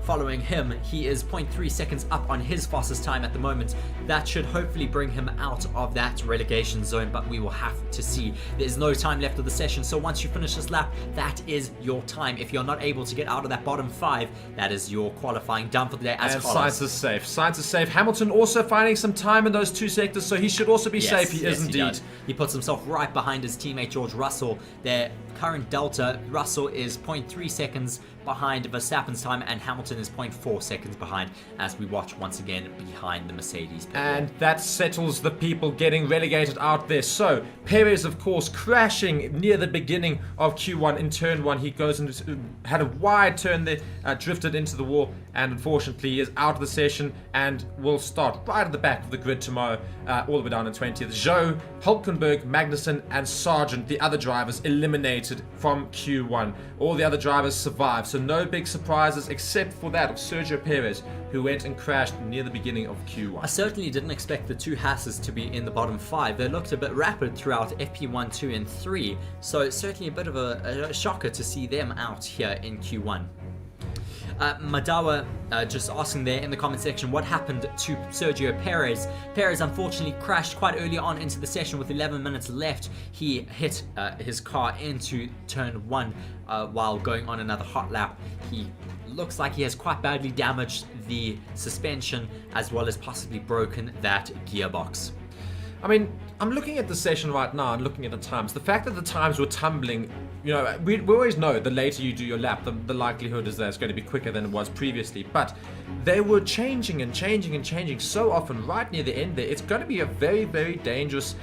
following him, he is 0.3 seconds up on his fastest time at the moment. That should hopefully bring him out of that relegation zone, but we will have to see. There's no time left of the session, so once you finish this lap, that is your time. If you're not able to get out of that bottom 5, that is your qualifying done for the day. As and Carlos. Sainz is safe. Sainz is safe. Hamilton also finding some time in those 2 sectors, so he should also be safe. He is indeed. He puts himself right behind his teammate George Russell. Their current delta, Russell is 0.3 seconds behind Verstappen's time, and Hamilton is 0.4 seconds behind, as we watch once again behind the Mercedes. And that settles the people getting relegated out there. So Perez, of course, crashing near the beginning of Q1 in turn 1. He goes into had a wide turn there, drifted into the wall, and unfortunately he is out of the session and will start right at the back of the grid tomorrow, all the way down in 20th. Zhou, Hülkenberg, Magnussen, and Sargent, the other drivers, eliminated from Q1. All the other drivers survived, so no big surprises except for that of Sergio Perez, who went and crashed near the beginning of Q1. I certainly didn't expect the two Hasses to be in the bottom 5. They looked a bit rapid throughout FP1, 2, and 3, so it's certainly a bit of a shocker to see them out here in Q1. Madawa just asking there in the comment section what happened to Sergio Perez. Perez unfortunately crashed quite early on into the session with 11 minutes left. He hit his car into turn 1 while going on another hot lap. He looks like he has quite badly damaged the suspension as well as possibly broken that gearbox. I mean, I'm looking at the session right now and looking at the times. The fact that the times were tumbling, you know, we always know the later you do your lap, the likelihood is that it's going to be quicker than it was previously. But they were changing and changing and changing so often right near the end there. It's going to be a very, very dangerous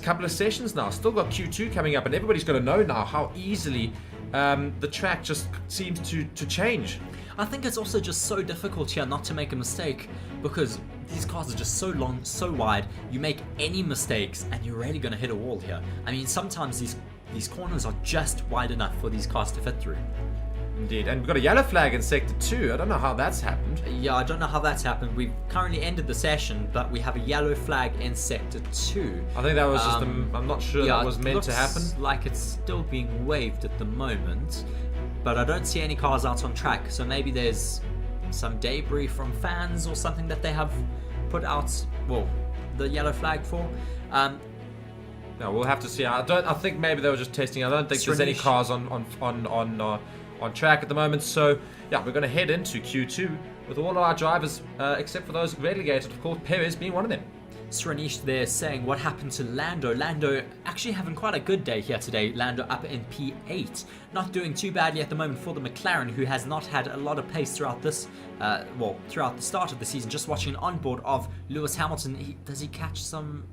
couple of sessions now. Still got Q2 coming up, and everybody's going to know now how easily the track just seems to change. I think it's also just so difficult here not to make a mistake because these cars are just so long, so wide. You make any mistakes and you're really going to hit a wall here. I mean, sometimes these corners are just wide enough for these cars to fit through. Indeed, and we've got a yellow flag in Sector 2. I don't know how that's happened. Yeah, I don't know how that's happened. We've currently ended the session, but we have a yellow flag in Sector 2. I think that was just I'm not sure that was meant to happen. Like it's still being waved at the moment, but I don't see any cars out on track, so maybe there's some debris from fans or something that they have put out, well, the yellow flag for. No, we'll have to see. I think maybe they were just testing. I don't think there's any cars on track at the moment. So yeah, we're going to head into Q2 with all of our drivers, except for those relegated, of course, Perez being one of them. Sranish there saying what happened to Lando. Lando actually having quite a good day here today. Lando up in P8. Not doing too badly at the moment for the McLaren, who has not had a lot of pace throughout this, throughout the start of the season. Just watching an onboard of Lewis Hamilton. Does he catch some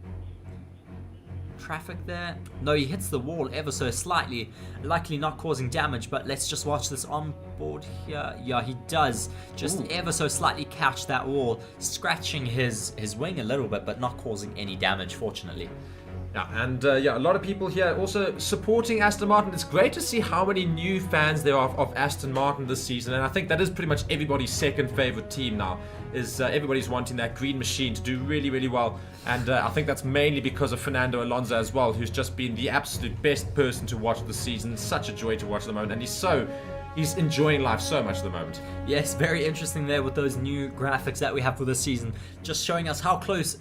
traffic there? No, he hits the wall ever so slightly, likely not causing damage, but let's just watch this on board here. Yeah, he does just ever so slightly catch that wall, scratching his wing a little bit, but not causing any damage, fortunately. Yeah, and a lot of people here also supporting Aston Martin. It's great to see how many new fans there are of Aston Martin this season, and I think that is pretty much everybody's second favorite team now. Is everybody's wanting that green machine to do really, really well, and I think that's mainly because of Fernando Alonso as well, who's just been the absolute best person to watch this season. Such a joy to watch at the moment, and he's enjoying life so much at the moment. Yes, very interesting there with those new graphics that we have for this season, just showing us how close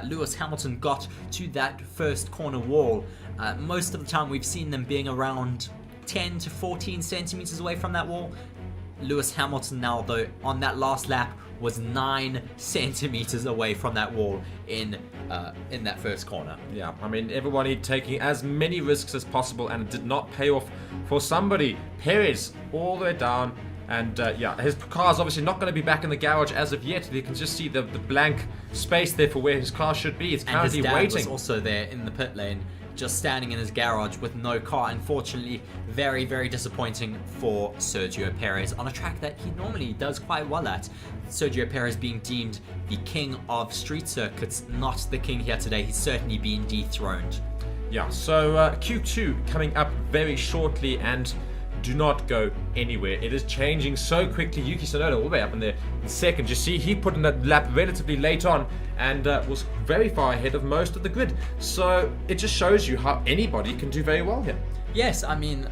Lewis Hamilton got to that first corner wall. Most of the time we've seen them being around 10 to 14 centimeters away from that wall. Lewis Hamilton now, though, on that last lap was 9 centimeters away from that wall in that first corner. Yeah, I mean, everybody taking as many risks as possible, and it did not pay off for somebody. Perez all the way down, and his car's obviously not going to be back in the garage as of yet. You can just see the blank space there for where his car should be. It's currently and his dad waiting. Was also there in the pit lane, just standing in his garage with no car. Unfortunately, very, very disappointing for Sergio Perez on a track that he normally does quite well at. Sergio Perez being deemed the king of street circuits, not the king here today. He's certainly been dethroned. Yeah, so Q2 coming up very shortly, and do not go anywhere. It is changing so quickly. Yuki Tsunoda all the way up in there in second. You see, he put in a lap relatively late on and was very far ahead of most of the grid. So it just shows you how anybody can do very well here. Yes, I mean,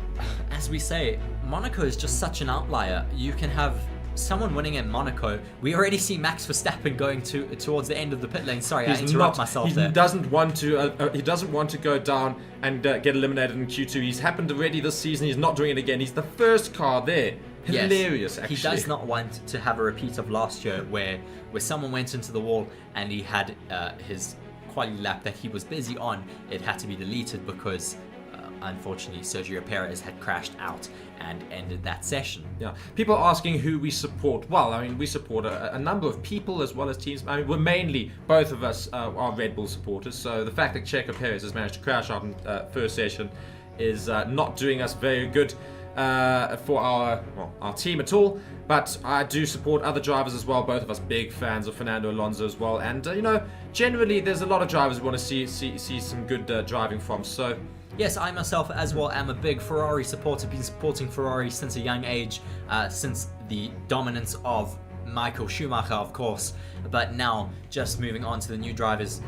as we say, Monaco is just such an outlier. You can have someone winning in Monaco. We already see Max Verstappen going towards the end of the pit lane. Sorry, I interrupt myself there. He doesn't want to go down and get eliminated in Q2. He's happened already this season. He's not doing it again. He's the first car there. Hilarious, actually. He does not want to have a repeat of last year where someone went into the wall and he had his quality lap that he was busy on. It had to be deleted because unfortunately Sergio Perez had crashed out and ended that session. Yeah, people asking who we support. Well, I mean, we support a number of people as well as teams. I mean, we're mainly, both of us are Red Bull supporters, so the fact that Checo Perez has managed to crash out in first session is not doing us very good for our team at all. But I do support other drivers as well. Both of us big fans of Fernando Alonso as well, and generally there's a lot of drivers we want to see some good driving from. So yes, I myself as well am a big Ferrari supporter, been supporting Ferrari since a young age, since the dominance of Michael Schumacher, of course. But now, just moving on to the new drivers,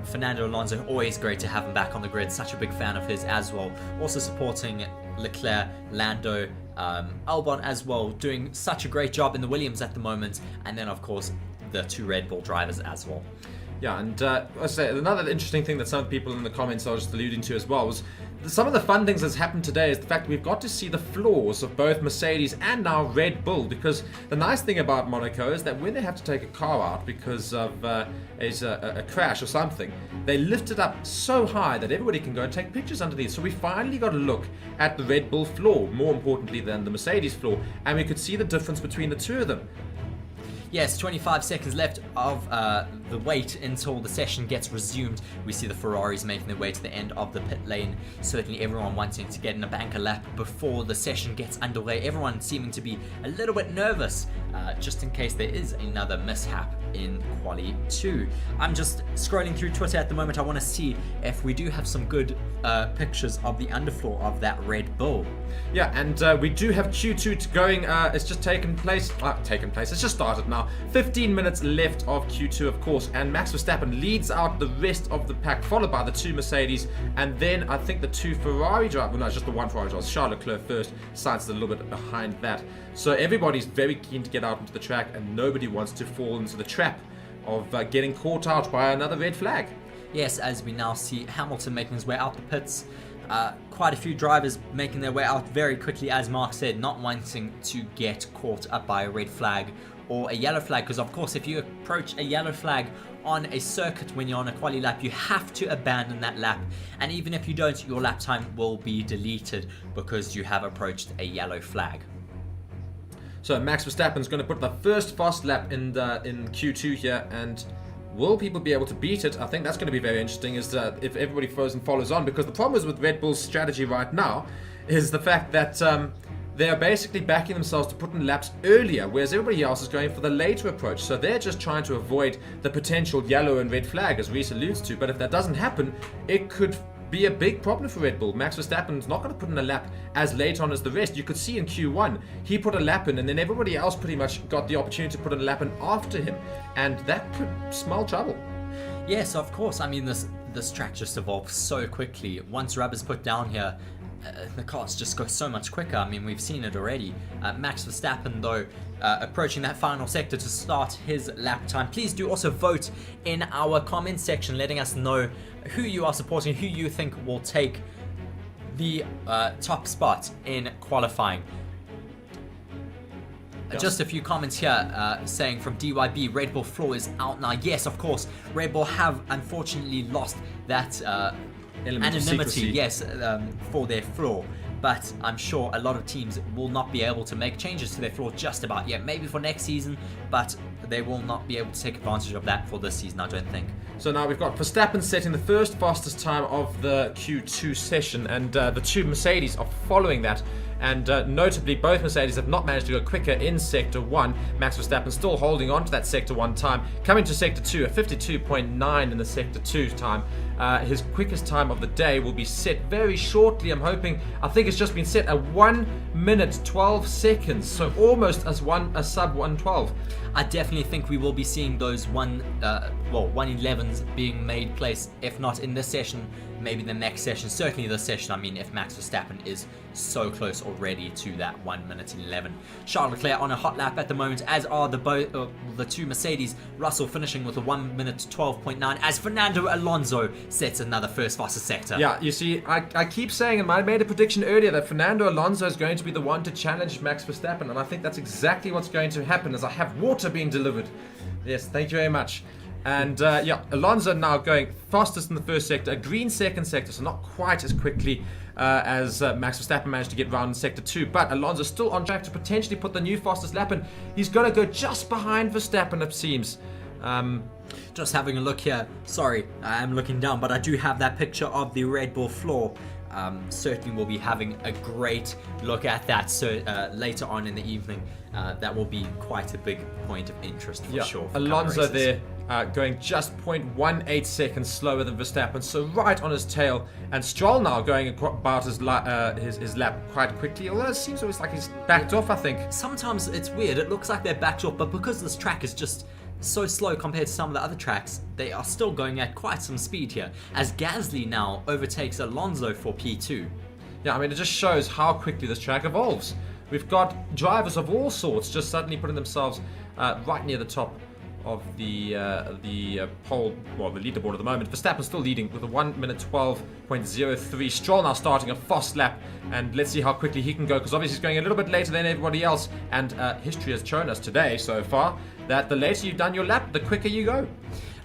Fernando Alonso, always great to have him back on the grid, such a big fan of his as well. Also supporting Leclerc, Lando, Albon as well, doing such a great job in the Williams at the moment. And then, of course, the two Red Bull drivers as well. Yeah, and I say another interesting thing that some people in the comments are just alluding to as well was some of the fun things that's happened today is the fact that we've got to see the flaws of both Mercedes and now Red Bull, because the nice thing about Monaco is that when they have to take a car out because of a crash or something, they lift it up so high that everybody can go and take pictures underneath. So we finally got a look at the Red Bull floor, more importantly than the Mercedes floor, and we could see the difference between the two of them. Yes, 25 seconds left of the wait until the session gets resumed. We see the Ferraris making their way to the end of the pit lane. Certainly everyone wanting to get in a banker lap before the session gets underway. Everyone seeming to be a little bit nervous just in case there is another mishap in Quali 2. I'm just scrolling through Twitter at the moment. I want to see if we do have some good pictures of the underfloor of that Red Bull. Yeah, and we do have Q2 going. It's just taken place. It's just started now. 15 minutes left of Q2, of course, and Max Verstappen leads out the rest of the pack, followed by the 2 Mercedes, and then I think the 2 Ferrari drivers. Well, no, just the 1 Ferrari driver. Charles Leclerc first. Sainz is a little bit behind that. So everybody's very keen to get out into the track, and nobody wants to fall into the trap of getting caught out by another red flag. Yes, as we now see Hamilton making his way out the pits. Quite a few drivers making their way out very quickly, as Mark said, not wanting to get caught up by a red flag or a yellow flag, because of course if you approach a yellow flag on a circuit when you're on a quali lap, you have to abandon that lap, and even if you don't, your lap time will be deleted because you have approached a yellow flag. So Max Verstappen's going to put the first fast lap in Q2 here, and will people be able to beat it? I think that's going to be very interesting, is if everybody follows on, because the problem is with Red Bull's strategy right now is the fact that they are basically backing themselves to put in laps earlier, whereas everybody else is going for the later approach. So they're just trying to avoid the potential yellow and red flag, as Reese alludes to. But if that doesn't happen, it could be a big problem for Red Bull. Max Verstappen's not going to put in a lap as late on as the rest. You could see in Q1, he put a lap in, and then everybody else pretty much got the opportunity to put in a lap in after him, and that could smell trouble. Yes, of course. I mean, this track just evolves so quickly. Once rubber's put down here, the cars just go so much quicker. I mean, we've seen it already. Max Verstappen, though, approaching that final sector to start his lap time. Please do also vote in our comment section, letting us know who you are supporting, who you think will take the top spot in qualifying. Just a few comments here saying from DYB, Red Bull floor is out now. Yes, of course, Red Bull have unfortunately lost that anonymity, yes, for their floor. But I'm sure a lot of teams will not be able to make changes to their floor just about yet. Maybe for next season, but they will not be able to take advantage of that for this season, I don't think. So now we've got Verstappen setting the first fastest time of the Q2 session, and the 2 Mercedes are following that. And notably, both Mercedes have not managed to go quicker in Sector 1. Max Verstappen still holding on to that Sector 1 time. Coming to Sector 2, a 52.9 in the Sector 2 time. His quickest time of the day will be set very shortly, I'm hoping. I think it's just been set at 1 minute 12 seconds, so almost as a sub 112. I definitely think we will be seeing those 111s being made place, if not in this session, maybe the next session, certainly this session. I mean, if Max Verstappen is so close already to that 1 minute 11. Charles Leclerc on a hot lap at the moment, as are the 2 Mercedes. Russell finishing with a 1 minute 12.9 as Fernando Alonso sets another first fastest sector. Yeah, you see, I keep saying, and I made a prediction earlier that Fernando Alonso is going to be the one to challenge Max Verstappen, and I think that's exactly what's going to happen, as I have water being delivered. Yes, thank you very much. And Alonso now going fastest in the first sector, a green second sector, so not quite as quickly as Max Verstappen managed to get round in Sector 2, but Alonso still on track to potentially put the new fastest lap in. He's going to go just behind Verstappen, it seems. Just having a look here. Sorry, I am looking down, but I do have that picture of the Red Bull floor. Certainly we'll be having a great look at that later on in the evening. That will be quite a big point of interest for sure. Alonso there going just 0.18 seconds slower than Verstappen, so right on his tail. And Stroll now going about his lap quite quickly, although it seems always like he's backed off, I think. Sometimes it's weird, it looks like they're backed off, but because this track is just so slow compared to some of the other tracks, they are still going at quite some speed here, as Gasly now overtakes Alonso for P2. Yeah, I mean, it just shows how quickly this track evolves. We've got drivers of all sorts just suddenly putting themselves right near the top of the pole, well, the leaderboard at the moment. Verstappen still leading with a 1 minute 12.03. Stroll now starting a fast lap, and let's see how quickly he can go, because obviously he's going a little bit later than everybody else, and history has shown us today so far that the later you've done your lap, the quicker you go.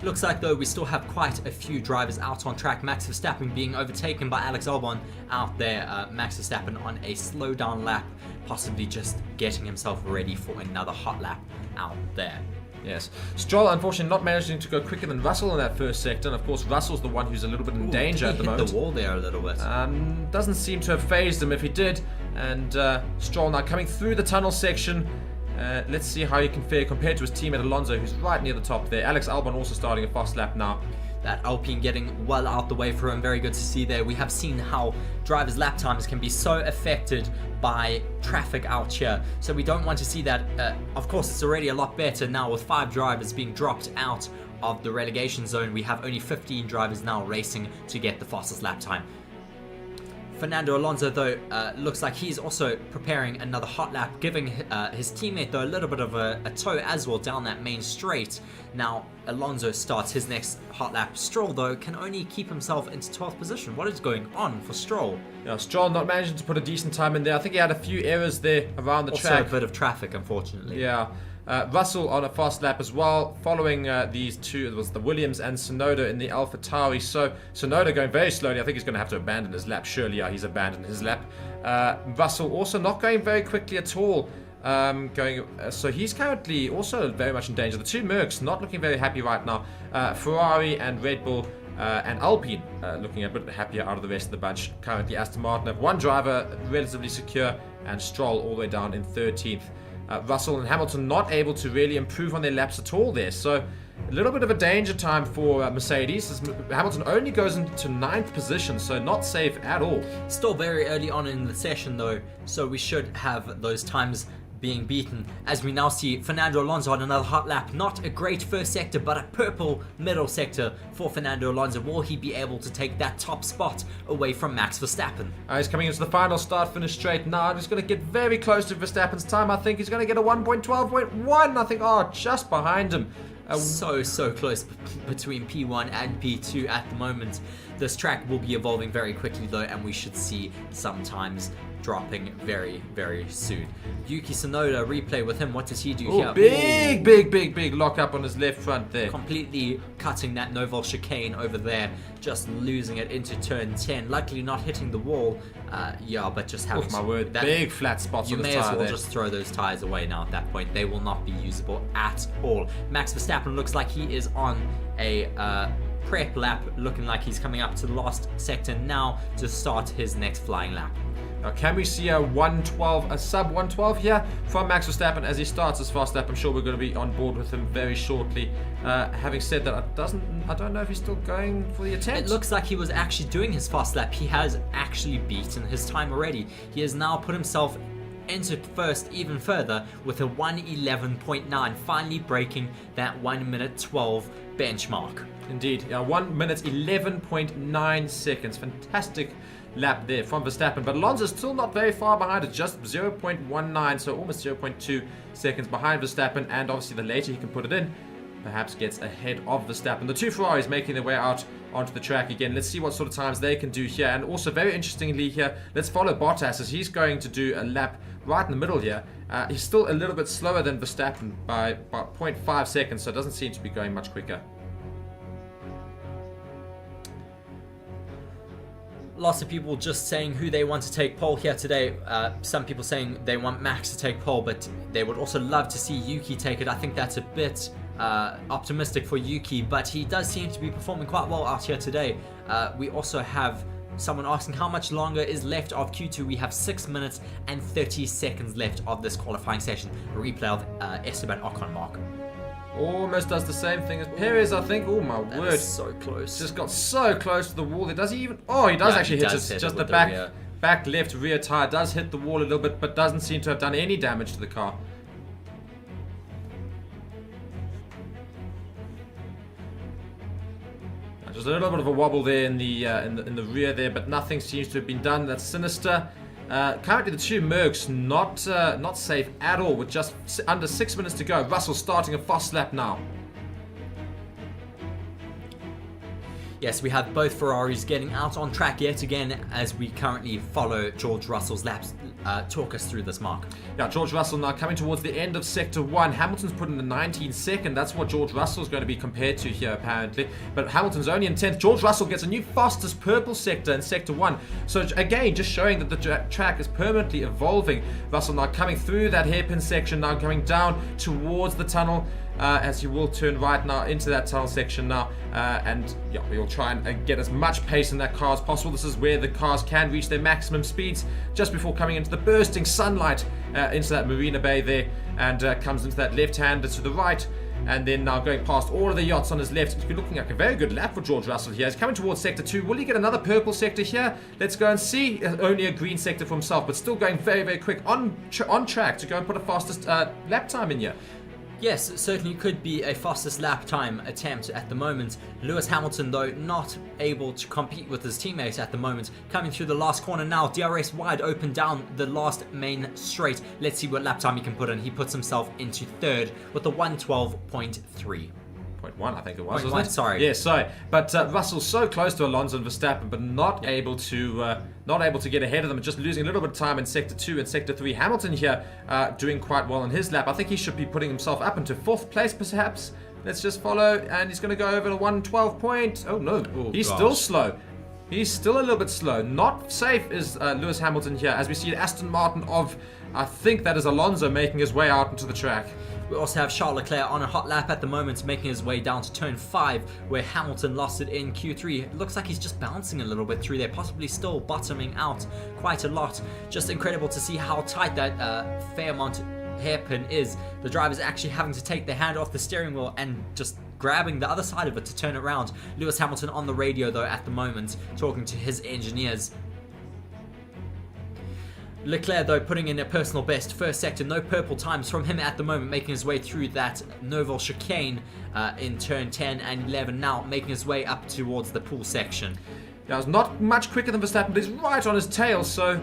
Looks like, though, we still have quite a few drivers out on track. Max Verstappen being overtaken by Alex Albon out there. Max Verstappen on a slow down lap, possibly just getting himself ready for another hot lap out there. Yes. Stroll, unfortunately, not managing to go quicker than Russell in that first sector. And, of course, Russell's the one who's a little bit in danger at the moment. Hit the wall there a little bit. Doesn't seem to have phased him if he did. And Stroll now coming through the tunnel section. Let's see how he can fare compared to his teammate Alonso, who's right near the top there. Alex Albon also starting a fast lap now. That Alpine getting well out the way for him. Very good to see there. We have seen how drivers' lap times can be so affected by traffic out here. So we don't want to see that. Of course, it's already a lot better now with 5 drivers being dropped out of the relegation zone. We have only 15 drivers now racing to get the fastest lap time. Fernando Alonso, though, looks like he's also preparing another hot lap, giving his teammate, though, a little bit of a tow as well down that main straight. Now, Alonso starts his next hot lap. Stroll, though, can only keep himself into 12th position. What is going on for Stroll? Yeah, Stroll not managing to put a decent time in there. I think he had a few errors there around the also track. A bit of traffic, unfortunately. Yeah. Russell on a fast lap as well, following these two. It was the Williams and Tsunoda in the AlphaTauri. So Tsunoda going very slowly. I think he's going to have to abandon his lap. Surely, yeah, he's abandoned his lap. Russell also not going very quickly at all. So he's currently also very much in danger. The two Mercs not looking very happy right now. Ferrari and Red Bull and Alpine looking a bit happier out of the rest of the bunch. Currently, Aston Martin have one driver relatively secure, and Stroll all the way down in 13th. Russell and Hamilton not able to really improve on their laps at all there. So a little bit of a danger time for Mercedes, as Hamilton only goes into 9th position, so not safe at all. Still very early on in the session, though, so we should have those times being beaten, as we now see Fernando Alonso on another hot lap. Not a great first sector, but a purple middle sector for Fernando Alonso. Will he be able to take that top spot away from Max Verstappen? He's coming into the final start-finish straight now. He's going to get very close to Verstappen's time. I think he's going to get a 1.12.1. I think, just behind him. So close between P1 and P2 at the moment. This track will be evolving very quickly, though, and we should see some times dropping very, very soon. Yuki Tsunoda, replay with him. What does he do here? Big lock up on his left front there. Completely cutting that Noval chicane over there, just losing it into turn 10. Luckily not hitting the wall, but just having my word, big flat spots on the tire. You may as well there. just throw those tires away now at that point. They will not be usable at all. Max Verstappen looks like he is on a prep lap, looking like he's coming up to the last sector now to start his next flying lap. Now, can we see a sub 112 here from Max Verstappen as he starts his fast lap? I'm sure we're going to be on board with him very shortly. Having said that, I don't know if he's still going for the attempt. It looks like he was actually doing his fast lap. He has actually beaten his time already. He has now put himself into first even further with a 1:11.9, finally breaking that 1 minute 12 benchmark. Indeed, 1 minute 11.9 seconds. Fantastic lap there from Verstappen, but Alonso's still not very far behind. It's just 0.19, so almost 0.2 seconds behind Verstappen, and obviously the later he can put it in, perhaps gets ahead of Verstappen. The two Ferraris making their way out onto the track again. Let's see what sort of times they can do here, and also very interestingly here, let's follow Bottas as he's going to do a lap right in the middle here. He's still a little bit slower than Verstappen by about 0.5 seconds, so it doesn't seem to be going much quicker. Lots of people just saying who they want to take pole here today. Some people saying they want Max to take pole, but they would also love to see Yuki take it. I think that's a bit optimistic for Yuki, but he does seem to be performing quite well out here today. We also have someone asking how much longer is left of Q2. We have 6 minutes and 30 seconds left of this qualifying session. A replay of Esteban Ocon mark. Almost does the same thing as Perez, I think. Oh my word. That's so close. Just got so close to the wall. Does he even... Oh, he does actually hit just the back left rear tire. Does hit the wall a little bit, but doesn't seem to have done any damage to the car. Just a little bit of a wobble there in the rear there, but nothing seems to have been done. That's sinister. Currently the two Mercs not safe at all with just under 6 minutes to go. Russell starting a fast lap now. Yes, we have both Ferraris getting out on track yet again as we currently follow George Russell's talk us through this, Mark. Yeah, George Russell now coming towards the end of Sector 1. Hamilton's put in the 19th second. That's what George Russell's going to be compared to here, apparently. But Hamilton's only in 10th. George Russell gets a new fastest purple sector in Sector 1. So again, just showing that the track is permanently evolving. Russell now coming through that hairpin section, now going down towards the tunnel. As he will turn right now into that tunnel section now, and yeah, we'll try and get as much pace in that car as possible. This is where the cars can reach their maximum speeds just before coming into the bursting sunlight into that Marina Bay there, and comes into that left-hander to the right, and then now going past all of the yachts on his left. It's looking like a very good lap for George Russell here. He's coming towards Sector 2. Will he get another purple sector here? Let's go and see. Only a green sector for himself, but still going very, very quick on track to go and put a fastest lap time in here. Yes, it certainly could be a fastest lap time attempt at the moment. Lewis Hamilton, though, not able to compete with his teammates at the moment. Coming through the last corner now, DRS wide open down the last main straight. Let's see what lap time he can put in. He puts himself into third with a 1:12.3. 0.1, I think it was. 0.1, sorry. Yeah, sorry. But Russell's so close to Alonso and Verstappen, but not able to get ahead of them, and just losing a little bit of time in Sector 2 and Sector 3. Hamilton here doing quite well in his lap. I think he should be putting himself up into 4th place, perhaps. Let's just follow, and he's going to go over to 1:12 point. Oh no, he's still slow. He's still a little bit slow. Not safe is Lewis Hamilton here, as we see Aston Martin of, I think that is Alonso, making his way out into the track. We also have Charles Leclerc on a hot lap at the moment, making his way down to turn 5, where Hamilton lost it in Q3. It looks like he's just bouncing a little bit through there, possibly still bottoming out quite a lot. Just incredible to see how tight that Fairmont hairpin is. The driver's actually having to take their hand off the steering wheel and just grabbing the other side of it to turn it around. Lewis Hamilton on the radio, though, at the moment, talking to his engineers. Leclerc, though, putting in a personal best first sector, no purple times from him at the moment, making his way through that Noval chicane in turn 10 and 11, now making his way up towards the pool section. Yeah, it's not much quicker than Verstappen, but he's right on his tail, so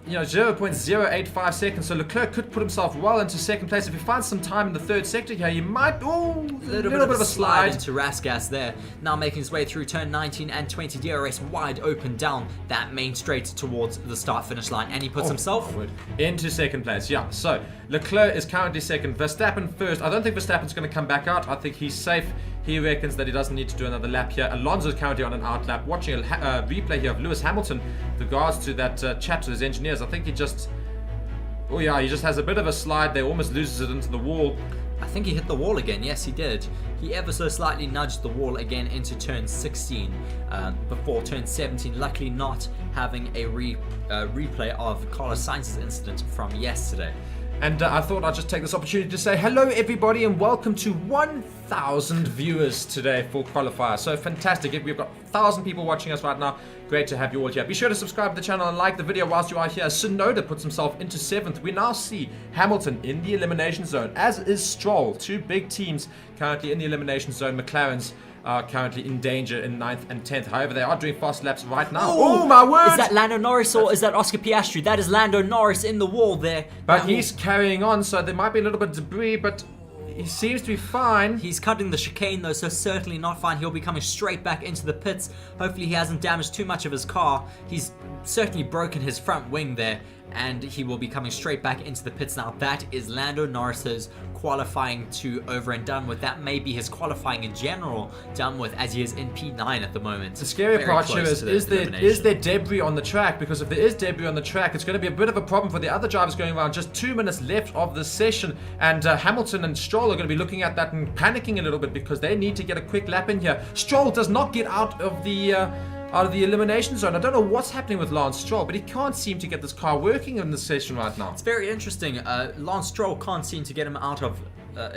0.085 seconds, so Leclerc could put himself well into 2nd place. If he finds some time in the 3rd sector here, he might, a little bit of a slide into Rasgas there. Now making his way through turn 19 and 20, DRS wide open down that main straight towards the start-finish line, and he puts himself into 2nd place. Yeah, so Leclerc is currently 2nd, Verstappen 1st. I don't think Verstappen's going to come back out. I think he's safe. He reckons that he doesn't need to do another lap here. Alonso is currently on an out lap. Watching a replay here of Lewis Hamilton with regards to that chat to his engineers. I think he just has a bit of a slide there, almost loses it into the wall. I think he hit the wall again. Yes, he did. He ever so slightly nudged the wall again into turn 16 before turn 17. Luckily not having a replay of Carlos Sainz's incident from yesterday. And I thought I'd just take this opportunity to say hello everybody and welcome to 1,000 viewers today for Qualifier. So fantastic. We've got 1,000 people watching us right now. Great to have you all here. Be sure to subscribe to the channel and like the video whilst you are here. Tsunoda puts himself into 7th. We now see Hamilton in the elimination zone, as is Stroll. 2 big teams currently in the elimination zone. McLaren's are currently in danger in 9th and 10th. However, they are doing fast laps right now. Oh my word! Is that Lando Norris or is that Oscar Piastri? That is Lando Norris in the wall there. But he's carrying on, so there might be a little bit of debris, but he seems to be fine. He's cutting the chicane though, so certainly not fine. He'll be coming straight back into the pits. Hopefully he hasn't damaged too much of his car. He's certainly broken his front wing there, and he will be coming straight back into the pits now. That is Lando Norris's qualifying 2 over and done with. That may be his qualifying in general done with, as he is in P9 at the moment. The scary part here is there debris on the track? Because if there is debris on the track, it's going to be a bit of a problem for the other drivers going around. Just 2 minutes left of the session, and Hamilton and Stroll are going to be looking at that and panicking a little bit because they need to get a quick lap in here. Stroll does not get out of the elimination zone. I don't know what's happening with Lance Stroll, but he can't seem to get this car working in this session right now. It's very interesting. Lance Stroll can't seem to get him out of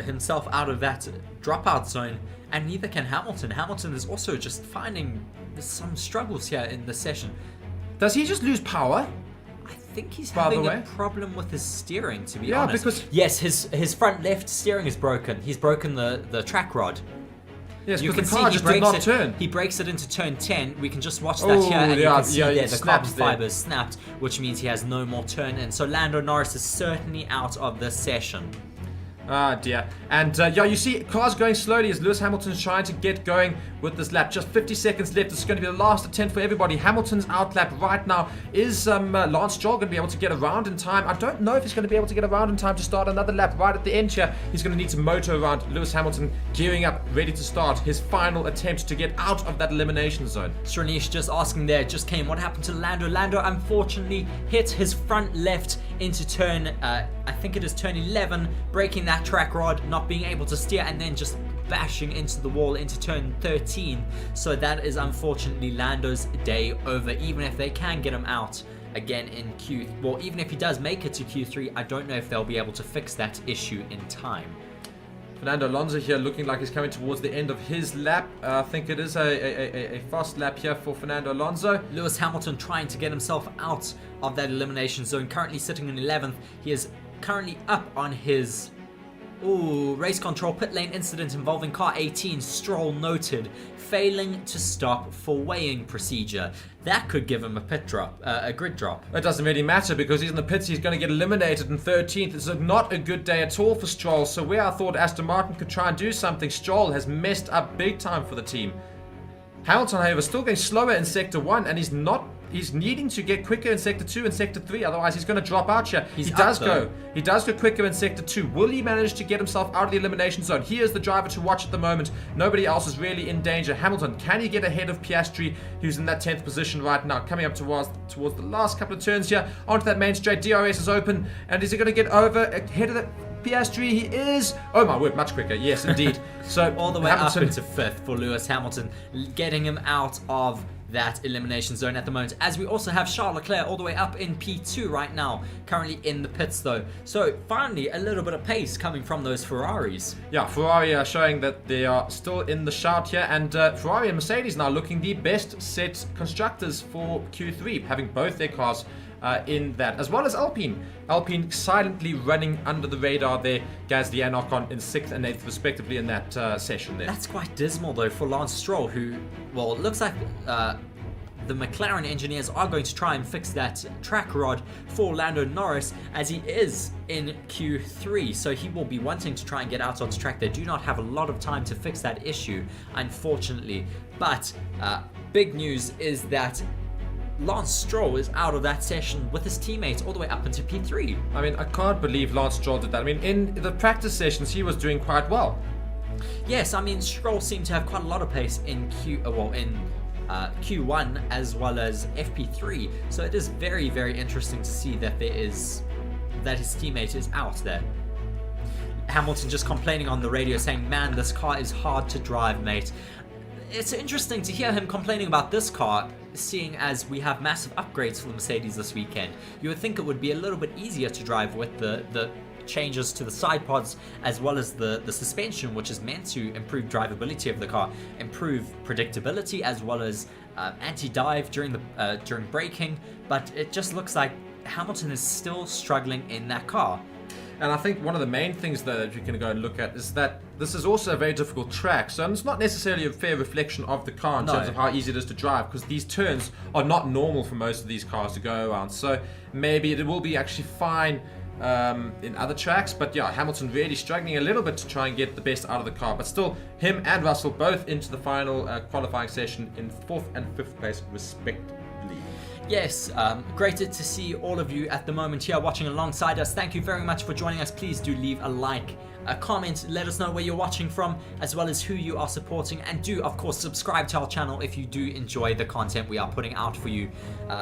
himself out of that dropout zone, and neither can Hamilton. Hamilton is also just finding some struggles here in the session. Does he just lose power? I think he's having a problem with his steering, to be honest. Because yes, his front left steering is broken. He's broken the track rod. Yes, you can see he breaks turn. He breaks it into turn 10. We can just watch that here, and you can see there the carbon fiber snapped, which means he has no more turn in. So Lando Norris is certainly out of this session. Ah, dear. And yeah, you see cars going slowly as Lewis Hamilton's trying to get going with this lap. Just 50 seconds left. This is going to be the last attempt for everybody. Hamilton's outlap right now. Is Lance Stroll going to be able to get around in time? I don't know if he's going to be able to get around in time to start another lap right at the end here. He's going to need to motor around. Lewis Hamilton gearing up, ready to start his final attempt to get out of that elimination zone. Shranish just asking there, just came, what happened to Lando? Lando unfortunately hit his front left into turn, I think it is turn 11, breaking that track rod, not being able to steer, and then just bashing into the wall into turn 13. So that is unfortunately Lando's day over. Even if they can get him out again in even if he does make it to Q3, I don't know if they'll be able to fix that issue in time. Fernando Alonso here looking like he's coming towards the end of his lap. I think it is a fast lap here for Fernando Alonso. Lewis Hamilton trying to get himself out of that elimination zone, currently sitting in 11th. He is currently up on his race control pit lane incident involving car 18. Stroll noted, failing to stop for weighing procedure. That could give him a pit drop, a grid drop. It doesn't really matter because he's in the pits. He's going to get eliminated in 13th. It's not a good day at all for Stroll. So where I thought Aston Martin could try and do something, Stroll has messed up big time for the team. Hamilton, however, still going slower in Sector 1, and he's needing to get quicker in Sector 2 and Sector 3, otherwise he's going to drop out here. He does go quicker in Sector 2. Will he manage to get himself out of the elimination zone? He is the driver to watch at the moment. Nobody else is really in danger. Hamilton, can he get ahead of Piastri, who's in that 10th position right now? Coming up towards the last couple of turns here, onto that main straight. DRS is open, and is he going to get over ahead of the Piastri? He is. Oh my word, much quicker. Yes, indeed. So all the way Hamilton up into 5th for Lewis Hamilton, getting him out of that elimination zone at the moment, as we also have Charles Leclerc all the way up in P2 right now, currently in the pits though. So finally a little bit of pace coming from those Ferraris. Yeah, Ferrari are showing that they are still in the shout here, and Ferrari and Mercedes now looking the best set constructors for Q3, having both their cars in that, as well as Alpine. Alpine silently running under the radar there. Gasly and Ocon in 6th and 8th respectively in that session there. That's quite dismal though for Lance Stroll, who, well, it looks like the McLaren engineers are going to try and fix that track rod for Lando Norris, as he is in Q3, so he will be wanting to try and get out onto track. They do not have a lot of time to fix that issue, unfortunately. But big news is that Lance Stroll is out of that session with his teammates all the way up into P3. I mean, I can't believe Lance Stroll did that. I mean, in the practice sessions, he was doing quite well. Yes, I mean, Stroll seemed to have quite a lot of pace in Q1 as well as FP3. So it is very, very interesting to see that his teammate is out there. Hamilton just complaining on the radio saying, man, this car is hard to drive, mate. It's interesting to hear him complaining about this car, seeing as we have massive upgrades for the Mercedes this weekend. You would think it would be a little bit easier to drive with the changes to the side pods as well as the suspension, which is meant to improve drivability of the car, improve predictability as well as anti-dive during braking. But it just looks like Hamilton is still struggling in that car. And I think one of the main things that you can go and look at is that this is also a very difficult track. So it's not necessarily a fair reflection of the car in terms of how easy it is to drive, because these turns are not normal for most of these cars to go around. So maybe it will be actually fine in other tracks. But yeah, Hamilton really struggling a little bit to try and get the best out of the car. But still, him and Russell both into the final qualifying session in 4th and 5th place respectively. Yes, great to see all of you at the moment here watching alongside us. Thank you very much for joining us. Please do leave a like, a comment, let us know where you're watching from, as well as who you are supporting, and do of course subscribe to our channel if you do enjoy the content we are putting out for you.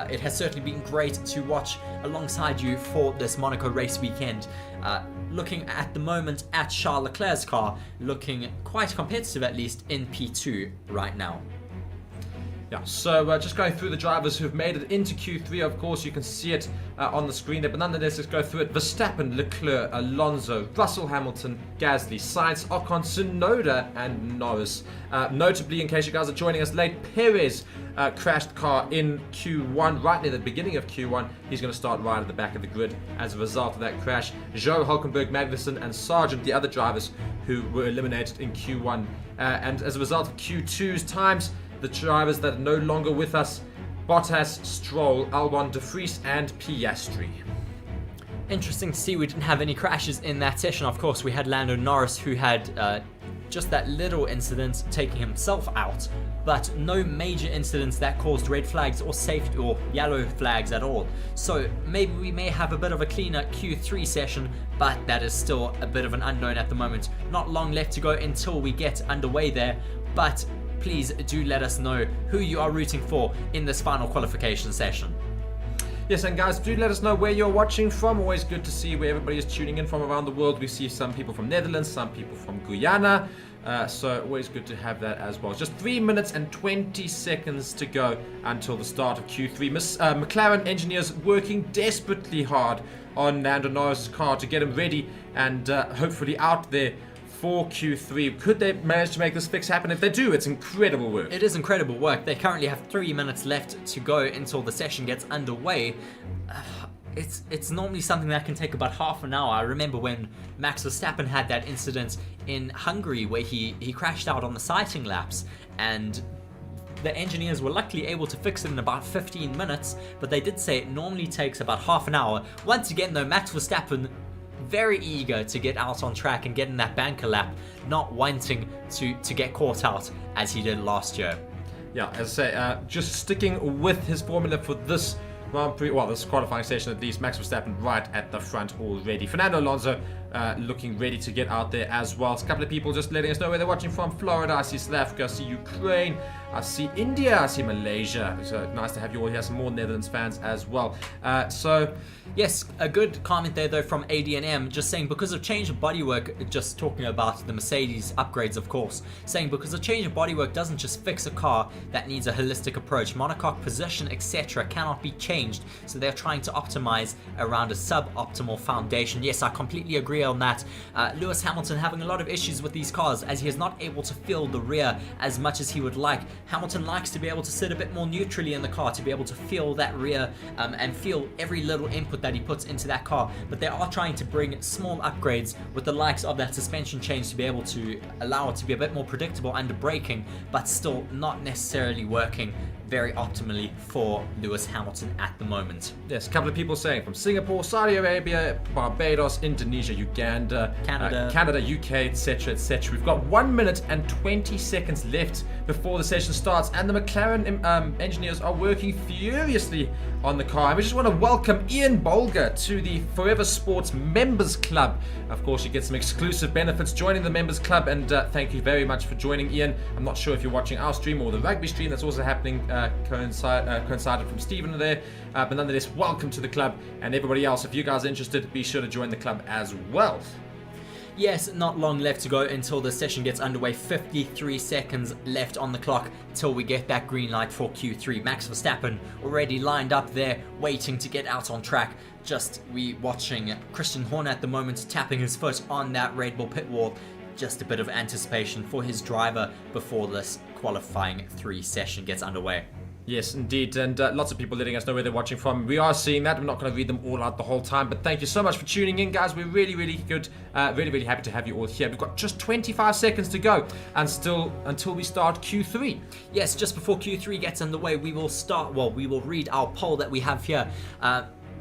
It has certainly been great to watch alongside you for this Monaco race weekend. Looking at the moment at Charles Leclerc's car, looking quite competitive, at least in P2 right now. Yeah, so just going through the drivers who've made it into Q3, of course, you can see it on the screen there, but nonetheless, let's go through it. Verstappen, Leclerc, Alonso, Russell, Hamilton, Gasly, Sainz, Ocon, Tsunoda, and Norris. Notably, in case you guys are joining us late, Perez crashed car in Q1, right near the beginning of Q1. He's going to start right at the back of the grid as a result of that crash. Zhou, Hulkenberg, Magnussen, and Sargent, the other drivers who were eliminated in Q1. And as a result of Q2's times, the drivers that are no longer with us: Bottas, Stroll, Albon, De Vries, and Piastri. Interesting to see we didn't have any crashes in that session. Of course, we had Lando Norris, who had just that little incident taking himself out, but no major incidents that caused red flags or safety or yellow flags at all. So maybe we may have a bit of a cleaner Q3 session, but that is still a bit of an unknown at the moment. Not long left to go until we get underway there, but please do let us know who you are rooting for in this final qualification session. Yes, and guys, do let us know where you're watching from. Always good to see where everybody is tuning in from around the world. We see some people from Netherlands, some people from Guyana. So always good to have that as well. Just 3 minutes and 20 seconds to go until the start of Q3. McLaren engineers working desperately hard on Lando Norris' car to get him ready and hopefully out there for Q3. Could they manage to make this fix happen? If they do, it's incredible work. It is incredible work. They currently have 3 minutes left to go until the session gets underway. It's normally something that can take about half an hour. I remember when Max Verstappen had that incident in Hungary where he crashed out on the sighting laps, and the engineers were luckily able to fix it in about 15 minutes, but they did say it normally takes about half an hour. Once again though, Max Verstappen very eager to get out on track and get in that banker lap, not wanting to get caught out as he did last year. Yeah, as I say, just sticking with his formula for this Grand Prix, well, this qualifying session at least. Max Verstappen right at the front already. Fernando Alonso looking ready to get out there as well. A couple of people just letting us know where they're watching from. Florida, I see South Africa, I see Ukraine, I see India, I see Malaysia. So nice to have you all here. Some more Netherlands fans as well. Yes, a good comment there though from AD&M, just saying because of change of bodywork, just talking about the Mercedes upgrades of course, saying because a change of bodywork doesn't just fix a car that needs a holistic approach. Monocoque position etc. cannot be changed, so they're trying to optimize around a suboptimal foundation. Yes, I completely agree on that. Lewis Hamilton having a lot of issues with these cars as he is not able to feel the rear as much as he would like. Hamilton likes to be able to sit a bit more neutrally in the car to be able to feel that rear and feel every little input that he puts into that car, but they are trying to bring small upgrades with the likes of that suspension change to be able to allow it to be a bit more predictable under braking, but still not necessarily working very optimally for Lewis Hamilton at the moment. Yes, a couple of people saying from Singapore, Saudi Arabia, Barbados, Indonesia, Uganda, Canada, UK, etc, etc. We've got 1 minute and 20 seconds left before the session starts, and the McLaren engineers are working furiously on the car. And we just want to welcome Ian Bolger to the Forever Sports Members Club. Of course, you get some exclusive benefits joining the Members Club, and thank you very much for joining, Ian. I'm not sure if you're watching our stream or the rugby stream that's also happening coincided from Stephen there, but nonetheless, welcome to the club, and everybody else, if you guys are interested, be sure to join the club as well. Yes, not long left to go until the session gets underway. 53 seconds left on the clock till we get that green light for Q3. Max Verstappen already lined up there, waiting to get out on track. Just watching Christian Horner at the moment tapping his foot on that Red Bull pit wall. Just a bit of anticipation for his driver before this qualifying 3 session gets underway. Yes, indeed, and lots of people letting us know where they're watching from. We are seeing that. I'm not going to read them all out the whole time, but thank you so much for tuning in, guys. We're really, really good, really happy to have you all here. We've got just 25 seconds to go, and still until we start Q3. Yes, just before Q3 gets underway, we will start. Well, we will read our poll that we have here.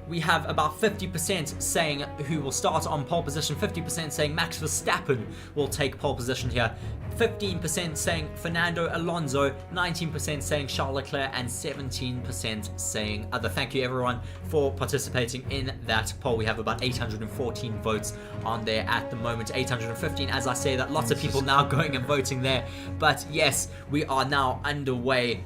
We have about 50% saying who will start on pole position, 50% saying Max Verstappen will take pole position here, 15% saying Fernando Alonso, 19% saying Charles Leclerc, and 17% saying other. Thank you everyone for participating in that poll. We have about 814 votes on there at the moment. 815 as I say that, lots of people now going and voting there. But yes, we are now underway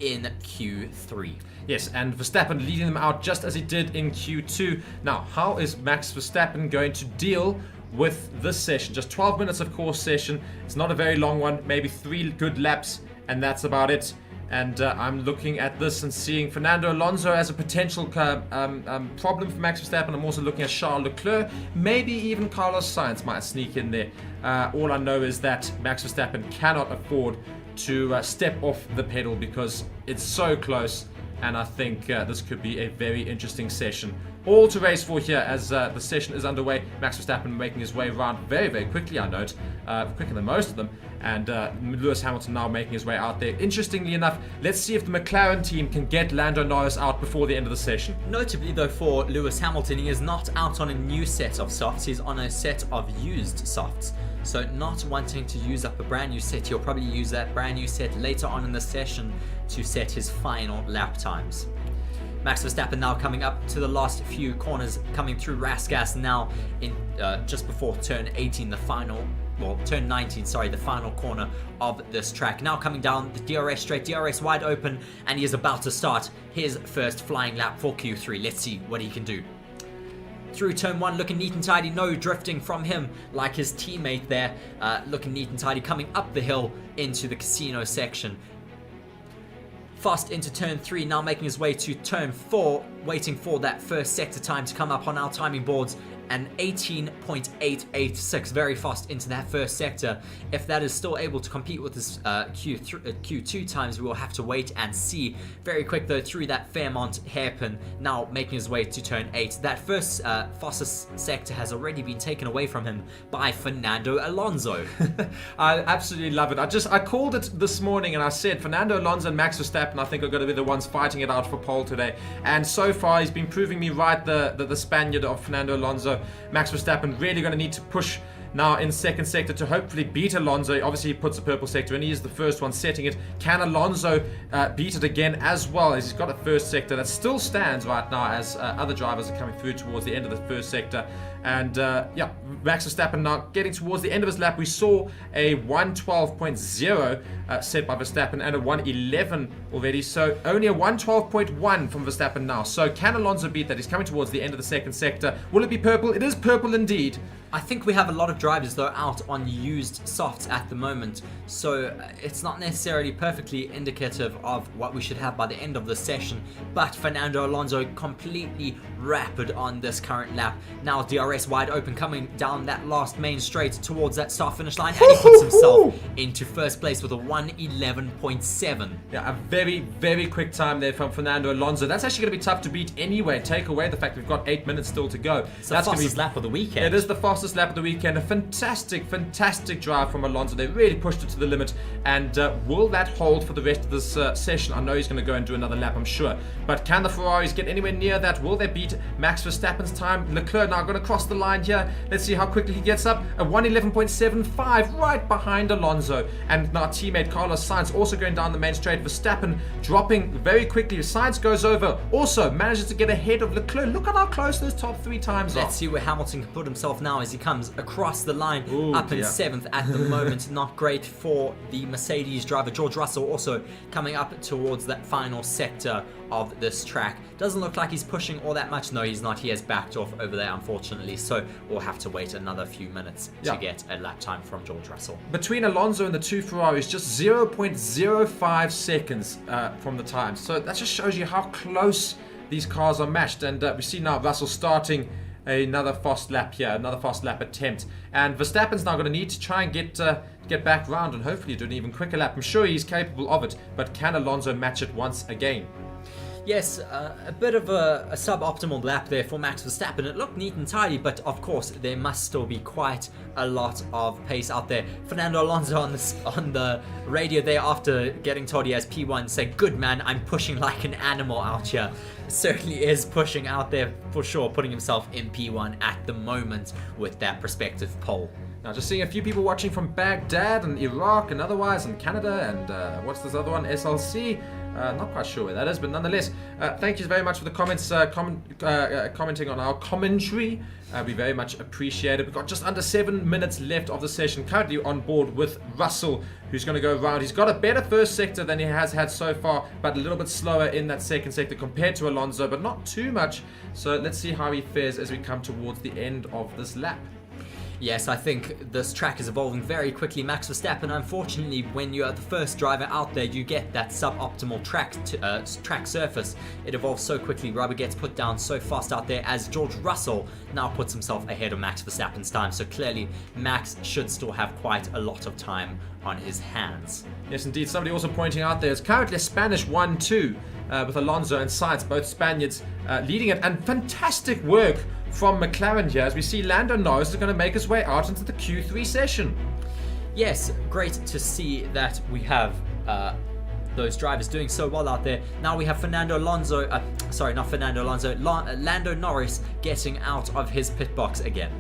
in Q3. Yes, and Verstappen leading them out just as he did in Q2. Now, how is Max Verstappen going to deal with this session? Just 12 minutes of course session. It's not a very long one, maybe 3 good laps, and that's about it. And I'm looking at this and seeing Fernando Alonso as a potential problem for Max Verstappen. I'm also looking at Charles Leclerc. Maybe even Carlos Sainz might sneak in there. All I know is that Max Verstappen cannot afford to step off the pedal because it's so close. And I think this could be a very interesting session all to race for here as the session is underway. Max Verstappen making his way around very, very quickly, I note, quicker than most of them. And Lewis Hamilton now making his way out there. Interestingly enough, let's see if the McLaren team can get Lando Norris out before the end of the session. Notably though, for Lewis Hamilton, he is not out on a new set of softs, he's on a set of used softs. So not wanting to use up a brand new set, he'll probably use that brand new set later on in the session to set his final lap times. Max Verstappen now coming up to the last few corners, coming through Rasgas now in just before turn 18, turn 19, sorry, the final corner of this track. Now coming down the DRS straight, DRS wide open, and he is about to start his first flying lap for Q3. Let's see what he can do. Through turn 1, looking neat and tidy, no drifting from him like his teammate there, looking neat and tidy, coming up the hill into the casino section. Fast into turn 3, now making his way to turn 4, waiting for that first sector time to come up on our timing boards. And 18.886, very fast into that first sector. If that is still able to compete with his Q2 times, we will have to wait and see. Very quick though through that Fairmont hairpin, now making his way to turn 8. That first fastest sector has already been taken away from him by Fernando Alonso. I absolutely love it. I called it this morning and I said Fernando Alonso and Max Verstappen I think are going to be the ones fighting it out for pole today. And so far he's been proving me right, the Spaniard of Fernando Alonso. Max Verstappen really going to need to push now in second sector to hopefully beat Alonso. Obviously he puts the purple sector and he is the first one setting it. Can Alonso beat it again as well, as he's got a first sector that still stands right now as other drivers are coming through towards the end of the first sector. And yeah, Max Verstappen now getting towards the end of his lap. We saw a 112.0 set by Verstappen and a 111 already. So only a 112.1 from Verstappen now. So can Alonso beat that? He's coming towards the end of the second sector. Will it be purple? It is purple indeed. I think we have a lot of drivers though out on used softs at the moment, so it's not necessarily perfectly indicative of what we should have by the end of the session, but Fernando Alonso completely rapid on this current lap. Now DRS wide open, coming down that last main straight towards that start finish line, and he puts himself into first place with a 111.7. Yeah, a very, very quick time there from Fernando Alonso. That's actually going to be tough to beat anyway. Take away the fact we've got 8 minutes still to go. It's the fastest lap of the weekend. It is the fastest lap of the weekend. A fantastic drive from Alonso. They really pushed it to the limit. And will that hold for the rest of this session? I know he's going to go and do another lap, I'm sure. But can the Ferraris get anywhere near that? Will they beat Max Verstappen's time? Leclerc now going to cross the line here. Let's see how quickly he gets up. A 111.75 right behind Alonso. And now teammate Carlos Sainz also going down the main straight. Verstappen dropping very quickly. Sainz goes over. Also manages to get ahead of Leclerc. Look at how close those top 3 times are. Let's see where Hamilton can put himself now as he comes across the line. Up in 7th at the moment. Not great for the Mercedes driver. George Russell also coming up towards that final sector of this track. Doesn't look like he's pushing all that much. No, he's not. He has backed off over there, unfortunately. So we'll have to wait another few minutes to get a lap time from George Russell. Between Alonso and the 2 Ferraris, just 0.05 seconds from the time. So that just shows you how close these cars are matched. And we see now Russell starting another fast lap here, another fast lap attempt. And Verstappen's now going to need to try and get back round and hopefully do an even quicker lap. I'm sure he's capable of it, but can Alonso match it once again? Yes, a bit of a suboptimal lap there for Max Verstappen. It looked neat and tidy, but of course there must still be quite a lot of pace out there. Fernando Alonso on the radio there after getting told he has P1 said, "Good man, I'm pushing like an animal out here." Certainly is pushing out there for sure, putting himself in P1 at the moment with that prospective pole. Now, just seeing a few people watching from Baghdad and Iraq and otherwise, and Canada, and what's this other one? SLC. Not quite sure where that is, but nonetheless, thank you very much for the comments, commenting on our commentary. We very much appreciate it. We've got just under 7 minutes left of the session. Currently on board with Russell, who's going to go around. He's got a better first sector than he has had so far, but a little bit slower in that second sector compared to Alonso, but not too much. So let's see how he fares as we come towards the end of this lap. Yes, I think this track is evolving very quickly. Max Verstappen, unfortunately, when you're the first driver out there, you get that suboptimal track surface. It evolves so quickly, rubber gets put down so fast out there as George Russell now puts himself ahead of Max Verstappen's time. So clearly, Max should still have quite a lot of time on his hands. Yes, indeed. Somebody also pointing out there is currently a Spanish 1-2 with Alonso and Sainz, both Spaniards leading it. And fantastic work from McLaren here, as we see Lando Norris is going to make his way out into the Q3 session. Yes, great to see that we have those drivers doing so well out there. Now we have Lando Norris getting out of his pit box again.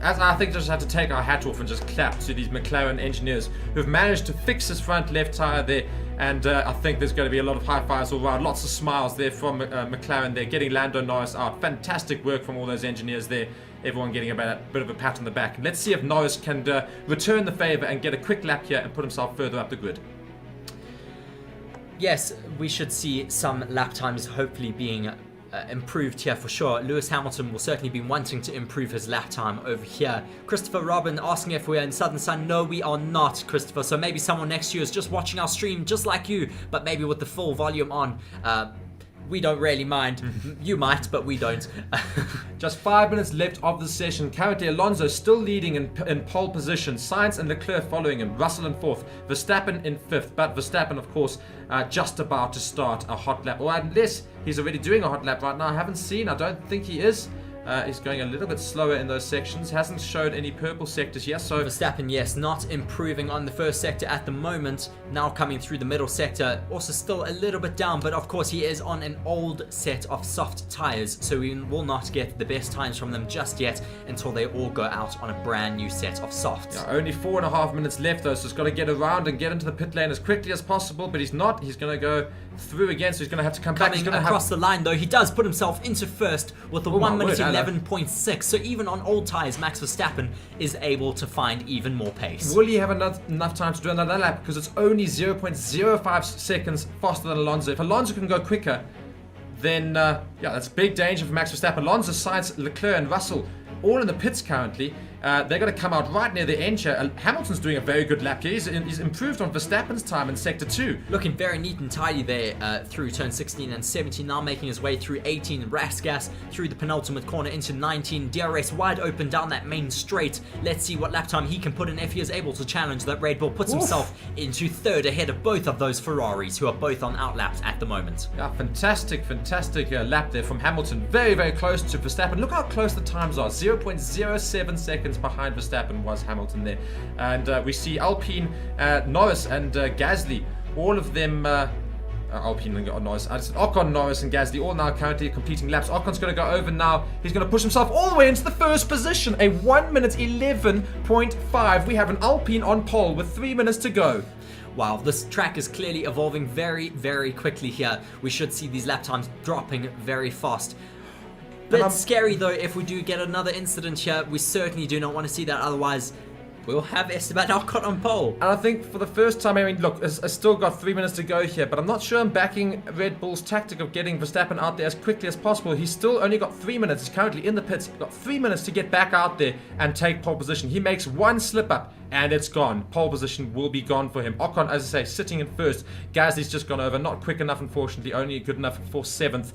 As I think just have to take our hat off and just clap to these McLaren engineers who've managed to fix his front left tyre there, and I think there's going to be a lot of high fives all around, lots of smiles there from McLaren there, getting Lando Norris out. Fantastic work from all those engineers there, everyone getting a bit of a pat on the back. Let's see if Norris can return the favour and get a quick lap here and put himself further up the grid. Yes, we should see some lap times hopefully being improved here for sure. Lewis Hamilton will certainly be wanting to improve his lap time over here. Christopher Robin asking if we're in Southern Sun. No, we are not, Christopher. So maybe someone next to you is just watching our stream just like you, but maybe with the full volume on. We don't really mind. You might, but we don't. Just 5 minutes left of the session. Currently, Alonso still leading in pole position. Sainz and Leclerc following him. Russell in 4th. Verstappen in 5th. But Verstappen, of course, just about to start a hot lap. Or unless he's already doing a hot lap right now. I haven't seen. I don't think he is. He's going a little bit slower in those sections. Hasn't showed any purple sectors yet. So Verstappen, yes, not improving on the first sector at the moment. Now coming through the middle sector. Also still a little bit down, but of course he is on an old set of soft tyres, so we will not get the best times from them just yet until they all go out on a brand new set of softs. Yeah, only 4.5 minutes left though, so he's got to get around and get into the pit lane as quickly as possible, but he's not. He's going to go through again, so he's going to have to come back. He's Coming across the line though, he does put himself into first with a 1 minute 11.6. So even on old tyres, Max Verstappen is able to find even more pace. Will he have enough time to do another lap? Because it's only 0.05 seconds faster than Alonso. If Alonso can go quicker, then yeah, that's big danger for Max Verstappen. Alonso, Sainz, Leclerc and Russell all in the pits currently. They're going to come out right near the end here. Hamilton's doing a very good lap here. He's improved on Verstappen's time in Sector 2. Looking very neat and tidy there through turn 16 and 17. Now making his way through 18. Rasgas through the penultimate corner into 19. DRS wide open down that main straight. Let's see what lap time he can put in if he is able to challenge that Red Bull. Puts himself into third ahead of both of those Ferraris who are both on outlaps at the moment. Yeah, fantastic lap there from Hamilton. Very, very close to Verstappen. Look how close the times are. 0.07 seconds behind Verstappen was Hamilton there. And we see Alpine, Norris and Gasly, all of them, Alpine and Norris, Ocon, Norris and Gasly, all now currently completing laps. Ocon's going to go over now. He's going to push himself all the way into the first position. A 1 minute 11.5. We have an Alpine on pole with 3 minutes to go. Wow, this track is clearly evolving very, very quickly here. We should see these lap times dropping very fast. Bit scary though if we do get another incident here. We certainly do not want to see that, otherwise we'll have Esteban Ocon on pole. And I think for the first time, I mean, look, I still got 3 minutes to go here, but I'm not sure I'm backing Red Bull's tactic of getting Verstappen out there as quickly as possible. He's still only got 3 minutes. He's currently in the pits. He's got 3 minutes to get back out there and take pole position. He makes one slip up and it's gone. Pole position will be gone for him. Ocon, as I say, sitting in first. Gasly's just gone over. Not quick enough, unfortunately. Only good enough for 7th.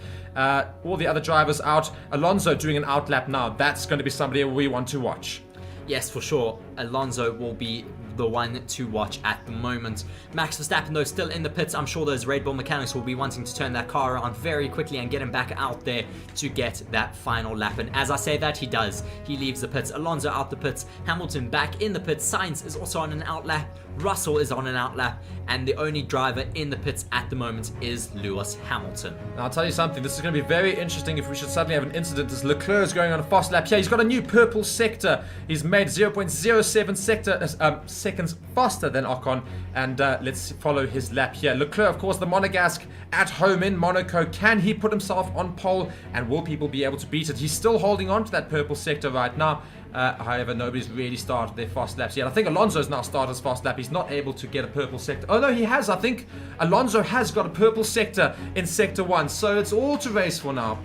All the other drivers out. Alonso doing an outlap now. That's going to be somebody we want to watch. Yes, for sure. Alonso will be the one to watch at the moment. Max Verstappen, though, still in the pits. I'm sure those Red Bull mechanics will be wanting to turn that car around very quickly and get him back out there to get that final lap. And as I say that, he does. He leaves the pits. Alonso out the pits. Hamilton back in the pits. Sainz is also on an outlap. Russell is on an outlap, and the only driver in the pits at the moment is Lewis Hamilton. Now, I'll tell you something, this is going to be very interesting if we should suddenly have an incident as Leclerc is going on a fast lap. Yeah, he's got a new purple sector. He's made 0.07 seconds faster than Ocon, and let's follow his lap here. Leclerc, of course, the Monegasque at home in Monaco. Can he put himself on pole, and will people be able to beat it? He's still holding on to that purple sector right now. However, nobody's really started their fast laps yet. I think Alonso's now started his fast lap. He's not able to get a purple sector. Oh no, he has. I think Alonso has got a purple sector in Sector 1. So it's all to race for now.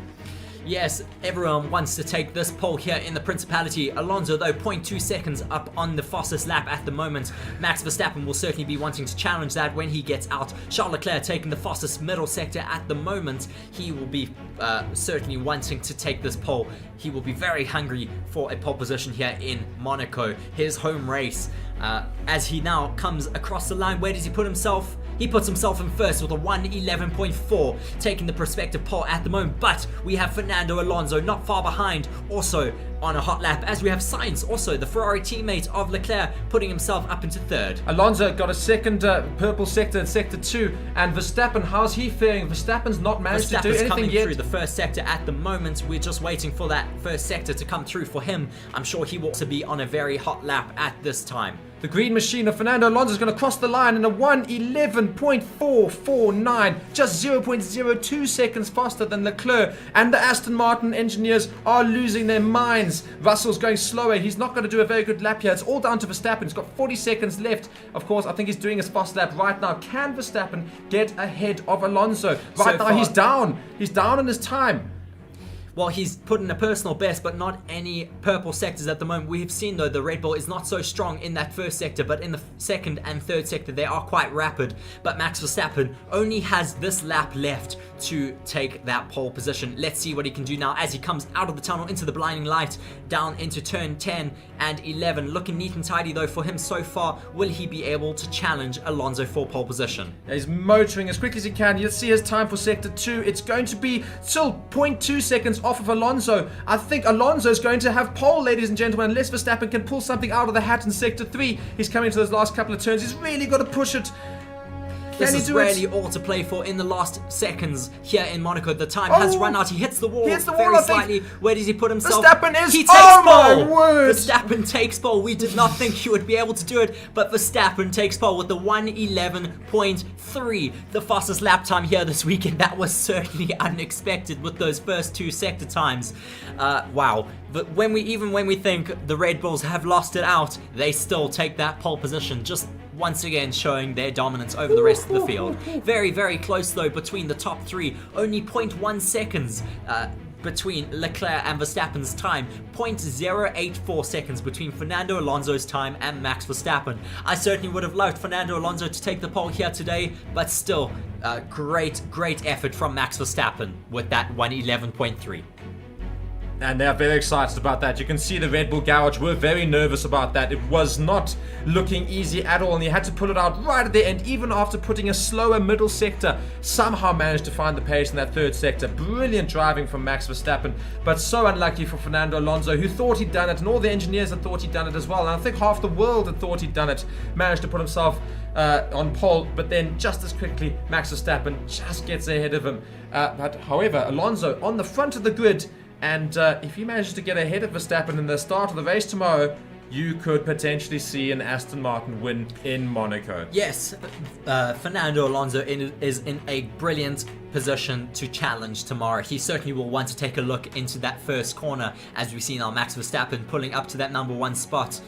Yes, everyone wants to take this pole here in the Principality. Alonso, though, 0.2 seconds up on the fastest lap at the moment. Max Verstappen will certainly be wanting to challenge that when he gets out. Charles Leclerc taking the fastest middle sector at the moment. He will be certainly wanting to take this pole. He will be very hungry for a pole position here in Monaco, his home race. As he now comes across the line, where does he put himself? He puts himself in first with a 1:11.4, taking the prospective pole at the moment. But we have Fernando Alonso not far behind, also on a hot lap, as we have Sainz, also the Ferrari teammate of Leclerc, putting himself up into third. Alonso got a second purple sector in sector 2, and Verstappen, how's he faring? Verstappen's not managed to do Verstappen's anything coming yet. through the first sector at the moment. We're just waiting for that first sector to come through for him. I'm sure he will also be on a very hot lap at this time. The green machine of Fernando Alonso is going to cross the line in a 1:11.449, just 0.02 seconds faster than Leclerc, and the Aston Martin engineers are losing their minds. Russell's going slower. He's not going to do a very good lap here. It's all down to Verstappen. He's got 40 seconds left. Of course, I think he's doing his fast lap right now. Can Verstappen get ahead of Alonso? Right now, he's down. He's down in his time. Well, he's put in a personal best, but not any purple sectors at the moment. We have seen, though, the Red Bull is not so strong in that first sector, but in the second and third sector, they are quite rapid. But Max Verstappen only has this lap left to take that pole position. Let's see what he can do now as he comes out of the tunnel into the blinding light, down into turn 10 and 11. Looking neat and tidy, though, for him so far. Will he be able to challenge Alonso for pole position? He's motoring as quickly as he can. You'll see his time for sector 2. It's going to be still 0.2 seconds off of Alonso. I think Alonso is going to have pole, ladies and gentlemen, unless Verstappen can pull something out of the hat in sector 3. He's coming to those last couple of turns. He's really got to push it. This is really all to play for in the last seconds here in Monaco. The time has run out. He hits the wall, very slightly. Where does he put himself? Verstappen is... He takes oh pole. my word! Verstappen takes pole. We did not think he would be able to do it, but Verstappen takes pole with the 1:11.3, the fastest lap time here this weekend. That was certainly unexpected with those first two sector times. Wow. But when we think the Red Bulls have lost it out, they still take that pole position, just once again showing their dominance over the rest of the field. Very, very close though between the top three. Only 0.1 seconds between Leclerc and Verstappen's time. 0.084 seconds between Fernando Alonso's time and Max Verstappen. I certainly would have loved Fernando Alonso to take the pole here today, but still, great effort from Max Verstappen with that 1:11.3. And they're very excited about that. You can see the Red Bull garage were very nervous about that. It was not looking easy at all, and he had to pull it out right at the end. Even after putting a slower middle sector, somehow managed to find the pace in that third sector. Brilliant driving from Max Verstappen, but so unlucky for Fernando Alonso, who thought he'd done it, and all the engineers had thought he'd done it as well. And I think half the world had thought he'd done it. Managed to put himself on pole, but then just as quickly Max Verstappen just gets ahead of him. But however, Alonso on the front of the grid. And if he manages to get ahead of Verstappen in the start of the race tomorrow, you could potentially see an Aston Martin win in Monaco. Yes, Fernando Alonso is in a brilliant position to challenge tomorrow. He certainly will want to take a look into that first corner, as we've seen our Max Verstappen pulling up to that number 1 spot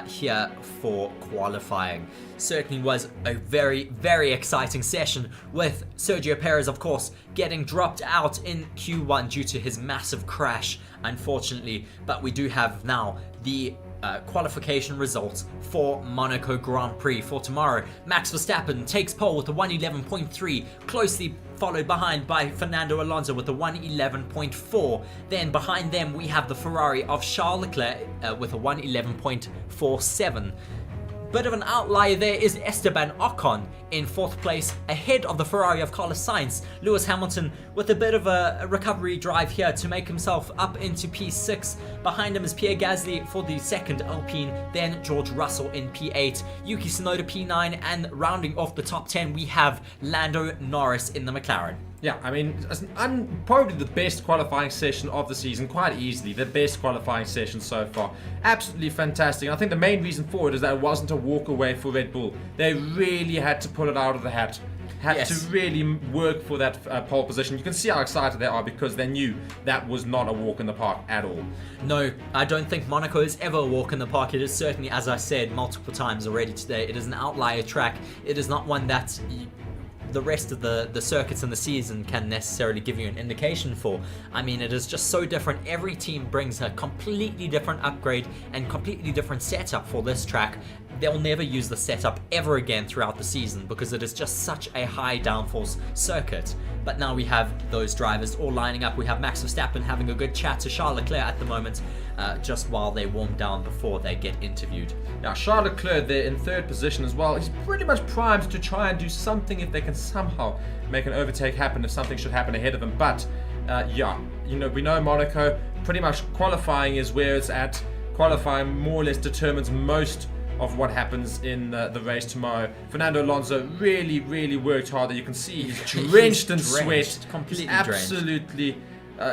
here for qualifying. Certainly was a very, very exciting session, with Sergio Perez, of course, getting dropped out in Q1 due to his massive crash, unfortunately. But we do have now the qualification results for Monaco Grand Prix for tomorrow. Max Verstappen takes pole with a 1:11.3, closely followed behind by Fernando Alonso with a 1:11.4. Then behind them we have the Ferrari of Charles Leclerc with a 1:11.47. Bit of an outlier there is Esteban Ocon in 4th place, ahead of the Ferrari of Carlos Sainz. Lewis Hamilton with a bit of a recovery drive here to make himself up into P6. Behind him is Pierre Gasly for the 2nd Alpine, then George Russell in P8, Yuki Tsunoda P9, and rounding off the top 10 we have Lando Norris in the McLaren. Yeah, I mean, probably the best qualifying session of the season, quite easily. The best qualifying session so far. Absolutely fantastic. And I think the main reason for it is that it wasn't a walk away for Red Bull. They really had to pull it out of the hat. Had to really work for that pole position. You can see how excited they are because they knew that was not a walk in the park at all. No, I don't think Monaco is ever a walk in the park. It is certainly, as I said multiple times already today, it is an outlier track. It is not one that the rest of the circuits in the season can necessarily give you an indication for. I mean, it is just so different. Every team brings a completely different upgrade and completely different setup for this track. they'll never use the setup ever again throughout the season because it is just such a high downforce circuit. But now we have those drivers all lining up. We have Max Verstappen having a good chat to Charles Leclerc at the moment, just while they warm down before they get interviewed. Now, Charles Leclerc there in third position as well. He's pretty much primed to try and do something if they can somehow make an overtake happen, if something should happen ahead of him. But, yeah, you know, we know Monaco, pretty much qualifying is where it's at. Qualifying more or less determines most of what happens in the race tomorrow. Fernando Alonso really worked hard. You can see he's drenched in sweat. Completely Absolutely.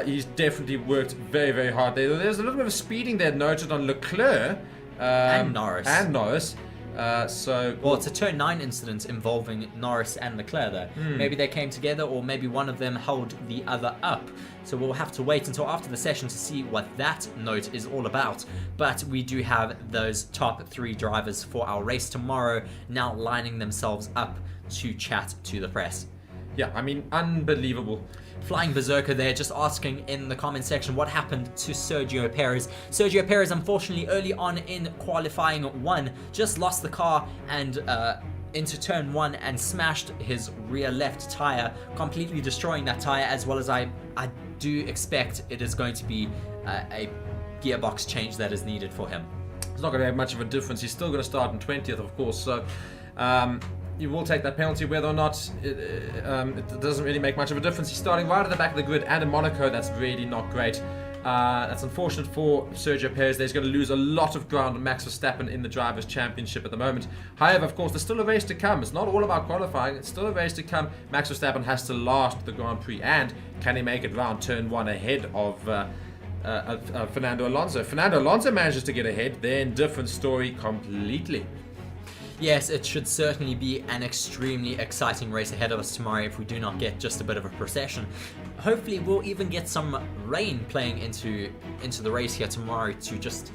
He's definitely worked very hard there. There's a little bit of speeding there noted on Leclerc And Norris. Well, it's a turn 9 incident involving Norris and Leclerc there. Maybe they came together, or maybe one of them held the other up. So we'll have to wait until after the session to see what that note is all about. But we do have those top 3 drivers for our race tomorrow now lining themselves up to chat to the press. Yeah, I mean, unbelievable. Flying Berserker there, just asking in the comment section what happened to Sergio Perez. Sergio Perez, unfortunately, early on in qualifying 1, just lost the car and into turn 1 and smashed his rear left tire, completely destroying that tire, as well as I do expect it is going to be a gearbox change that is needed for him. It's not going to have much of a difference. He's still going to start in 20th, of course, so you will take that penalty whether or not it doesn't really make much of a difference. He's starting right at the back of the grid, and in Monaco, that's really not great. That's unfortunate for Sergio Perez. He's going to lose a lot of ground on Max Verstappen in the Drivers' Championship at the moment. However, of course, there's still a race to come. It's not all about qualifying. It's still a race to come. Max Verstappen has to last the Grand Prix, and can he make it round turn 1 ahead of Fernando Alonso? Fernando Alonso manages to get ahead. Then different story completely. Yes, it should certainly be an extremely exciting race ahead of us tomorrow if we do not get just a bit of a procession. Hopefully we'll even get some rain playing into the race here tomorrow to just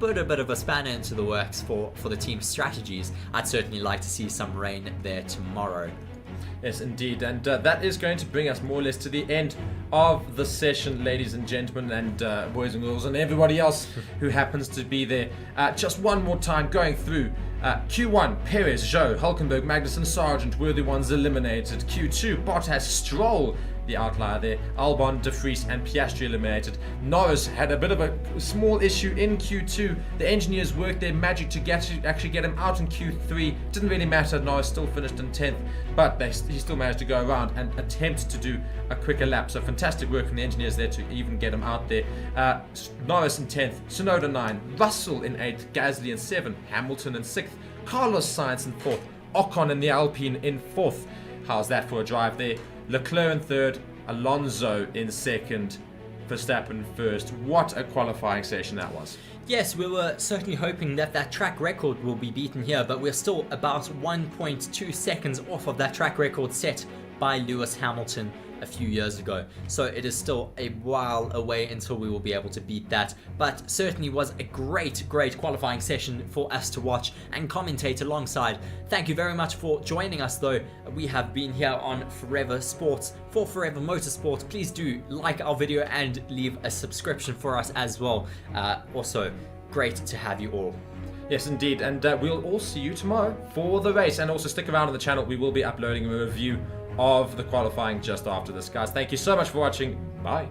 put a bit of a spanner into the works for the team's strategies. I'd certainly like to see some rain there tomorrow. Yes, indeed, and that is going to bring us more or less to the end of the session, ladies and gentlemen, and boys and girls, and everybody else who happens to be there. Just one more time, going through Q1, Perez, Zhou, Hulkenberg, Magnussen, Sargent were the ones eliminated. Q2, Bottas, Stroll, the outlier there, Albon, De Vries and Piastri eliminated. Norris had a bit of a small issue in Q2. The engineers worked their magic to actually get him out in Q3. Didn't really matter. Norris still finished in 10th, but he still managed to go around and attempt to do a quicker lap. So fantastic work from the engineers there to even get him out there. Norris in 10th, Tsunoda 9, Russell in 8th, Gasly in 7th, Hamilton in 6th, Carlos Sainz in 4th, Ocon in the Alpine in 4th. How's that for a drive there? Leclerc in 3rd, Alonso in 2nd, Verstappen 1st. What a qualifying session that was. Yes, we were certainly hoping that track record will be beaten here, but we're still about 1.2 seconds off of that track record set by Lewis Hamilton a few years ago. So it is still a while away until we will be able to beat that, but certainly was a great qualifying session for us to watch and commentate alongside. Thank you very much for joining us though. We have been here on Forever Sports for Forever Motorsport. Please do like our video and leave a subscription for us as well. Also, great to have you all. Yes, indeed, and we'll all see you tomorrow for the race, and also stick around on the channel. We will be uploading a review of the qualifying just after this, guys. Thank you so much for watching. Bye.